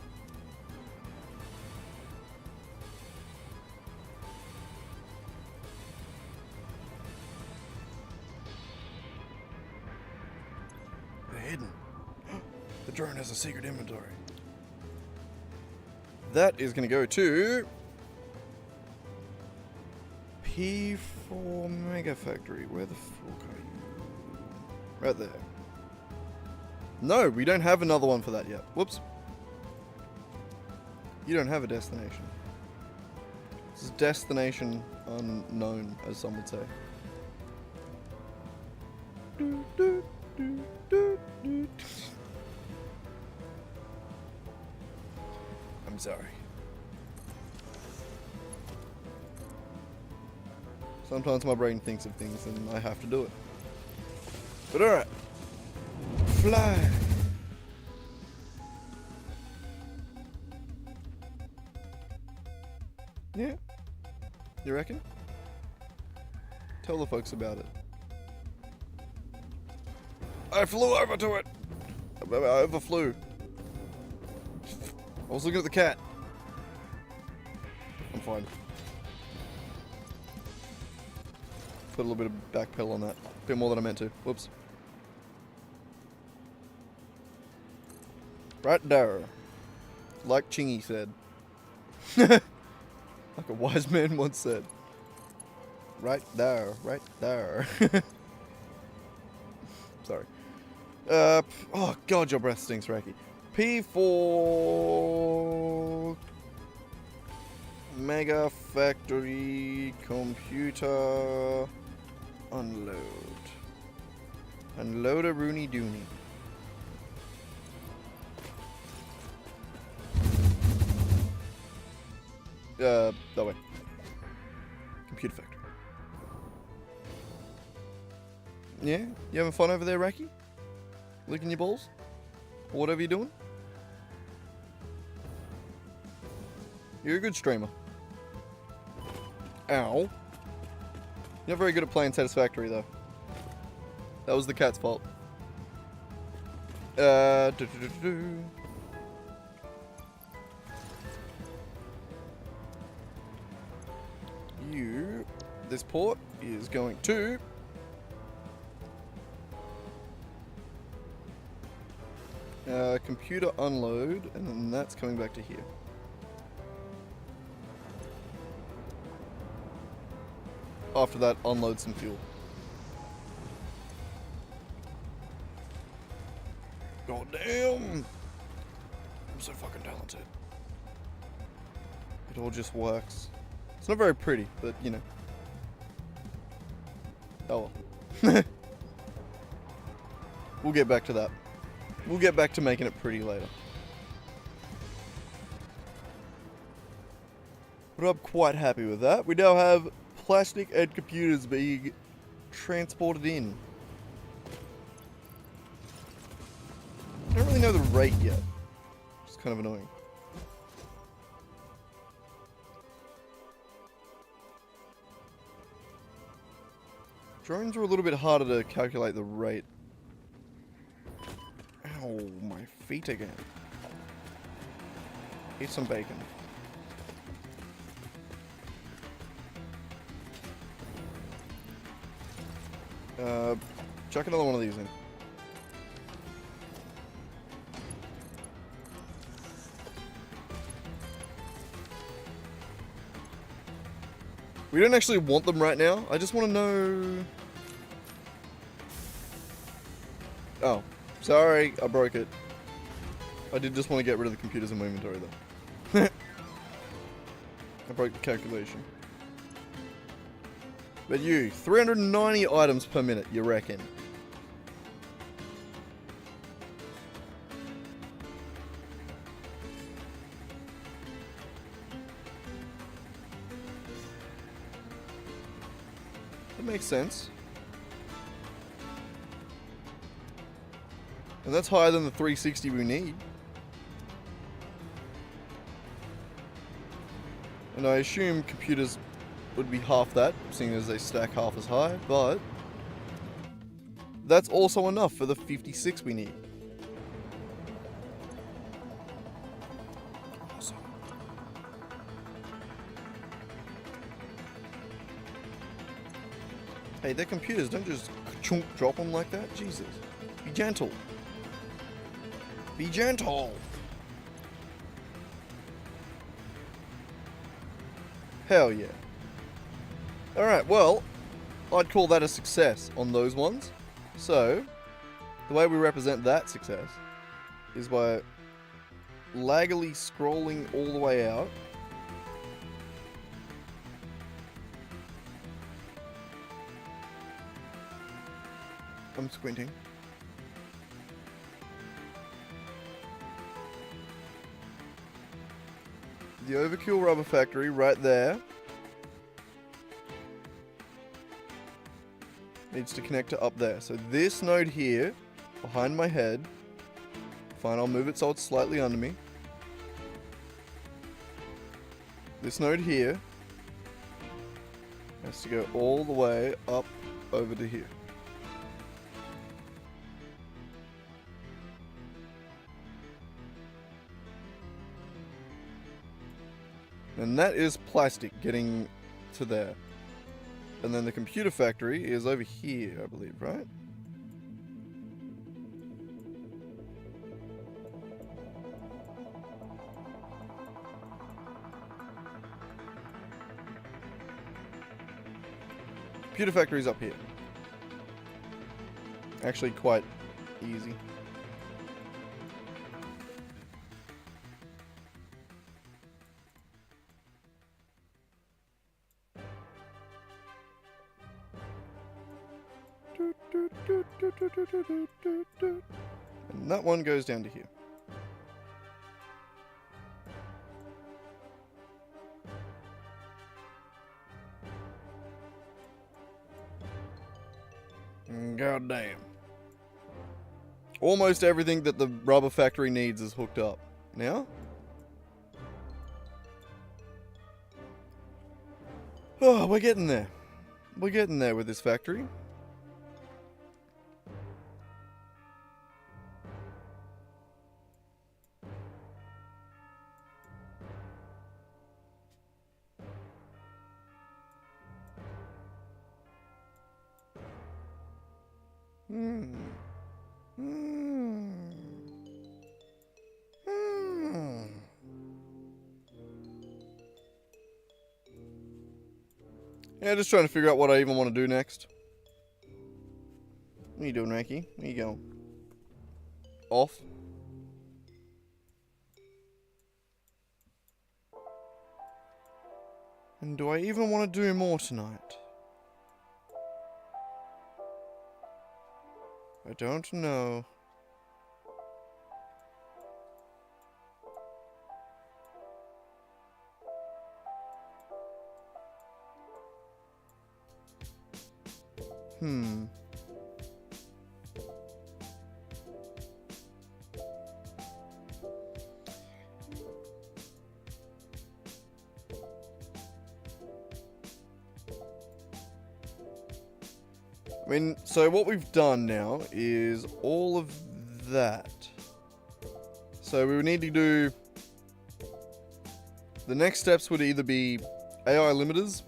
They're hidden. The drone has a secret inventory. That is going to go to... P4 Mega Factory. Where the fuck are you? Right there. No, we don't have another one for that yet. Whoops. You don't have a destination. This is destination unknown, as some would say. I'm sorry. Sometimes my brain thinks of things and I have to do it. But alright. Fly. Yeah. You reckon? Tell the folks about it. I flew over to it. I overflew. I was looking at the cat. I'm fine. Put a little bit of backpedal on that. A bit more than I meant to. Whoops. Right there. Like Chingy said. Like a wise man once said. Right there. Right there. Sorry. Oh god, your breath stinks, Racky. P4 Mega Factory Computer Unload. Unload a Rooney Dooney. That way. Computer Factory. Yeah? You having fun over there, Racky? Licking your balls? Or whatever you're doing? You're a good streamer. Ow. You're not very good at playing Satisfactory, though. That was the cat's fault. This port is going to... computer unload, and then that's coming back to here. After that, unload some fuel. God damn! I'm so fucking talented. It all just works. It's not very pretty, but you know. Oh well. We'll get back to that. We'll get back to making it pretty later. But I'm quite happy with that. We now have plastic and computers being transported in. I don't really know the rate yet. It's kind of annoying. Drones are a little bit harder to calculate the rate. Ow, my feet again. Eat some bacon. Chuck another one of these in. We don't actually want them right now. I just want to know... Oh. Sorry, I broke it. I did just want to get rid of the computers in my inventory though. I broke the calculation. But you, 390 items per minute, you reckon? That makes sense. And that's higher than the 360 we need. And I assume computers would be half that, seeing as they stack half as high, but that's also enough for the 56 we need. Awesome. Hey, they're computers, don't just chunk drop them like that. Jesus. Be gentle. Be gentle. Hell yeah. Alright, well, I'd call that a success on those ones. So, the way we represent that success is by laggily scrolling all the way out. I'm squinting. The Overkill Rubber Factory right there needs to connect to up there. So this node here, behind my head, fine, I'll move it so it's slightly under me. This node here has to go all the way up over to here. And that is plastic getting to there. And then the computer factory is over here, I believe, right? Computer factory is up here. Actually quite easy. And that one goes down to here. God damn. Almost everything that the rubber factory needs is hooked up. Now? Oh, we're getting there. We're getting there with this factory. Yeah, just trying to figure out what I even want to do next. What are you doing, Ranky? Where you going? Off? And do I even want to do more tonight? I don't know. I mean, so what we've done now is all of that. So we would need to do... The next steps would either be AI limiters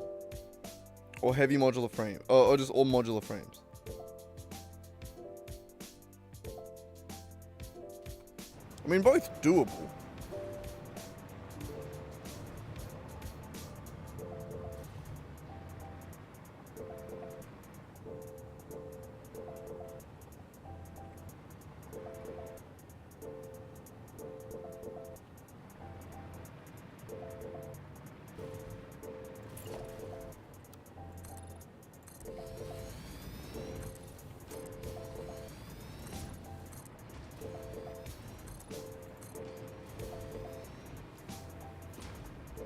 or heavy modular frame, or just all modular frames. I mean, both doable.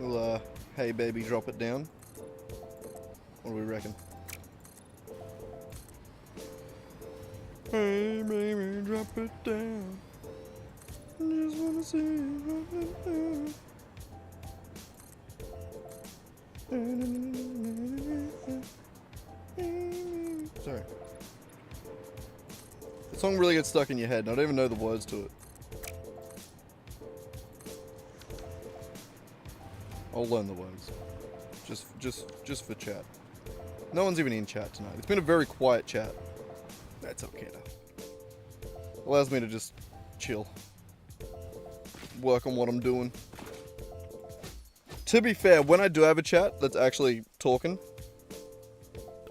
We'll, hey baby, drop it down. What do we reckon? Hey baby, drop it down. Just wanna see you drop it down. Sorry. The song really gets stuck in your head and I don't even know the words to it. I'll learn the words. Just for chat. No one's even in chat tonight. It's been a very quiet chat. That's okay though. Allows me to just chill. Work on what I'm doing. To be fair, when I do have a chat that's actually talking,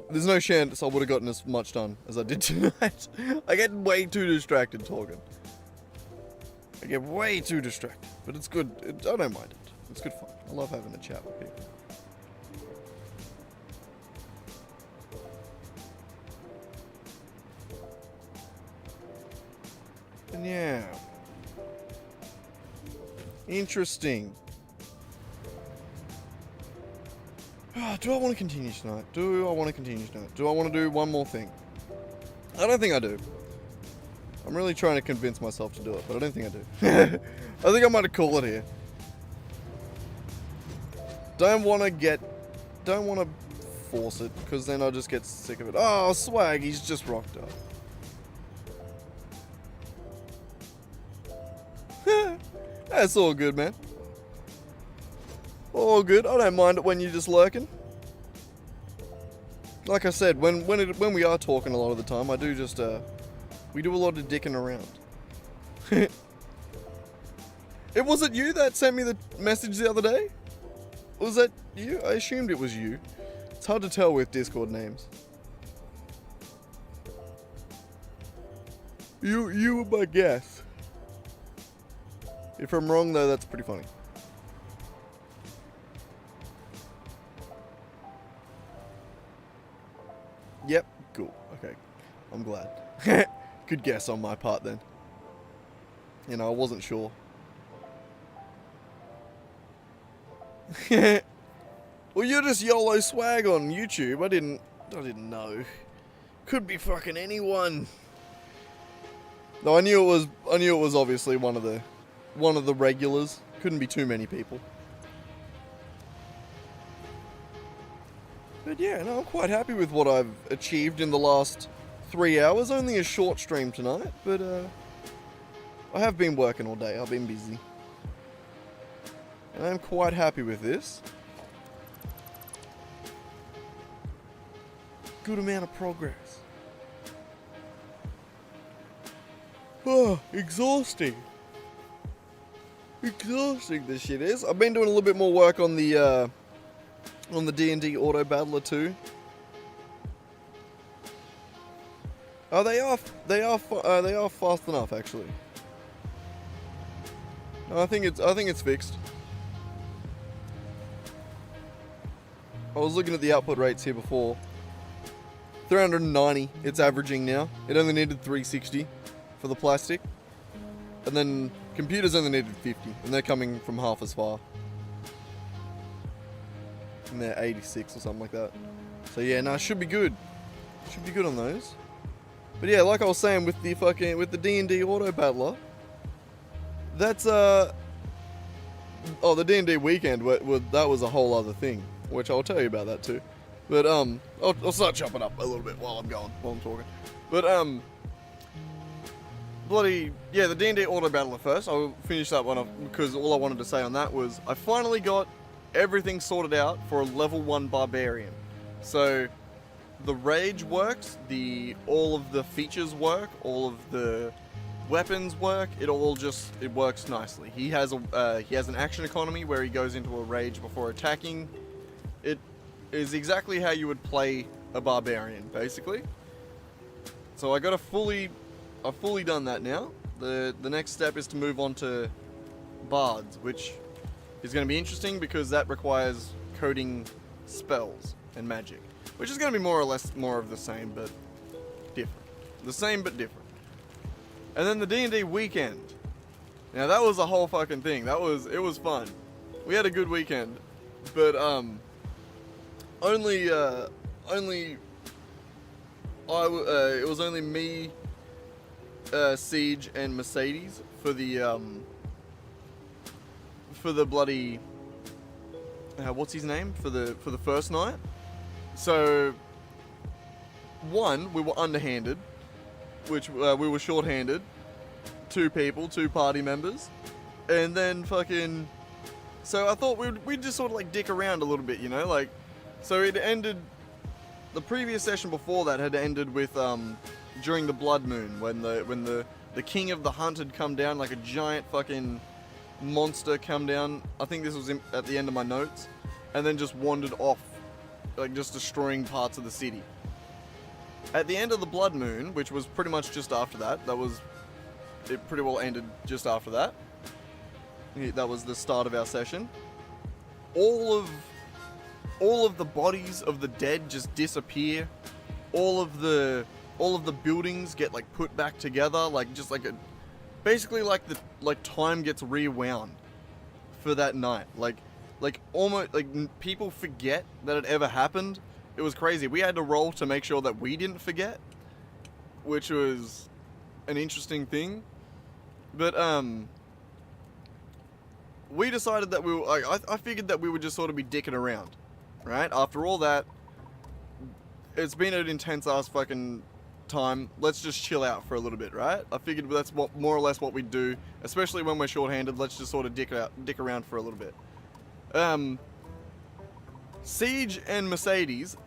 there's no chance I would have gotten as much done as I did tonight. I get way too distracted talking. I get way too distracted, but it's good. I don't mind it. It's good fun. I love having a chat with people. And yeah. Interesting. Do I want to continue tonight? Do I want to do one more thing? I don't think I do. I'm really trying to convince myself to do it, but I don't think I do. I think I might call it here. Don't want to force it, because then I'll just get sick of it. Oh, swag, he's just rocked up. That's all good, man. All good. I don't mind it when you're just lurking. Like I said, when we are talking a lot of the time, I do just we do a lot of dicking around. Was it you that sent me the message the other day? Was that you? I assumed it was you. It's hard to tell with Discord names. You were my guess. If I'm wrong though, that's pretty funny. Yep, cool. Okay. I'm glad. Good guess on my part then. You know, I wasn't sure. Well, you're just YOLO swag on YouTube. I didn't know. Could be fucking anyone. No, I knew it was obviously one of the regulars. Couldn't be too many people. But yeah, no, I'm quite happy with what I've achieved in the last 3 hours. Only a short stream tonight, but I have been working all day. I've been busy. And I'm quite happy with this. Good amount of progress. Oh, exhausting. Exhausting this shit is. I've been doing a little bit more work on the D&D Auto Battler too. Oh, they are fast enough actually. No, I think it's fixed. I was looking at the output rates here before. 390 it's averaging now. It only needed 360 for the plastic. And then computers only needed 50, and they're coming from half as far. And they're 86 or something like that. So yeah, no, should be good. Should be good on those. But yeah, like I was saying with the D&D Auto Battler, that's the D&D weekend, that was a whole other thing, which I'll tell you about that too. But I'll start chopping up a little bit while I'm talking. But the D&D Auto Battler first. I'll finish that one off because all I wanted to say on that was I finally got everything sorted out for a level 1 barbarian. So the rage works, all of the features work, all of the weapons work. It works nicely. He has an action economy where he goes into a rage before attacking. It is exactly how you would play a barbarian, basically. So I've fully done that now. The next step is to move on to bards, which is going to be interesting because that requires coding spells and magic, which is going to be more or less more of the same but different. The same but different. And then the D&D weekend. Now that was a whole fucking thing. It was fun. We had a good weekend, but it was only me, Siege, and Mercedes for the bloody what's his name for the first night. So one, we were underhanded, which we were short-handed. 2 people, 2 party members, and then fucking. So I thought we'd just sort of like dick around a little bit, you know, like. So it ended. The previous session before that had ended with during the blood moon when the king of the hunt had come down, like a giant fucking monster come down. I think this was at the end of my notes, and then just wandered off, like just destroying parts of the city. At the end of the Blood Moon, which was pretty much just after that, it pretty well ended just after that. That was the start of our session. All of the bodies of the dead just disappear. All of the buildings get like put back together, basically time gets rewound for that night. Almost people forget that it ever happened. It was crazy. We had to roll to make sure that we didn't forget, which was an interesting thing. But we decided that I figured that we would just sort of be dicking around, right? After all that, it's been an intense ass fucking time. Let's just chill out for a little bit, right? I figured that's more or less what we do, especially when we're short-handed. Let's just sort of dick around for a little bit. Siege and Mercedes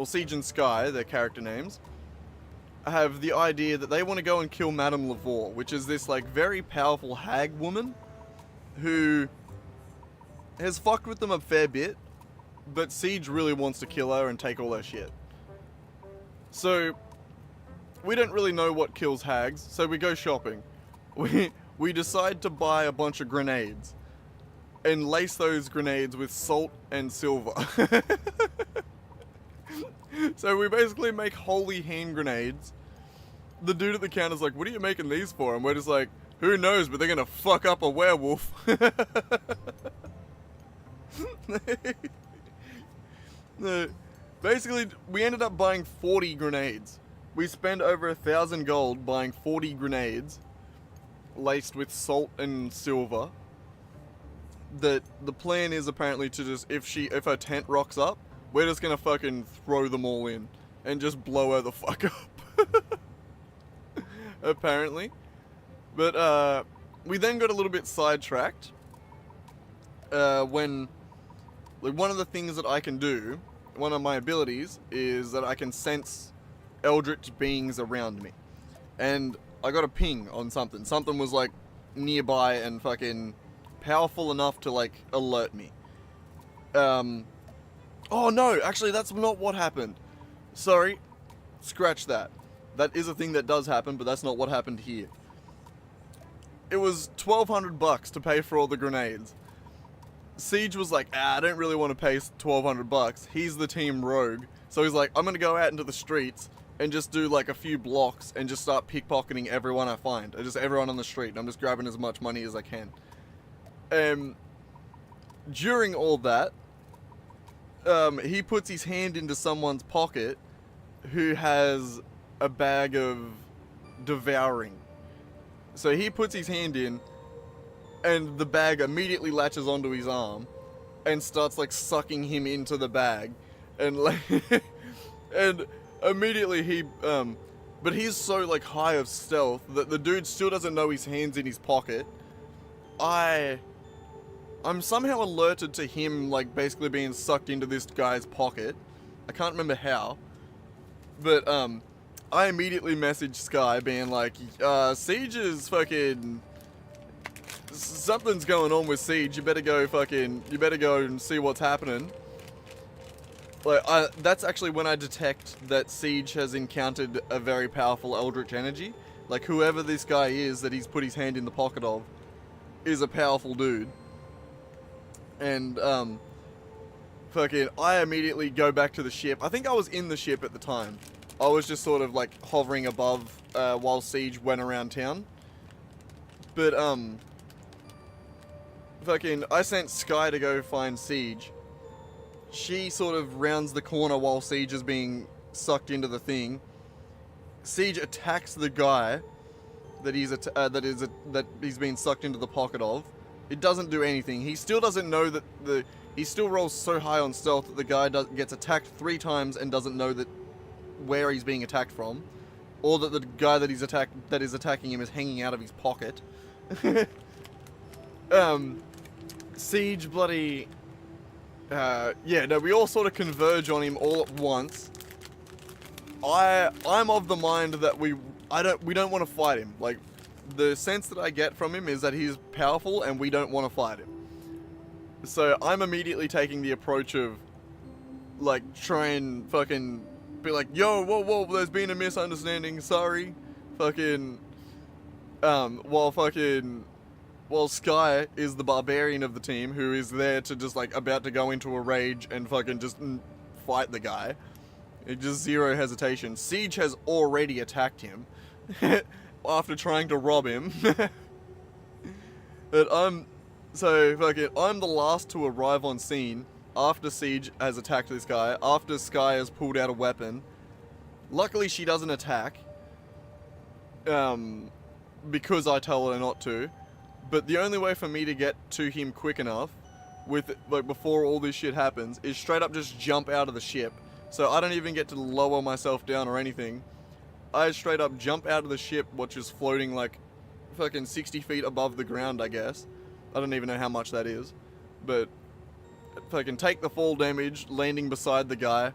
Siege and Sky, their character names, have the idea that they want to go and kill Madame Lavore, which is this very powerful hag woman who has fucked with them a fair bit, but Siege really wants to kill her and take all her shit. So we don't really know what kills hags, so we go shopping. We decide to buy a bunch of grenades and lace those grenades with salt and silver. So we basically make holy hand grenades. The dude at the counter's like, "What are you making these for?" And we're just like, "Who knows, but they're gonna fuck up a werewolf." Basically, we ended up buying 40 grenades. We spent over 1,000 gold buying 40 grenades laced with salt and silver. The plan is apparently to just, if her tent rocks up, we're just gonna fucking throw them all in and just blow her the fuck up. Apparently. But we then got a little bit sidetracked when one of the things that I can do, one of my abilities, is that I can sense eldritch beings around me. And I got a ping on something. Something was nearby and fucking powerful enough to alert me. Oh no, actually that's not what happened. Sorry, scratch that. That is a thing that does happen, but that's not what happened here. It was $1,200 to pay for all the grenades. Siege was like, I don't really want to pay $1,200. He's the team rogue. So he's like, I'm going to go out into the streets and just do a few blocks and just start pickpocketing everyone I find. Just everyone on the street. And I'm just grabbing as much money as I can. During all that, he puts his hand into someone's pocket who has a bag of devouring. So he puts his hand in, and the bag immediately latches onto his arm and starts sucking him into the bag, and and immediately he but he's so high of stealth that the dude still doesn't know his hand's in his pocket. I'm somehow alerted to him basically being sucked into this guy's pocket. I can't remember how, but I immediately messaged Sky being like, Siege is fucking... Something's going on with Siege. You better go and see what's happening. That's actually when I detect that Siege has encountered a very powerful eldritch energy. Whoever this guy is that he's put his hand in the pocket of is a powerful dude. And, I immediately go back to the ship. I think I was in the ship at the time. I was just sort of hovering above while Siege went around town. But I sent Sky to go find Siege. She sort of rounds the corner while Siege is being sucked into the thing. Siege attacks the guy that he's being sucked into the pocket of. It doesn't do anything. He still doesn't know that he still rolls so high on stealth that the guy gets attacked 3 times and doesn't know where he's being attacked from, or that the guy that is attacking him is hanging out of his pocket. Siege bloody... we all sort of converge on him all at once. I'm of the mind that we don't want to fight him. The sense that I get from him is that he's powerful and we don't want to fight him. So I'm immediately taking the approach of try and fucking be like, yo, whoa, there's been a misunderstanding, sorry. Fucking, while Sky is the barbarian of the team who is there to just like about to go into a rage and fucking just fight the guy. It just zero hesitation. Siege has already attacked him after trying to rob him. But I'm the last to arrive on scene after Siege has attacked this guy, after Sky has pulled out a weapon. Luckily she doesn't attack, because I tell her not to. But the only way for me to get to him quick enough, before all this shit happens, is straight up just jump out of the ship. So I don't even get to lower myself down or anything. I straight up jump out of the ship, which is floating like fucking 60 feet above the ground, I guess. I don't even know how much that is. But fucking take the fall damage, landing beside the guy.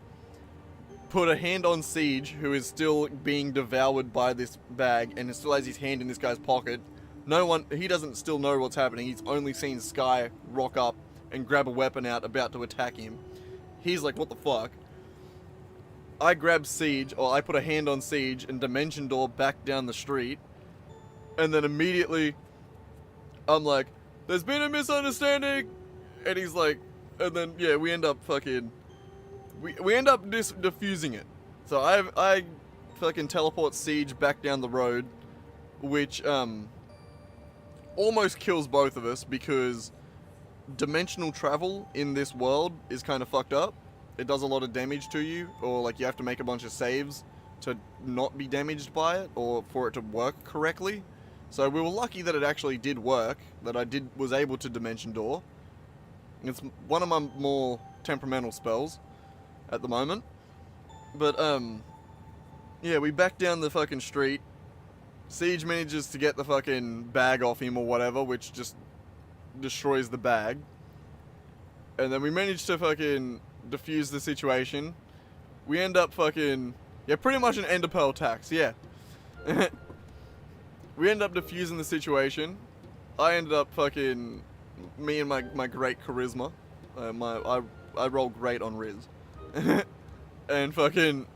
Put a hand on Siege, who is still being devoured by this bag and still has his hand in this guy's pocket. He doesn't still know what's happening. He's only seen Sky rock up and grab a weapon out about to attack him. He's like, what the fuck? I grab Siege, or I put a hand on Siege and dimension door back down the street. And then immediately, I'm like, there's been a misunderstanding. And he's like, and then, yeah, we end up fucking, we end up diffusing it. So I fucking teleport Siege back down the road, which, almost kills both of us because dimensional travel in this world is kind of fucked up. It does a lot of damage to you, or like you have to make a bunch of saves to not be damaged by it, or for it to work correctly. So we were lucky that it actually did work, that I was able to dimension door. It's one of my more temperamental spells at the moment. But yeah, we back down the fucking street. Siege manages to get the fucking bag off him or whatever, which just destroys the bag. And then we manage to fucking defuse the situation. We end up fucking, yeah, pretty much an ender pearl tax, yeah. We end up defusing the situation. I ended up fucking, me and my great charisma. I roll great on Riz. And fucking,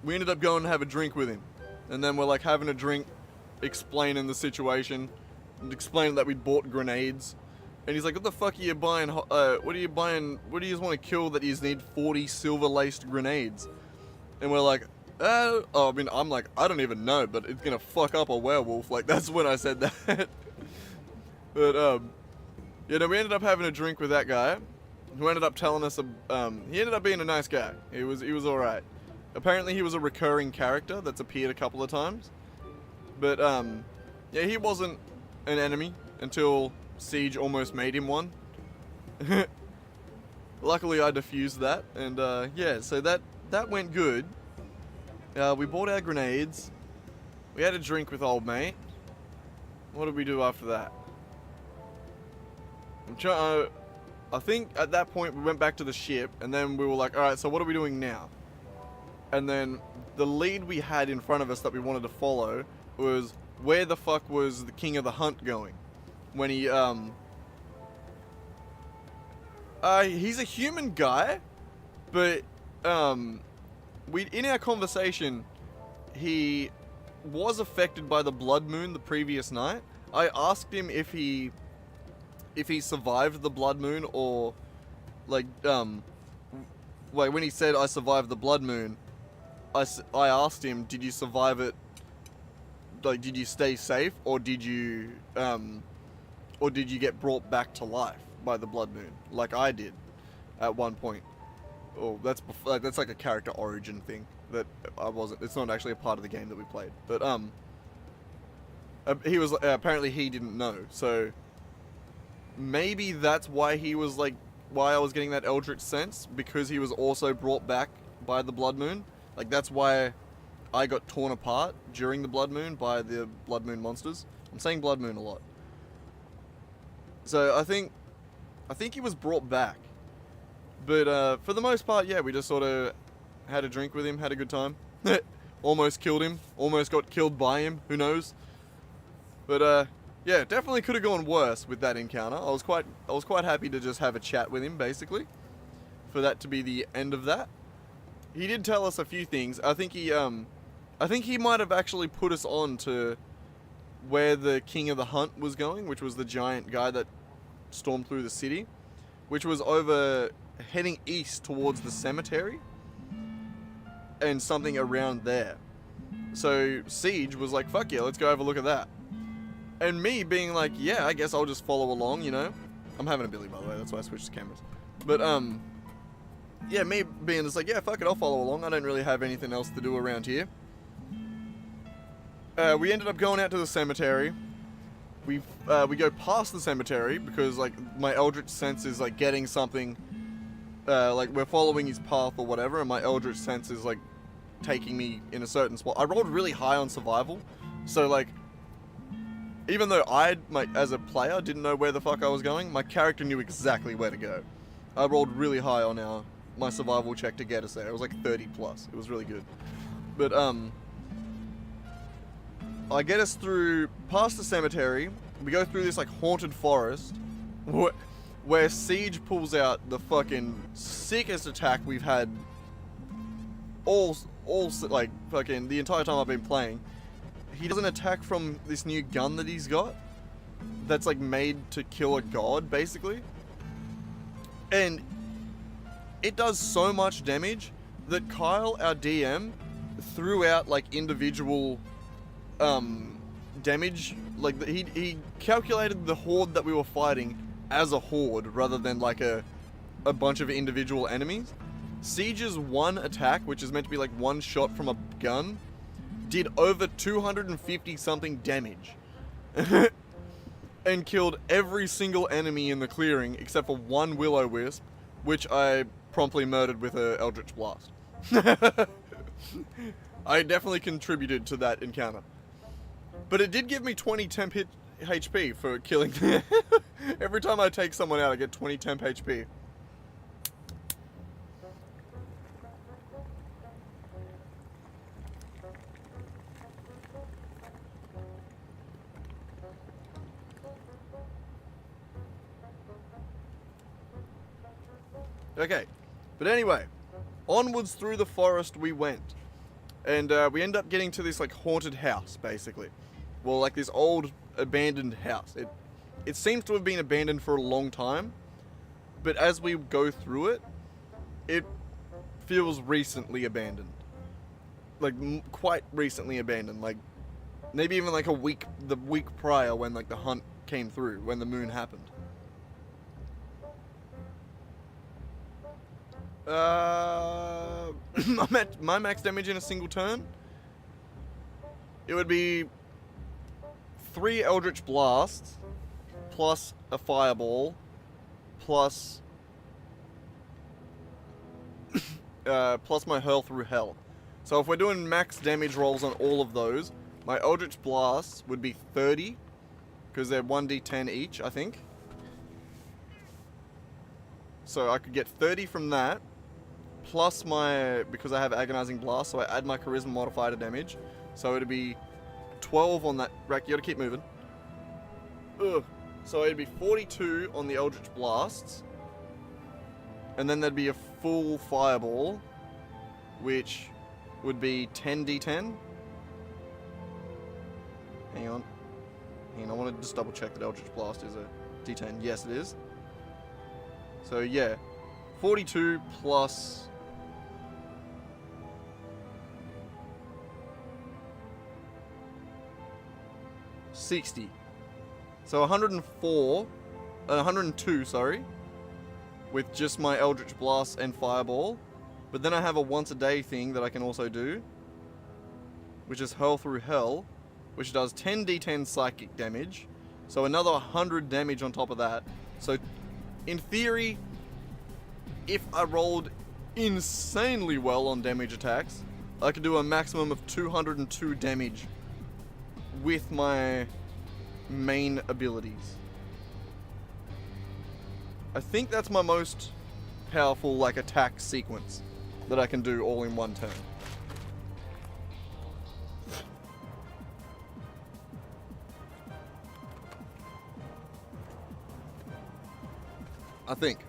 we ended up going to have a drink with him. And then we're like having a drink, explaining the situation, and explaining that we bought grenades. And he's like, what the fuck are you buying? What are you buying? What do you just want to kill that you need 40 silver-laced grenades? And we're like, I'm like, I don't even know, but it's gonna fuck up a werewolf. Like, that's when I said that. But, you know, we ended up having a drink with that guy, who ended up telling us, he ended up being a nice guy. He was alright. Apparently he was a recurring character that's appeared a couple of times. But, yeah, he wasn't an enemy until Siege almost made him one. Luckily, I defused that, and, yeah, so that went good. We bought our grenades. We had a drink with old mate. What did we do after that? I think at that point, we went back to the ship, and then we were like, alright, so what are we doing now? And then the lead we had in front of us that we wanted to follow was, where the fuck was the King of the Hunt going? When he, he's a human guy, but, in our conversation, he was affected by the blood moon the previous night. I asked him if he survived the blood moon, or, like, when he said I survived the blood moon, I asked him, did you survive it? Like, did you stay safe, or did you get brought back to life by the blood moon, like I did at one point? Oh, that's like a character origin thing that I wasn't. It's not actually a part of the game that we played. But he was apparently he didn't know. So maybe that's why he was like, why I was getting that eldritch sense, because he was also brought back by the blood moon. Like, that's why I got torn apart during the blood moon by the blood moon monsters. I'm saying blood moon a lot. So I think he was brought back. But for the most part, yeah, we just sort of had a drink with him, had a good time. Almost killed him, almost got killed by him, who knows. But yeah, definitely could have gone worse with that encounter. I was quite happy to just have a chat with him, basically, for that to be the end of that. he did tell us a few things. I think he might have actually put us on to where the King of the Hunt was going, which was the giant guy that stormed through the city, which was over heading east towards the cemetery and something around there. So Siege was like, fuck yeah, let's go have a look at that. And me being like, yeah, I guess I'll just follow along, you know? I'm having a Billy, by the way, that's why I switched to cameras. But, yeah, me being just like, yeah, fuck it, I'll follow along. I don't really have anything else to do around here. We ended up going out to the cemetery. We go past the cemetery because, like, my Eldritch sense is, like, getting something, like, we're following his path or whatever, and my Eldritch sense is, like, taking me in a certain spot. I rolled really high on survival, so, like, even though as a player, didn't know where the fuck I was going, my character knew exactly where to go. I rolled really high on my survival check to get us there. It was like 30 plus. It was really good. But, I get us through past the cemetery. We go through this like haunted forest where Siege pulls out the fucking sickest attack we've had all like fucking the entire time I've been playing. He does an attack from this new gun that he's got that's like made to kill a god basically. And it does so much damage that Kyle, our DM, threw out like individual damage. Like he calculated the horde that we were fighting as a horde rather than like a bunch of individual enemies. Siege's one attack, which is meant to be like one shot from a gun, did over 250 something damage and killed every single enemy in the clearing except for one Will-O-Wisp, which I promptly murdered with a Eldritch Blast. I definitely contributed to that encounter. But it did give me 20 temp HP for killing. Every time I take someone out, I get 20 temp HP. Okay, but anyway, onwards through the forest we went. And we end up getting to this like haunted house, basically. Well, like this old abandoned house. It seems to have been abandoned for a long time, but as we go through it, it feels recently abandoned. Like quite recently abandoned. Like maybe even like the week prior when like the hunt came through, when the moon happened. My max damage in a single turn, it would be 3 Eldritch Blasts plus a Fireball plus plus my Hurl Through Hell. So if we're doing max damage rolls on all of those, my Eldritch Blasts would be 30 because they're 1d10 each, I think. So I could get 30 from that. Plus because I have Agonizing Blast, so I add my Charisma modifier to damage. So it'd be 12 on that. Rack, you gotta keep moving. Ugh. So it'd be 42 on the Eldritch Blasts. And then there'd be a full Fireball, which would be 10d10. Hang on, I want to just double check that Eldritch Blast is a d10. Yes, it is. So yeah, 42 plus... $60. So 102, sorry, with just my Eldritch Blast and Fireball. But then I have a once a day thing that I can also do, which is Hurl Through Hell, which does 10d10 psychic damage. So another 100 damage on top of that. So in theory, if I rolled insanely well on damage attacks, I could do a maximum of 202 damage with my main abilities. I think that's my most powerful like attack sequence that I can do all in one turn. I think.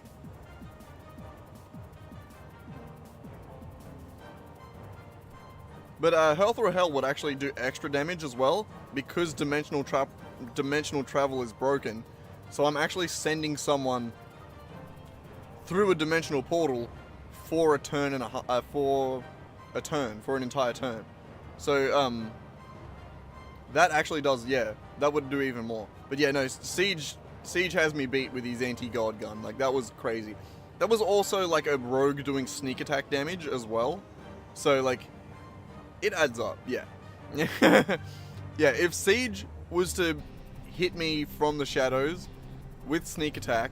But Health or Hell would actually do extra damage as well because dimensional travel is broken. So I'm actually sending someone through a dimensional portal for a turn and for an entire turn. So that actually does, yeah, that would do even more. But yeah, no, Siege has me beat with his anti-god gun. Like, that was crazy. That was also like a rogue doing sneak attack damage as well. So like, it adds up, yeah. Yeah, if Siege was to hit me from the shadows with sneak attack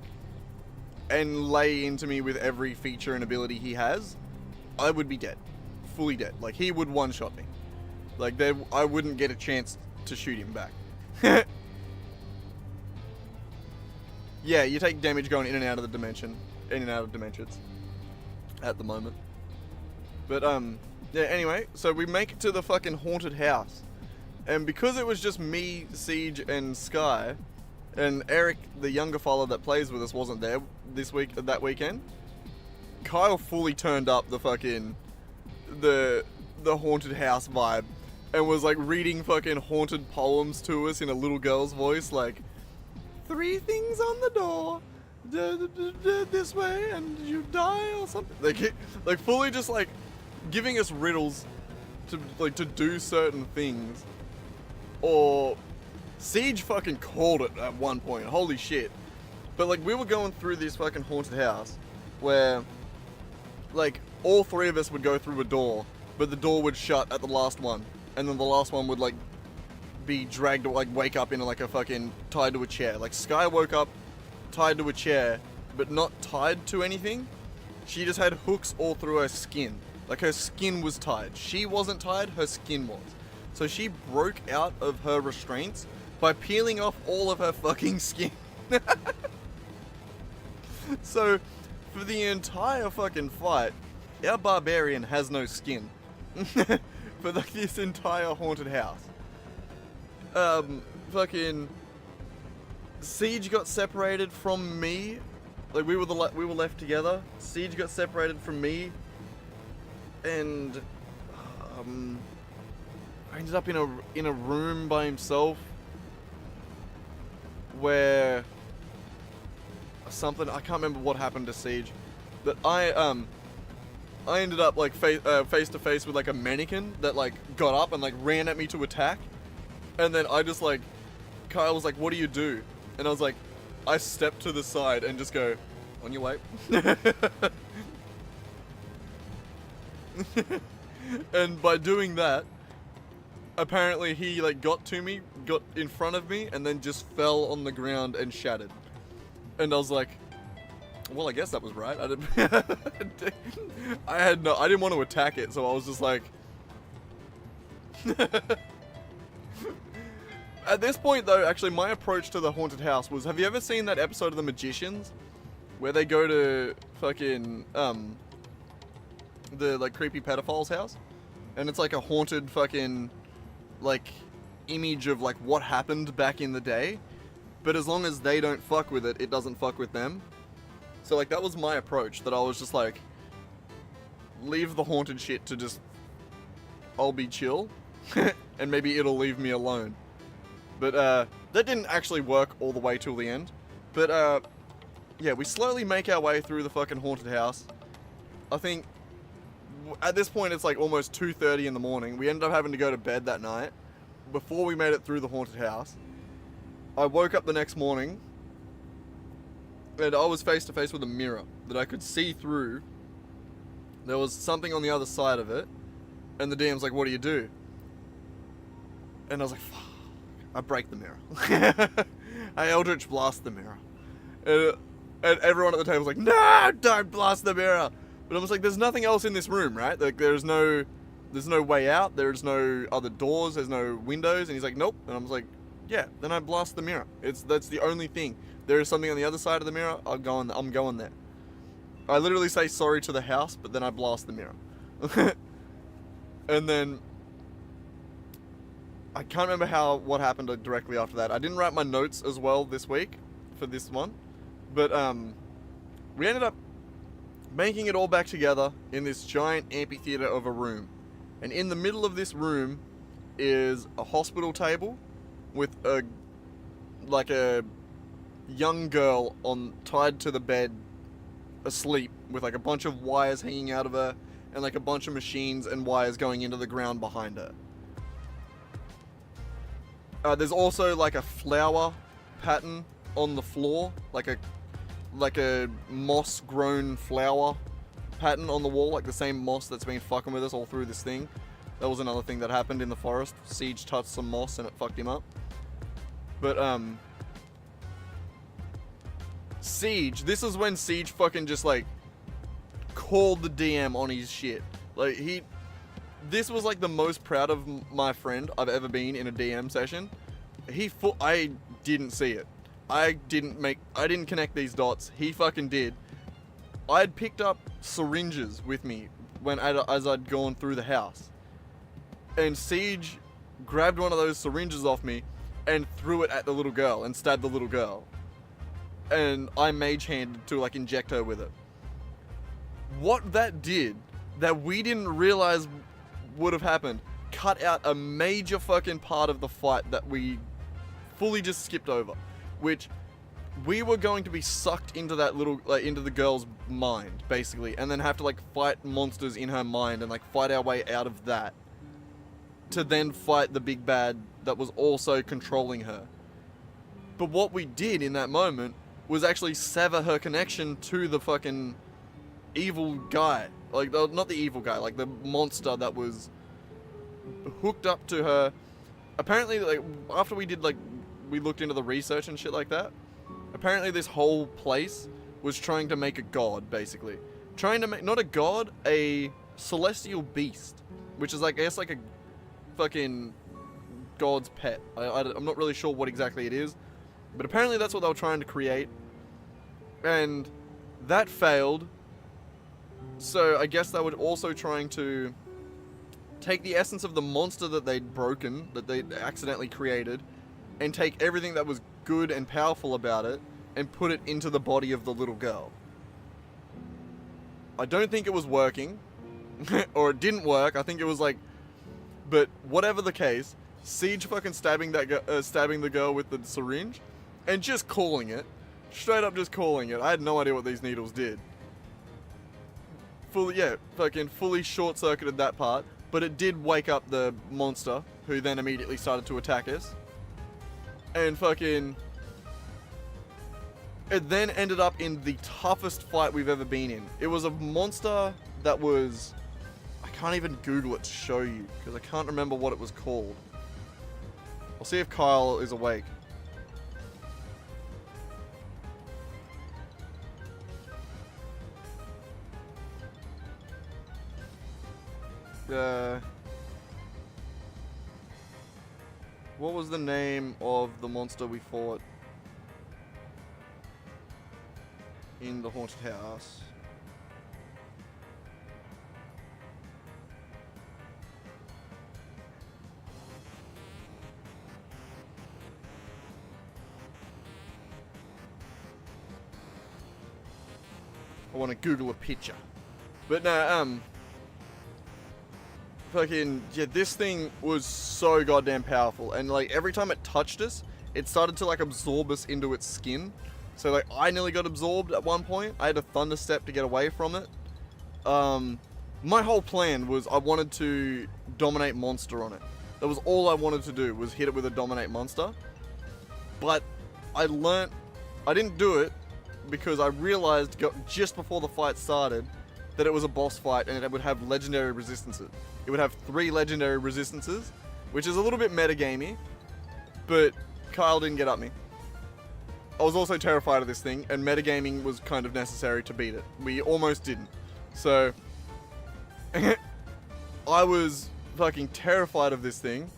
and lay into me with every feature and ability he has, I would be dead. Fully dead. Like, he would one-shot me. Like, I wouldn't get a chance to shoot him back. Yeah, you take damage going in and out of the dimension. In and out of dimensions. At the moment. But, yeah, anyway, so we make it to the fucking haunted house. And because it was just me, Siege, and Sky, and Eric, the younger fella that plays with us, wasn't there that weekend, Kyle fully turned up the fucking the haunted house vibe and was like reading fucking haunted poems to us in a little girl's voice, like 3 things on the door, this way, and you die or something. Like fully just like giving us riddles to do certain things. Or Siege fucking called it at one point. Holy shit. But like, we were going through this fucking haunted house where like all 3 of us would go through a door, but the door would shut at the last one, and then the last one would like be dragged, or like wake up in like a fucking tied to a chair. Like, Sky woke up tied to a chair, but not tied to anything. She just had hooks all through her skin. Like, her skin was tied. She wasn't tied, her skin was. So she broke out of her restraints by peeling off all of her fucking skin. So, for the entire fucking fight, our barbarian has no skin. For like this entire haunted house. Fucking Siege got separated from me. Like, we were left together. Siege got separated from me, and I ended up in a room by himself where something, I can't remember what happened to Siege, but I ended up like face to face with like a mannequin that like got up and like ran at me to attack, and then I just like, Kyle was like, "What do you do?" And I was like, I step to the side and just go, "On your way." And by doing that, apparently he like got in front of me, and then just fell on the ground and shattered. And I was like, well, I guess that was right. I didn't want to attack it, so I was just like. At this point though, actually my approach to the haunted house was, have you ever seen that episode of The Magicians where they go to fucking the like creepy pedophile's house, and it's like a haunted fucking like image of like what happened back in the day, but as long as they don't fuck with it, it doesn't fuck with them. So like, that was my approach, that I was just like, leave the haunted shit to just, I'll be chill and maybe it'll leave me alone. But that didn't actually work all the way till the end. But yeah, we slowly make our way through the fucking haunted house. I think at this point it's like almost 2:30 in the morning. We ended up having to go to bed that night before we made it through the haunted house. I woke up the next morning and I was face to face with a mirror that I could see through. There was something on the other side of it, and the DM's like, "What do you do?" And I was like, fuck. I break the mirror. I Eldritch blast the mirror. And everyone at the table was like, "No, don't blast the mirror." But I was like, there's nothing else in this room, right? Like, there's no way out, there's no other doors, there's no windows. And he's like, "Nope." And I was like, yeah, then I blast the mirror. That's the only thing. There is something on the other side of the mirror, I'm going there. I literally say sorry to the house, but then I blast the mirror. And then I can't remember what happened directly after that. I didn't write my notes as well this week for this one, but we ended up making it all back together in this giant amphitheater of a room. And in the middle of this room is a hospital table with a young girl tied to the bed, asleep, with like a bunch of wires hanging out of her and like a bunch of machines and wires going into the ground behind her. There's also like a flower pattern on the floor, like a moss-grown flower pattern on the wall, like the same moss that's been fucking with us all through this thing. That was another thing that happened in the forest. Siege touched some moss and it fucked him up. But Siege, this is when Siege fucking just like called the DM on his shit. Like this was like the most proud of my friend I've ever been in a DM session. I didn't see it. I didn't connect these dots. He fucking did. I'd picked up syringes with me as I'd gone through the house. And Siege grabbed one of those syringes off me and threw it at the little girl and stabbed the little girl. And I mage-handed to like inject her with it. What that did, that we didn't realize would have happened, cut out a major fucking part of the fight that we fully just skipped over. Which we were going to be sucked into that into the girl's mind, basically, and then have to like fight monsters in her mind and like fight our way out of that to then fight the big bad that was also controlling her. But what we did in that moment was actually sever her connection to the fucking evil guy. Like, not the evil guy, like the monster that was hooked up to her. Apparently, like, after we looked into the research and shit like that, apparently this whole place was trying to make a god, basically. Trying to make, not a god, a celestial beast. Which is, like, I guess, like a fucking god's pet. I'm not really sure what exactly it is. But apparently that's what they were trying to create. And that failed. So I guess they were also trying to take the essence of the monster that they'd broken, that they'd accidentally created, and take everything that was good and powerful about it and put it into the body of the little girl. I don't think it was working. Or it didn't work. I think it was like... But whatever the case, Siege fucking stabbing the girl with the syringe and just calling it. Straight up just calling it. I had no idea what these needles did. Fully short-circuited that part, but it did wake up the monster, who then immediately started to attack us. And fucking... It then ended up in the toughest fight we've ever been in. It was a monster that was... I can't even Google it to show you, because I can't remember what it was called. I'll see if Kyle is awake. What was the name of the monster we fought in the haunted house? I want to Google a picture. But no, fucking, yeah, this thing was so goddamn powerful. And, like, every time it touched us, it started to, like, absorb us into its skin. So, like, I nearly got absorbed at one point. I had to thunder step to get away from it. My whole plan was I wanted to dominate monster on it. That was all I wanted to do, was hit it with a dominate monster. But I didn't do it because I realized just before the fight started that it was a boss fight and it would have legendary resistances. It would have 3 legendary resistances, which is a little bit metagamey, but Kyle didn't get up me. I was also terrified of this thing, and metagaming was kind of necessary to beat it. We almost didn't. So, I was fucking terrified of this thing.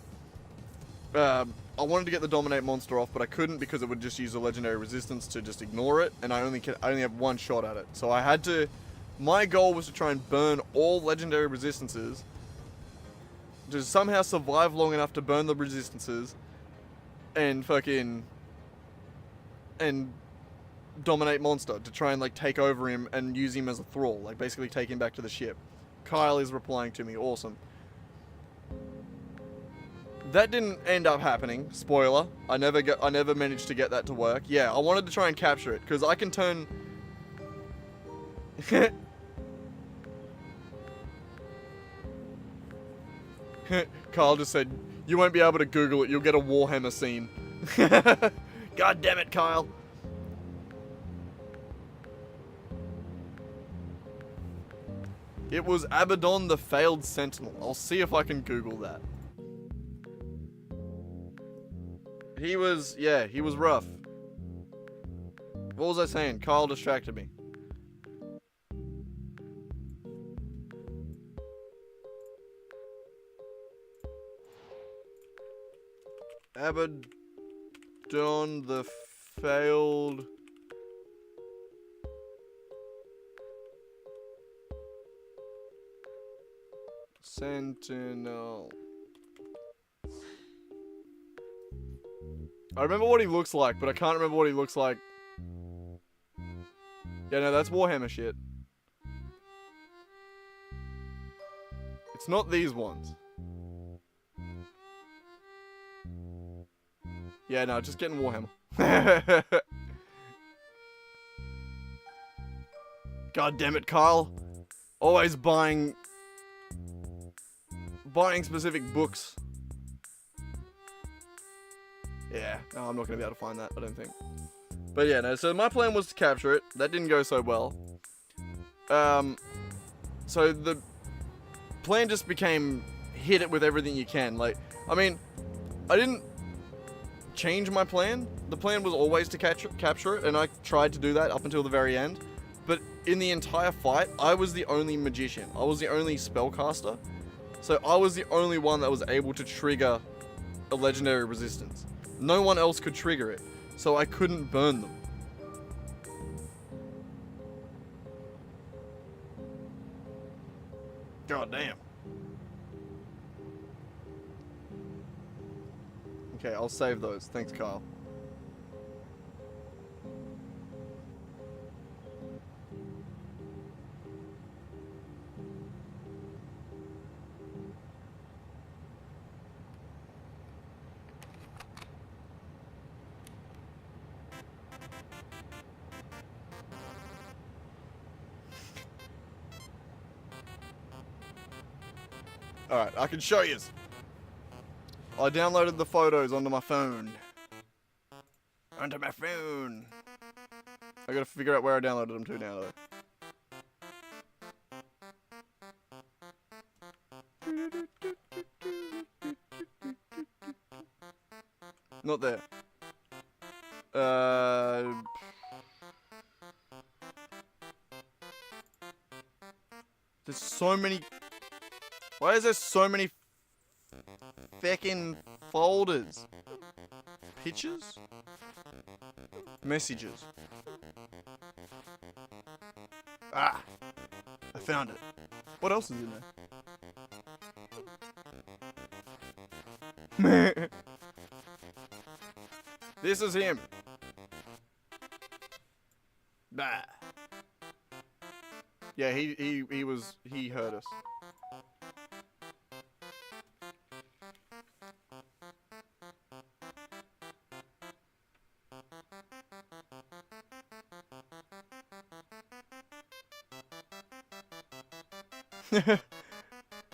I wanted to get the dominate monster off, but I couldn't because it would just use a legendary resistance to just ignore it, and I only have one shot at it. So I had to... My goal was to try and burn all legendary resistances, to somehow survive long enough to burn the resistances, and fucking... and dominate monster, to try and, like, take over him and use him as a thrall, like, basically take him back to the ship. Kyle is replying to me, awesome. That didn't end up happening. Spoiler. I never managed to get that to work. Yeah, I wanted to try and capture it because I can turn. Carl just said, "You won't be able to Google it. You'll get a Warhammer scene." God damn it, Kyle. It was Abaddon the Failed Sentinel. I'll see if I can Google that. He was rough. What was I saying? Kyle distracted me. Abaddon the Failed Sentinel. I remember what he looks like, but I can't remember what he looks like. Yeah, no, that's Warhammer shit. It's not these ones. Yeah, no, just getting Warhammer. God damn it, Kyle. Always buying specific books. Yeah, no, I'm not going to be able to find that, I don't think. But yeah, no, so my plan was to capture it. That didn't go so well. So the plan just became hit it with everything you can. Like, I mean, I didn't change my plan. The plan was always to capture it, and I tried to do that up until the very end. But in the entire fight, I was the only magician. I was the only spellcaster. So I was the only one that was able to trigger a legendary resistance. No one else could trigger it, so I couldn't burn them. God damn. Okay, I'll save those. Thanks, Kyle. Alright, I can show you. I downloaded the photos onto my phone. Onto my phone. I gotta figure out where I downloaded them to now, though. Not there. There's so many... Why is there so many feckin' folders? Pictures? Messages. Ah! I found it. What else is in there? This is him. Bah. Yeah, he hurt us.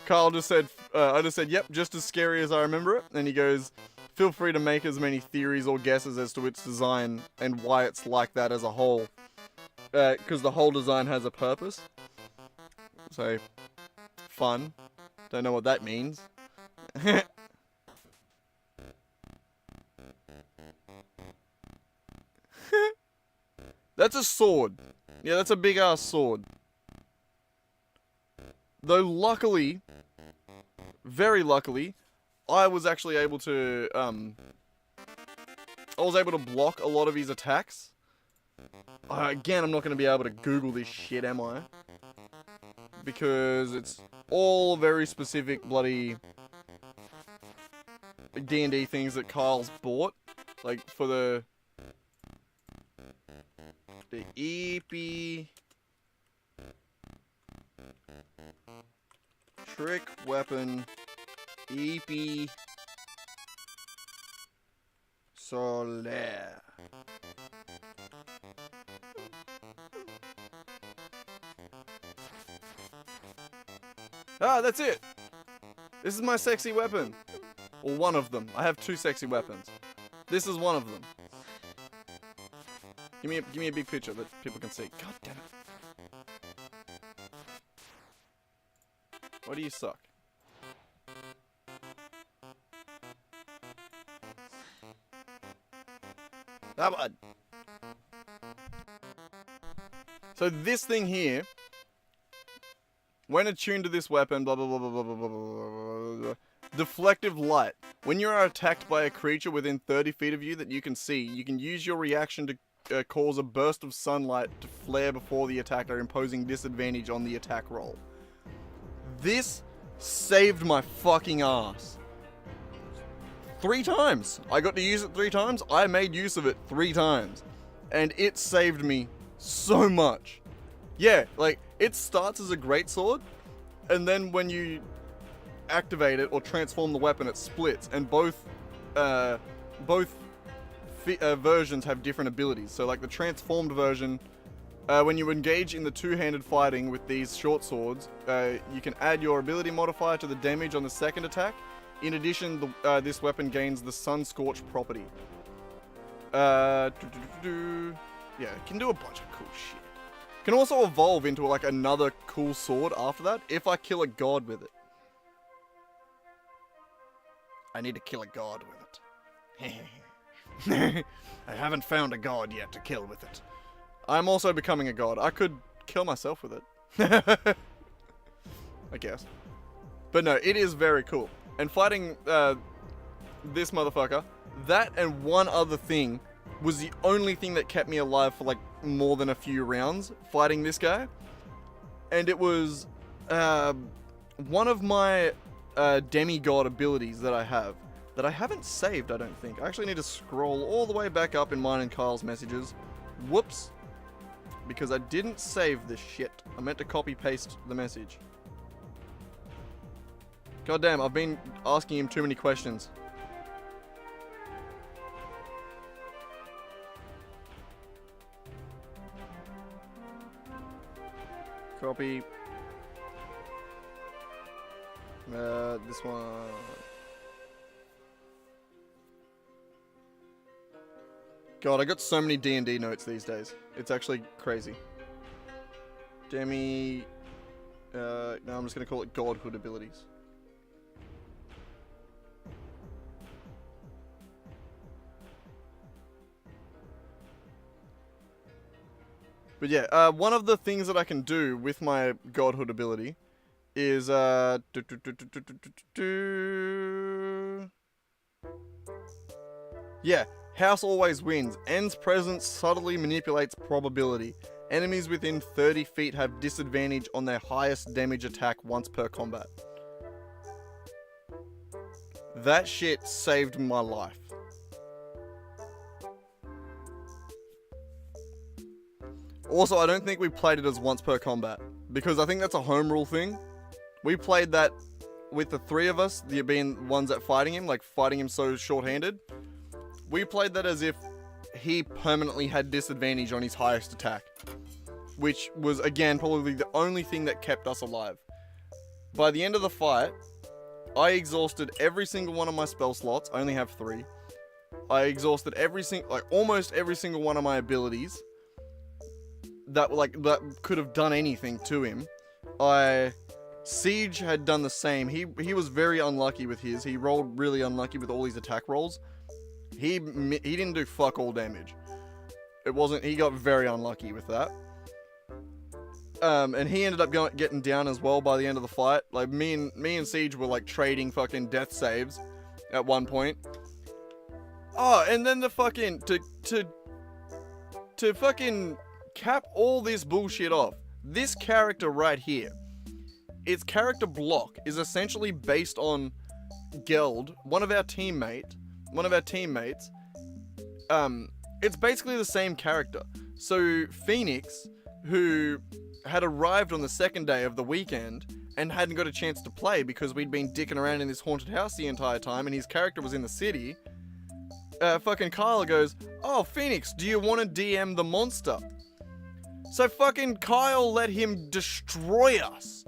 Carl just said, I just said, yep, just as scary as I remember it. And he goes, feel free to make as many theories or guesses as to its design and why it's like that as a whole. Because the whole design has a purpose. So, fun. Don't know what that means. That's a sword. Yeah, that's a big ass sword. Though luckily, very luckily, I was actually able to, block a lot of his attacks. Again, I'm not going to be able to Google this shit, am I? Because it's all very specific bloody D&D things that Kyle's bought. Like, for the EP... Trick weapon, EP Solaire. Ah, that's it. This is my sexy weapon. Or one of them. I have 2 sexy weapons. This is one of them. Give me a big picture that people can see. God damn it. Why do you suck? Ah, bud. So this thing here, when attuned to this weapon, blah blah blah blah blah blah blah blah blah, deflective light. When you are attacked by a creature within 30 feet of you that you can see, you can use your reaction to cause a burst of sunlight to flare before the attacker, imposing disadvantage on the attack roll. This saved my fucking ass. 3 times. I got to use it 3 times. I made use of it 3 times. And it saved me so much. Yeah, like, it starts as a greatsword, and then when you activate it or transform the weapon, it splits, and both versions have different abilities. So like the transformed version, when you engage in the 2-handed fighting with these short swords, you can add your ability modifier to the damage on the second attack. In addition, this weapon gains the Sun Scorch property. Yeah, it can do a bunch of cool shit. It can also evolve into like another cool sword after that if I kill a god with it. I need to kill a god with it. I haven't found a god yet to kill with it. I'm also becoming a god. I could kill myself with it. I guess. But no, it is very cool. And fighting this motherfucker, that and one other thing was the only thing that kept me alive for like more than a few rounds fighting this guy. And it was one of my demigod abilities that I have that I haven't saved, I don't think. I actually need to scroll all the way back up in mine and Kyle's messages. Whoops. Because I didn't save this shit. I meant to copy paste the message. God damn, I've been asking him too many questions. Copy. This one. God, I got so many D&D notes these days. It's actually crazy. Demi. No, I'm just gonna call it Godhood abilities. But yeah, one of the things that I can do with my Godhood ability is yeah, House always wins. End's presence subtly manipulates probability. Enemies within 30 feet have disadvantage on their highest damage attack once per combat. That shit saved my life. Also, I don't think we played it as once per combat, because I think that's a home rule thing. We played that with the 3 of us, the being ones at fighting him, like fighting him so short-handed. We played that as if he permanently had disadvantage on his highest attack, which was, again, probably the only thing that kept us alive. By the end of the fight, I exhausted every single one of my spell slots. I only have 3. I exhausted almost every single one of my abilities that could have done anything to him. Siege had done the same. He was very unlucky with his. He rolled really unlucky with all his attack rolls. He didn't do fuck all damage. He got very unlucky with that. And he ended up getting down as well by the end of the fight. Like me and Siege were like trading fucking death saves at one point. Oh, and then the fucking to fucking cap all this bullshit off. This character right here, its character block is essentially based on Geld, one of our teammates. It's basically the same character. So Phoenix, who had arrived on the second day of the weekend and hadn't got a chance to play because we'd been dicking around in this haunted house the entire time and his character was in the city, fucking Kyle goes, "Oh, Phoenix, do you want to DM the monster?" So fucking Kyle let him destroy us.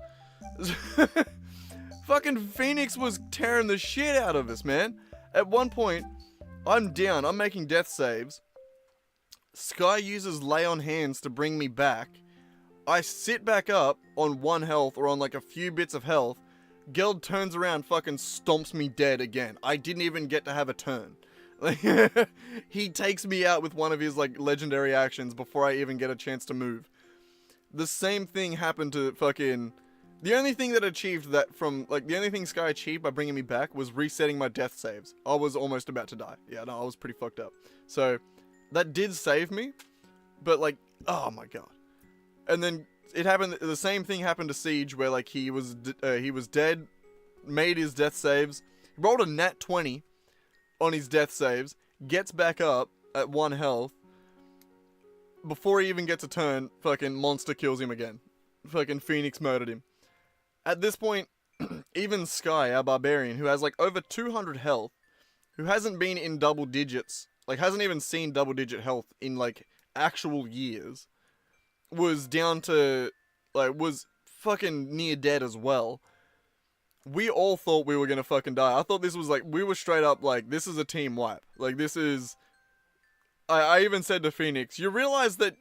Fucking Phoenix was tearing the shit out of us, man. At one point, I'm down, I'm making death saves. Sky uses lay on hands to bring me back. I sit back up on 1 health or on like a few bits of health. Geld turns around, fucking stomps me dead again. I didn't even get to have a turn. Like, he takes me out with one of his like legendary actions before I even get a chance to move. The same thing happened to fucking... The only thing that achieved that from... Like, the only thing Sky achieved by bringing me back was resetting my death saves. I was almost about to die. Yeah, no, I was pretty fucked up. So, that did save me. But, like, oh my god. And then, it happened... The same thing happened to Siege, where, like, he was dead, made his death saves, rolled a nat 20 on his death saves, gets back up at 1 health. Before he even gets a turn, fucking monster kills him again. Fucking Phoenix murdered him. At this point, even Sky, our barbarian, who has like over 200 health, who hasn't been in double digits, like hasn't even seen double digit health in like actual years, was down to, like, was fucking near dead as well. We all thought we were gonna fucking die. I thought this was like, we were straight up like, this is a team wipe. Like, this is... I even said to Phoenix, you realize that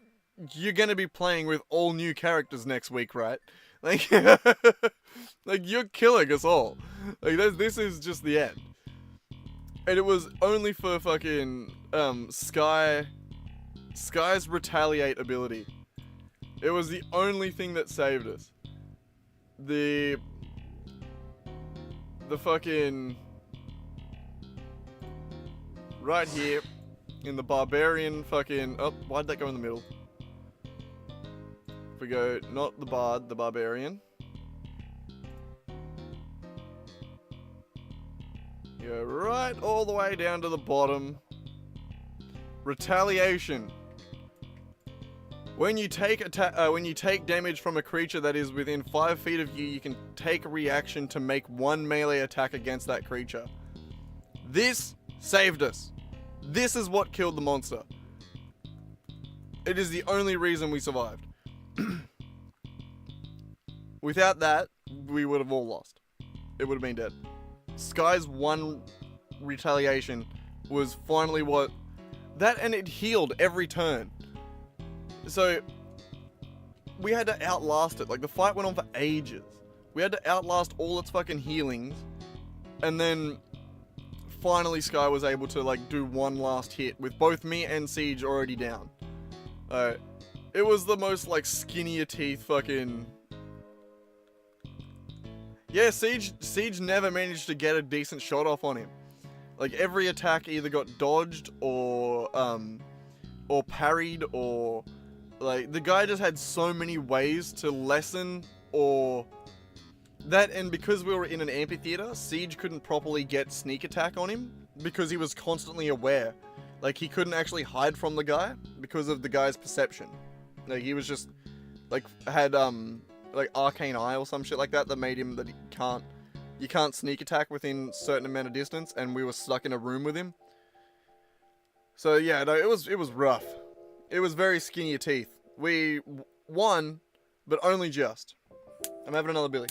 you're gonna be playing with all new characters next week, right? Like, like, you're killing us all. Like, this is just the end. And it was only for fucking, Sky's retaliate ability. It was the only thing that saved us. The fucking... Right here, in the barbarian fucking... Oh, why'd that go in the middle? If we go, not the bard, the barbarian. Go right all the way down to the bottom. Retaliation. When you take damage from a creature that is within 5 feet of you, you can take a reaction to make 1 melee attack against that creature. This saved us. This is what killed the monster. It is the only reason we survived. Without that, we would have all lost. It would have been dead. Sky's 1 retaliation was finally what... That, and it healed every turn. So, we had to outlast it. Like, the fight went on for ages. We had to outlast all its fucking healings. And then, finally Sky was able to, like, do 1 last hit with both me and Siege already down. It was the most, like, skinnier teeth fucking... Yeah, Siege never managed to get a decent shot off on him. Like, every attack either got dodged or parried or... Like, the guy just had so many ways to lessen or... That, and because we were in an amphitheater, Siege couldn't properly get sneak attack on him because he was constantly aware. Like, he couldn't actually hide from the guy because of the guy's perception. Like, he was just, like, had, like, arcane eye or some shit like that made him that you can't sneak attack within a certain amount of distance, and we were stuck in a room with him. So, yeah, no, it was rough. It was very skinny teeth. We won, but only just. I'm having another Billy.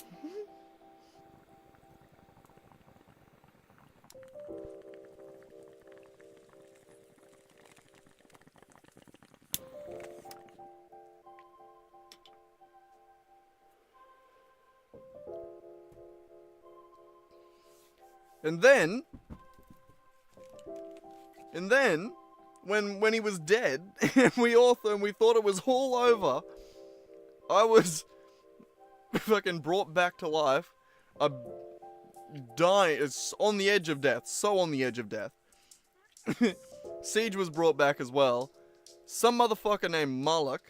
And then, when he was dead, and we thought it was all over, I was fucking brought back to life. I died, it's on the edge of death, so on the edge of death. Siege was brought back as well. Some motherfucker named Mullock,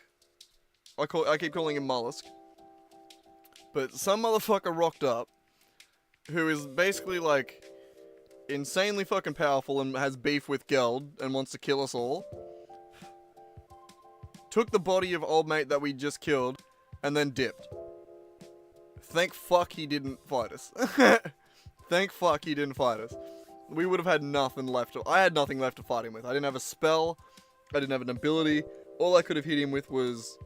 I keep calling him Mollusk, but some motherfucker rocked up, who is basically, like, insanely fucking powerful and has beef with Geld and wants to kill us all. Took the body of old mate that we just killed and then dipped. Thank fuck he didn't fight us. Thank fuck he didn't fight us. we would have had nothing left. I had nothing left to fight him with. I didn't have a spell. I didn't have an ability. All I could have hit him with was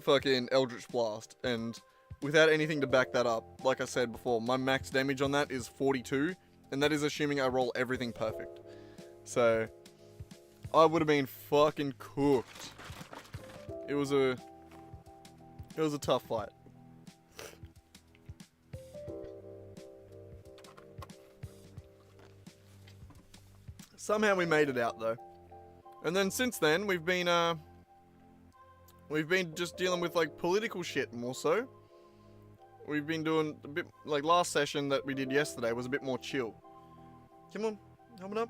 fucking Eldritch Blast. And without anything to back that up, like I said before, my max damage on that is 42. And that is assuming I roll everything perfect. So, I would have been fucking cooked. It was a tough fight. Somehow we made it out though. And then since then we've been just dealing with like political shit more so. We've been doing a bit like last session that we did yesterday was a bit more chill. Come on, coming up.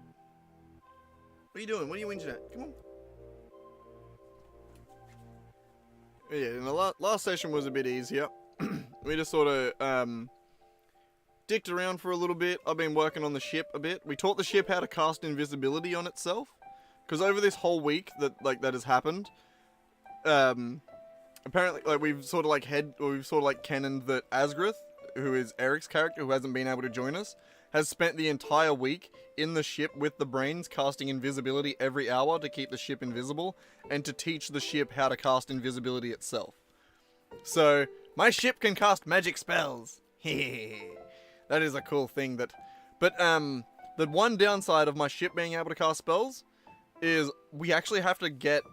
What are you doing? What are you whinging at? Come on. Yeah, and the last session was a bit easier. We just sort of dicked around for a little bit. I've been working on the ship a bit. We taught the ship how to cast invisibility on itself. Because over this whole week that has happened, apparently like we've sort of like canoned that Asgrith, who is Eric's character, who hasn't been able to join us, has spent the entire week in the ship with the brains casting invisibility every hour to keep the ship invisible and to teach the ship how to cast invisibility itself. So my ship can cast magic spells. That is a cool thing but the one downside of my ship being able to cast spells is we actually have to get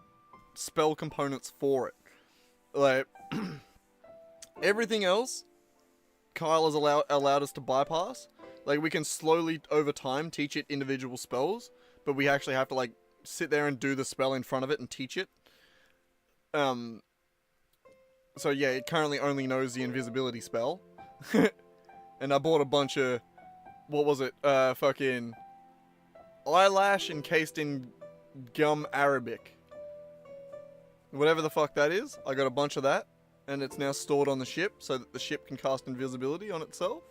spell components for it. Like, everything else, Kyle has allowed us to bypass. Like, we can slowly, over time, teach it individual spells, but we actually have to, like, sit there and do the spell in front of it and teach it. So yeah, it currently only knows the invisibility spell. And I bought a bunch of, what was it, fucking eyelash encased in gum Arabic. Whatever the fuck that is, I got a bunch of that, and it's now stored on the ship so that the ship can cast invisibility on itself.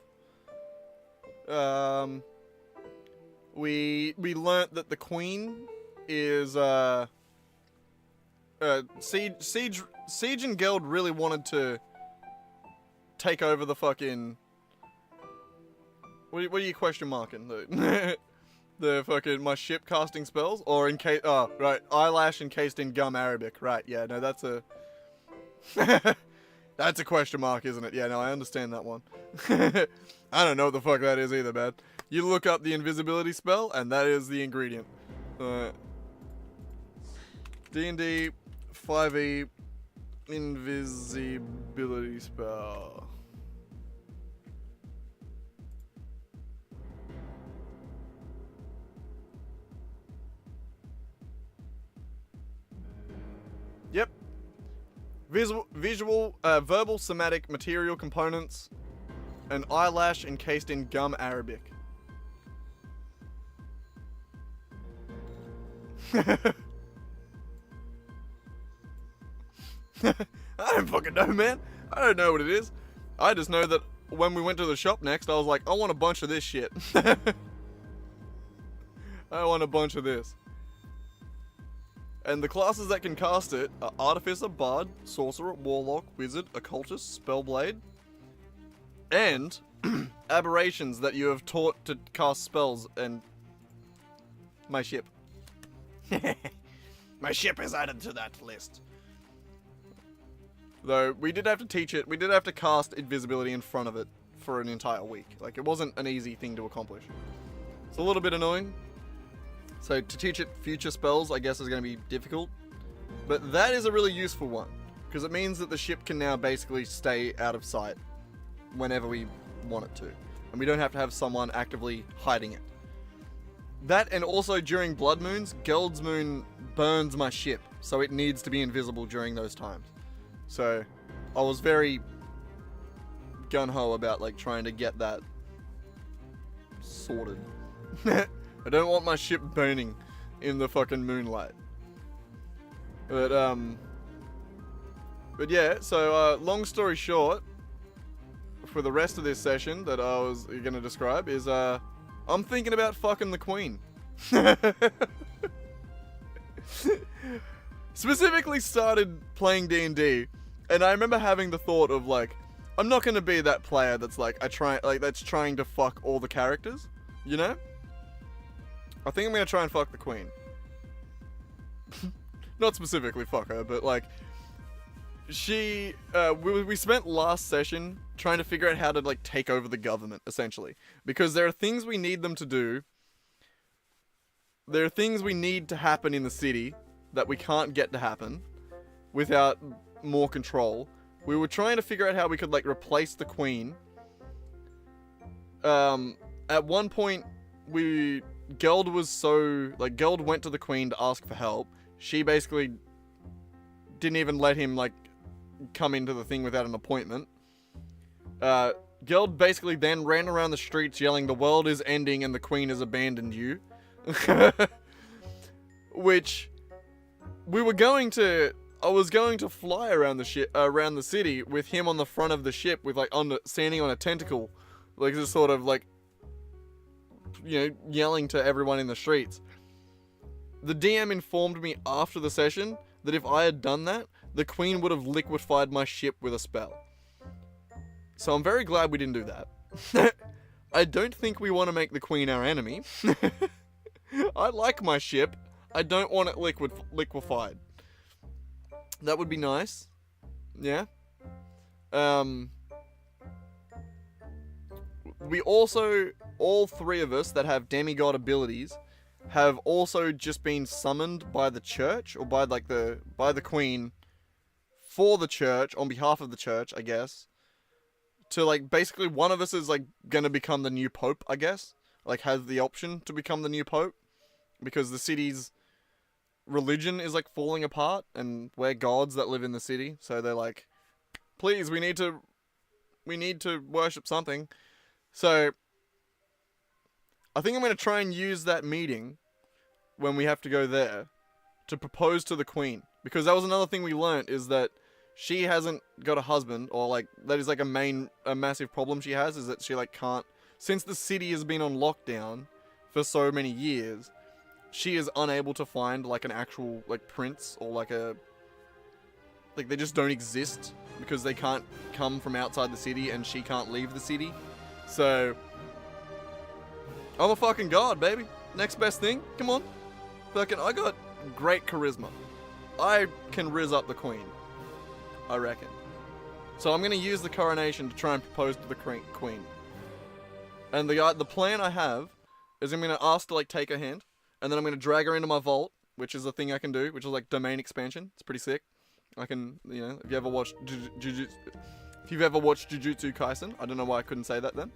We learnt that the Queen is, Siege and Geld really wanted to take over the fucking... What are you question marking? The fucking, my ship casting spells? Or in case, oh, right, eyelash encased in gum Arabic. Right, yeah, no, that's a... That's a question mark, isn't it? Yeah, no, I understand that one. I don't know what the fuck that is either, man. You look up the invisibility spell, and that is the ingredient. D&D 5e invisibility spell. Yep. Verbal somatic material components. An eyelash encased in gum Arabic. I don't fucking know, man. I don't know what it is. I just know that when we went to the shop next, I was like, I want a bunch of this shit. I want a bunch of this. And the classes that can cast it are Artificer, Bard, Sorcerer, Warlock, Wizard, Occultist, Spellblade, and aberrations that you have taught to cast spells and my ship. My ship is added to that list. Though, we did have to teach it, we did have to cast invisibility in front of it for an entire week. Like, it wasn't an easy thing to accomplish. It's a little bit annoying. So, to teach it future spells, I guess, is going to be difficult. But that is a really useful one. Because it means that the ship can now basically stay out of sight whenever we want it to. And we don't have to have someone actively hiding it. That, and also during Blood Moons, Geld's Moon burns my ship. So it needs to be invisible during those times. So, I was very gung-ho about, like, trying to get that sorted. I don't want my ship burning in the fucking moonlight. But yeah, so, long story short, for the rest of this session that I was gonna describe is, I'm thinking about fucking the Queen. Specifically started playing D&D, and I remember having the thought of, like, I'm not gonna be that player that's like, that's trying to fuck all the characters, you know? I think I'm gonna try and fuck the queen. Not specifically fuck her, but like, we spent last session trying to figure out how to like take over the government, essentially. Because there are things we need them to do. There are things we need to happen in the city that we can't get to happen without more control. We were trying to figure out how we could like replace the queen. At one point, Geld went to the queen to ask for help. She basically didn't even let him like come into the thing without an appointment. Geld basically then ran around the streets yelling, "The world is ending and the queen has abandoned you." Which I was going to fly around the city with him on the front of the ship with like standing on a tentacle, like just sort of like, you know, yelling to everyone in the streets. The DM informed me after the session that if I had done that, the queen would have liquefied my ship with a spell. So I'm very glad we didn't do that. I don't think we want to make the queen our enemy. I like my ship. I don't want it liquefied. That would be nice. Yeah. We also, all three of us that have demigod abilities, have also just been summoned by the church, or by the queen, for the church, on behalf of the church, I guess. To like, basically one of us is like gonna become the new pope, I guess. Like has the option to become the new pope. Because the city's religion is like falling apart, and we're gods that live in the city, so they're like, please, we need to worship something. So I think I'm going to try and use that meeting when we have to go there to propose to the queen, because that was another thing we learnt, is that she hasn't got a husband, or like that is like a massive problem she has, is that she like can't, since the city has been on lockdown for so many years, she is unable to find like an actual like prince, or like they just don't exist because they can't come from outside the city and she can't leave the city. So I'm a fucking god, baby. Next best thing. Come on. Fucking, I got great charisma. I can riz up the queen, I reckon. So I'm gonna use the coronation to try and propose to the queen. And the plan I have is I'm gonna ask to like take her hand. And then I'm going to drag her into my vault, which is a thing I can do, which is like domain expansion. It's pretty sick. I can, you know, if you've ever watched Jujutsu Kaisen, I don't know why I couldn't say that then.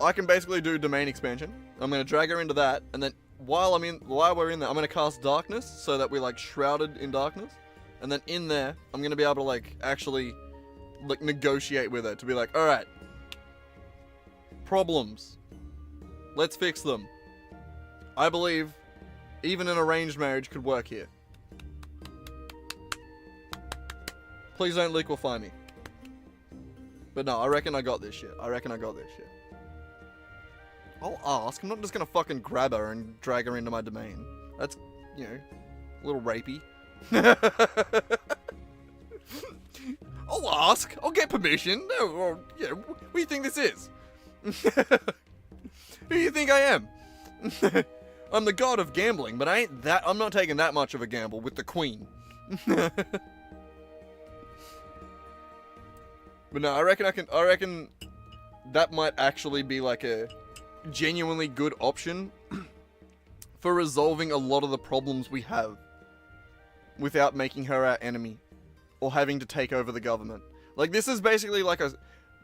I can basically do domain expansion. I'm going to drag her into that, and then while we're in there, I'm going to cast darkness so that we're like shrouded in darkness. And then in there, I'm going to be able to like actually like negotiate with her to be like, all right, problems. Let's fix them. I believe even an arranged marriage could work here. Please don't liquefy me. But no, I reckon I got this shit. I'll ask. I'm not just gonna fucking grab her and drag her into my domain. That's, you know, a little rapey. I'll ask. I'll get permission. No, yeah, what do you think this is? Who do you think I am? I'm the god of gambling, but I'm not taking that much of a gamble with the queen. But no, I reckon that might actually be like a genuinely good option for resolving a lot of the problems we have without making her our enemy or having to take over the government. Like, this is basically like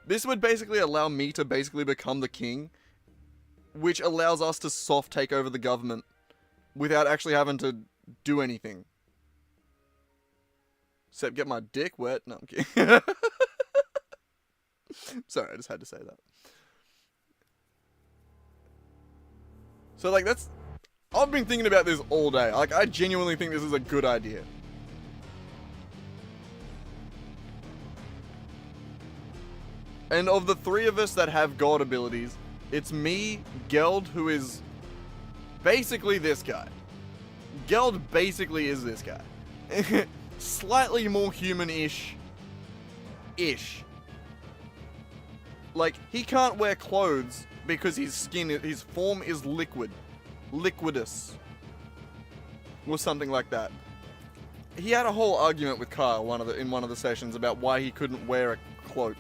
this would basically allow me to basically become the king, which allows us to soft take over the government without actually having to do anything. Except get my dick wet. No, I'm kidding. Sorry, I just had to say that. So, like, I've been thinking about this all day. Like, I genuinely think this is a good idea. And of the three of us that have god abilities, it's me, Geld, who is basically this guy. Geld basically is this guy. Slightly more human-ish. Like, he can't wear clothes because his form is liquidous, or something like that. He had a whole argument with Kyle in one of the sessions about why he couldn't wear a cloak.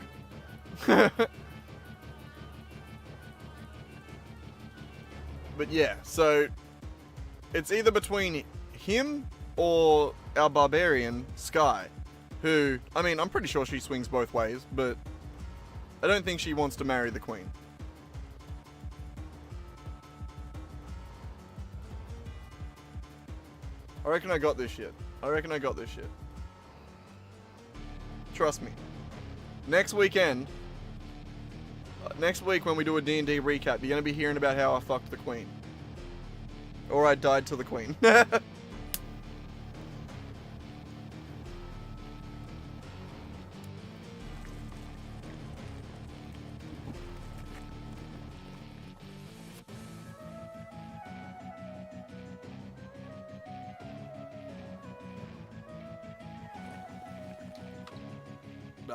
But yeah, so it's either between him or our barbarian, Sky, who, I mean, I'm pretty sure she swings both ways, but I don't think she wants to marry the queen. I reckon I got this shit. Trust me. Next week when we do a D&D recap, you're going to be hearing about how I fucked the queen. Or I died to the queen.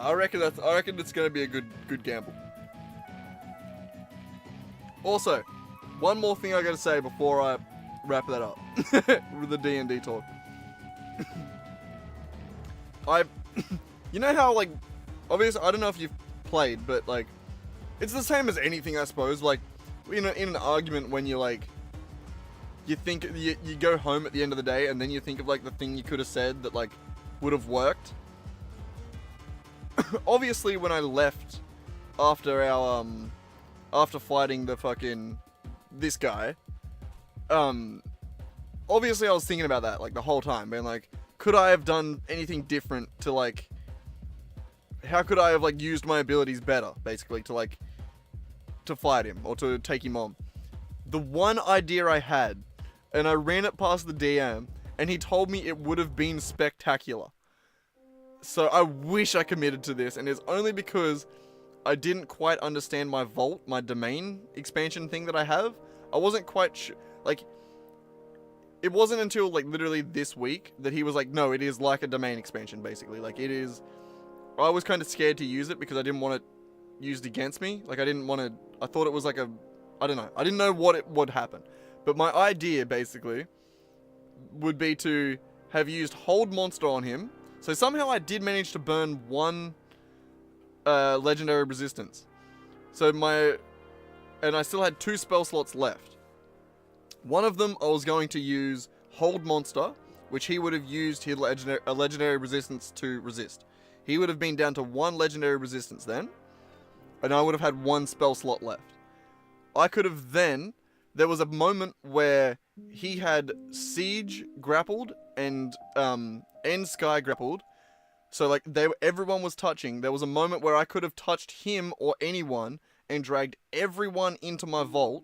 I reckon it's going to be a good gamble. Also, one more thing I got to say before I wrap that up with the D&D talk. You know how, like, obviously, I don't know if you've played, but, like, it's the same as anything, I suppose. Like, in an argument when you, like, you think, you go home at the end of the day and then you think of, like, the thing you could have said that, like, would have worked. Obviously, when I left after after fighting this guy, obviously I was thinking about that, like, the whole time, being like, could I have done anything different to, like, how could I have, like, used my abilities better, basically, to, like, to fight him, or to take him on. The one idea I had, and I ran it past the DM, and he told me it would have been spectacular. So I wish I committed to this, and it's only because I didn't quite understand my vault, my domain expansion thing that I have. I wasn't quite sure, like, it wasn't until, like, literally this week that he was like, no, it is like a domain expansion, basically. Like, it is, I was kind of scared to use it because I didn't want it used against me. Like, I thought it was like I don't know. I didn't know what it would happen. But my idea, basically, would be to have used Hold Monster on him. So somehow I did manage to burn one legendary resistance. And I still had 2 spell slots left. One of them I was going to use Hold Monster, which he would have used a legendary resistance to resist. He would have been down to 1 legendary resistance then, and I would have had 1 spell slot left. I could have then, there was a moment where he had Siege grappled and Sky grappled. So, like, everyone was touching. There was a moment where I could have touched him or anyone and dragged everyone into my vault,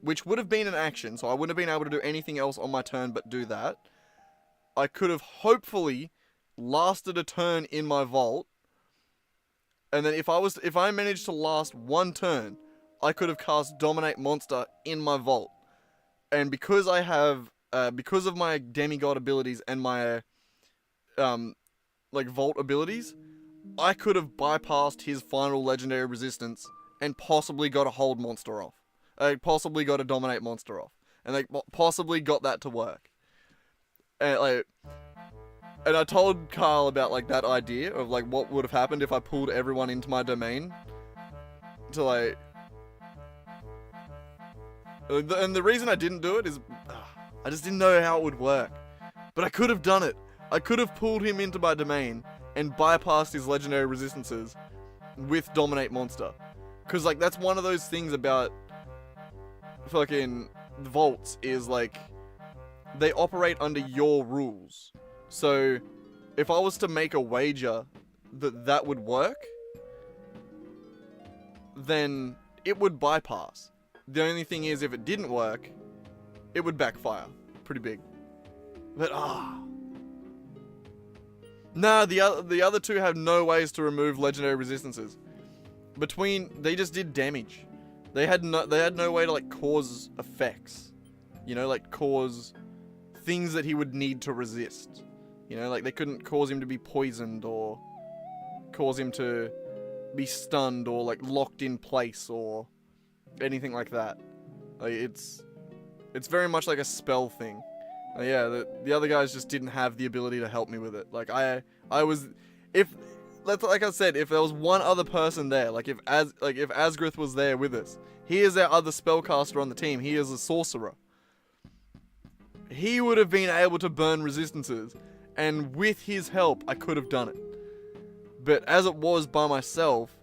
which would have been an action, so I wouldn't have been able to do anything else on my turn but do that. I could have hopefully lasted a turn in my vault, and then if I managed to last 1 turn, I could have cast Dominate Monster in my vault. And because I have, because of my demigod abilities and my, like, vault abilities, I could have bypassed his final legendary resistance and possibly got a Hold Monster off. Possibly got a Dominate Monster off. And, like, possibly got that to work. And I told Carl about, like, that idea of, like, what would have happened if I pulled everyone into my domain to, like... And the reason I didn't do it is I just didn't know how it would work. But I could have done it. I could have pulled him into my domain and bypassed his legendary resistances with Dominate Monster. Because, like, that's one of those things about fucking vaults is, like, they operate under your rules. So, if I was to make a wager that would work, then it would bypass. The only thing is, if it didn't work, it would backfire pretty big. But, nah, the other 2 have no ways to remove legendary resistances. They just did damage. They had no way to, like, cause effects. You know, like, cause things that he would need to resist. You know, like, they couldn't cause him to be poisoned or cause him to be stunned or, like, locked in place or anything like that. Like, it's very much like a spell thing. Yeah, the other guys just didn't have the ability to help me with it. Like, I was, like I said, if there was one other person there, like if Asgrith was there with us, he is our other spellcaster on the team. He is a sorcerer. He would have been able to burn resistances, and with his help, I could have done it. But as it was by myself,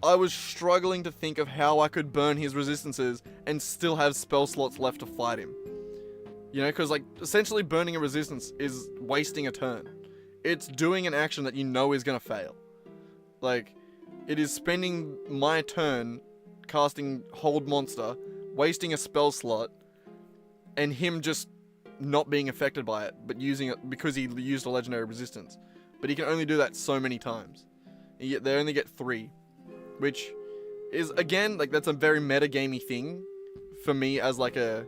I was struggling to think of how I could burn his resistances and still have spell slots left to fight him. You know, because like essentially burning a resistance is wasting a turn. It's doing an action that you know is going to fail. Like, it is spending my turn casting Hold Monster, wasting a spell slot, and him just not being affected by it, but using it because he used a legendary resistance. But he can only do that so many times. And yet they only get 3. Which is, again, like, that's a very metagamey thing for me as like a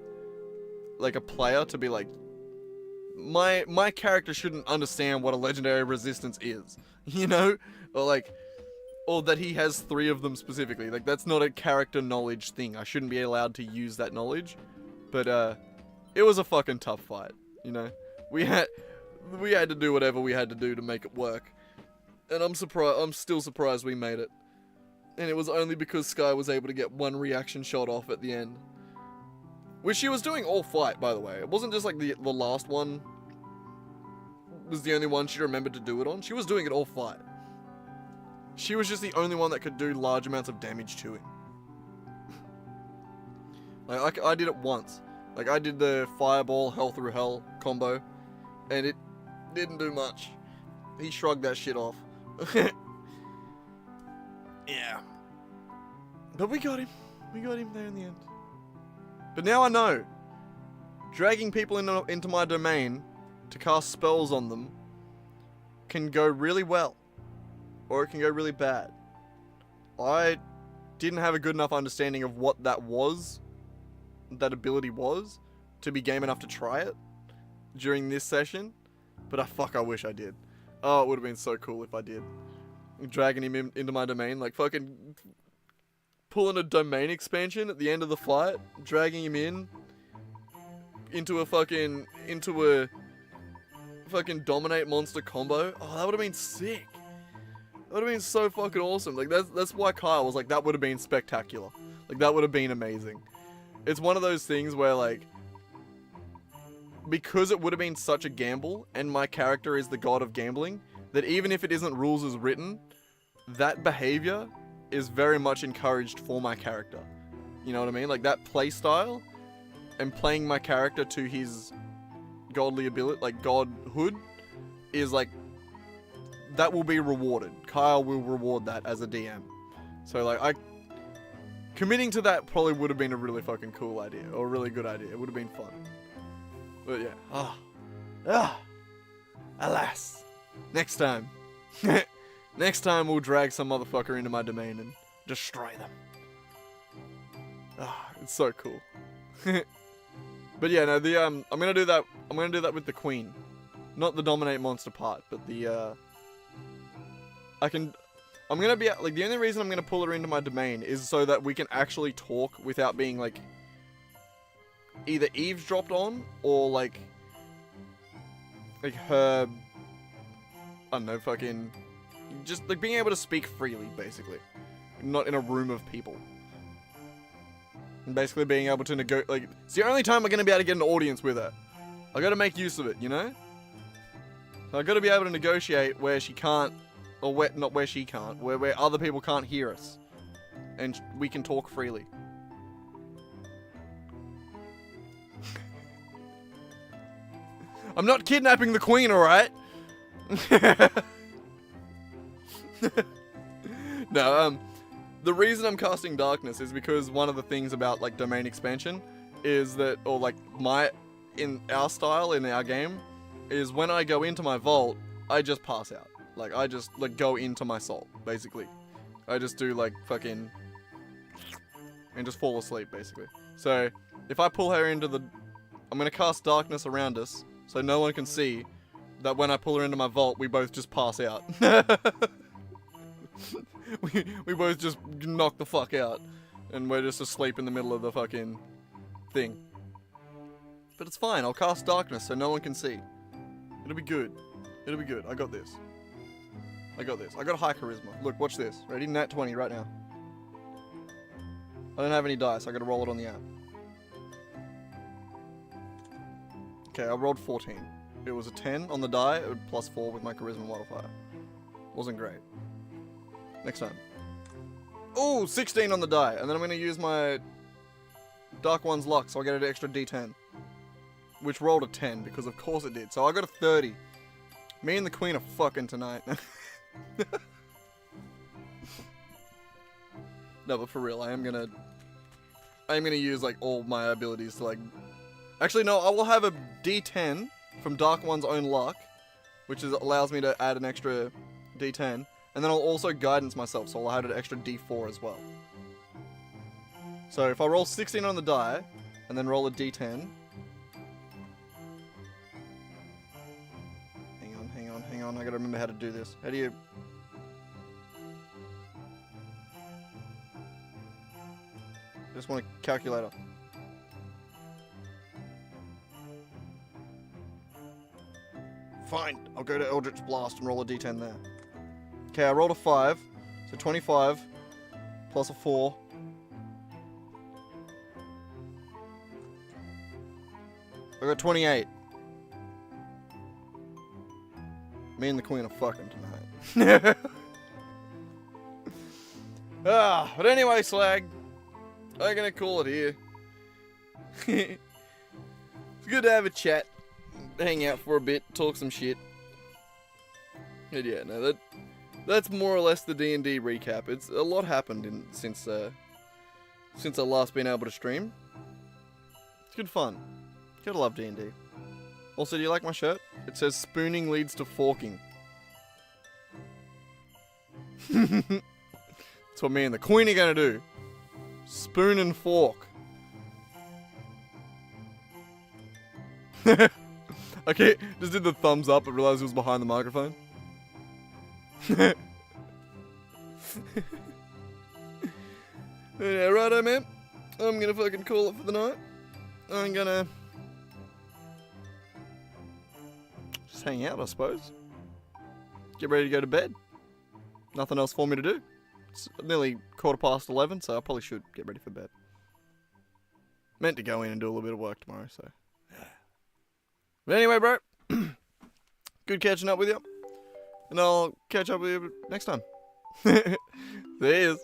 player to be like, my character shouldn't understand what a legendary resistance is, you know? Or that he has 3 of them specifically. Like, that's not a character knowledge thing. I shouldn't be allowed to use that knowledge. But, it was a fucking tough fight, you know? We had to do whatever we had to do to make it work. And I'm still surprised we made it. And it was only because Skye was able to get 1 reaction shot off at the end. Which she was doing all fight, by the way. It wasn't just like the last one was the only one she remembered to do it on. She was doing it all fight. She was just the only one that could do large amounts of damage to him. Like, I did it once. Like, I did the Fireball Hell Through Hell combo, and it didn't do much. He shrugged that shit off. Yeah. But we got him. We got him there in the end. But now I know. Dragging people into my domain to cast spells on them can go really well. Or it can go really bad. I didn't have a good enough understanding of what that ability was, to be game enough to try it during this session. But I wish I did. Oh, it would have been so cool if I did. Dragging him into my domain, like fucking pulling a domain expansion at the end of the fight, dragging him into a fucking dominate monster combo. Oh, that would have been sick. That would have been so fucking awesome. Like, that's why Kyle was like, that would have been spectacular. Like, that would have been amazing. It's one of those things where, like, because it would have been such a gamble, and my character is the god of gambling, that even if it isn't rules as written, that behavior is very much encouraged for my character. You know what I mean? Like, that play style and playing my character to his godly ability, like godhood, is like, that will be rewarded. Kyle will reward that as a DM. So, like, committing to that probably would have been a really fucking cool idea, or a really good idea. It would have been fun. But yeah. Alas. Next time. Next time we'll drag some motherfucker into my domain and destroy them. It's so cool. But yeah, no, I'm gonna do that. I'm gonna do that with the queen, not the dominate monster part, but the I'm gonna be like, the only reason I'm gonna pull her into my domain is so that we can actually talk without being like either eavesdropped on or like her, I don't know, fucking just like being able to speak freely, basically, not in a room of people. And basically being able to like, it's the only time I'm gonna be able to get an audience with her. I gotta make use of it, you know? So I gotta be able to negotiate where she can't, or where, not where she can't, where other people can't hear us. And we can talk freely. I'm not kidnapping the queen, alright? No, the reason I'm casting darkness is because one of the things about, like, domain expansion is that, or like, in our style, in our game, is when I go into my vault, I just pass out. Like, I just, like, go into my soul, basically. I just do, like, fucking, and just fall asleep, basically. So, if I pull her into I'm gonna cast darkness around us, so no one can see that when I pull her into my vault, we both just pass out. we both just knock the fuck out. and we're just asleep in the middle of the fucking thing. But it's fine. I'll cast darkness so no one can see. It'll be good. It'll be good. I got this. I got this. I got high charisma. Look, watch this. Ready? Nat 20 right now. I don't have any dice. I gotta roll it on the app. Okay, I rolled 14. It was a 10 on the die, plus 4 with my charisma modifier. Wasn't great. Next time. Oh, 16 on the die. And then I'm gonna use my Dark One's luck, so I get an extra D10. Which rolled a 10, because of course it did. So I got a 30. Me and the Queen are fucking tonight. No, but for real, I am gonna use, like, all my abilities to, like... Actually, no, I will have a D10 from Dark One's own luck, which allows me to add an extra D10, and then I'll also guidance myself, so I'll add an extra D4 as well. So if I roll 16 on the die, and then roll a D10... Hang on, I gotta remember how to do this. How do you... Just want a calculator. Fine, I'll go to Eldritch Blast and roll a D10 there. Okay, I rolled a 5, so 25 plus a 4. I got 28. Me and the Queen are fucking tonight. But anyway, Slag, I'm gonna call it here. It's good to have a chat, hang out for a bit, talk some shit. And yeah, no, that's more or less the D&D recap. It's a lot happened since I last been able to stream. It's good fun. Gotta love D&D. Also, do you like my shirt? It says spooning leads to forking. That's what me and the Queen are gonna do. Spoon and fork. Okay, just did the thumbs up but realized it was behind the microphone. Yeah, righto, man. I'm gonna fucking call it for the night. I'm gonna just hang out, I suppose. Get ready to go to bed. Nothing else for me to do. It's nearly 11:15, so I probably should get ready for bed. Meant to go in and do a little bit of work tomorrow, so... But anyway, bro. Good catching up with you. And I'll catch up with you next time. See yous.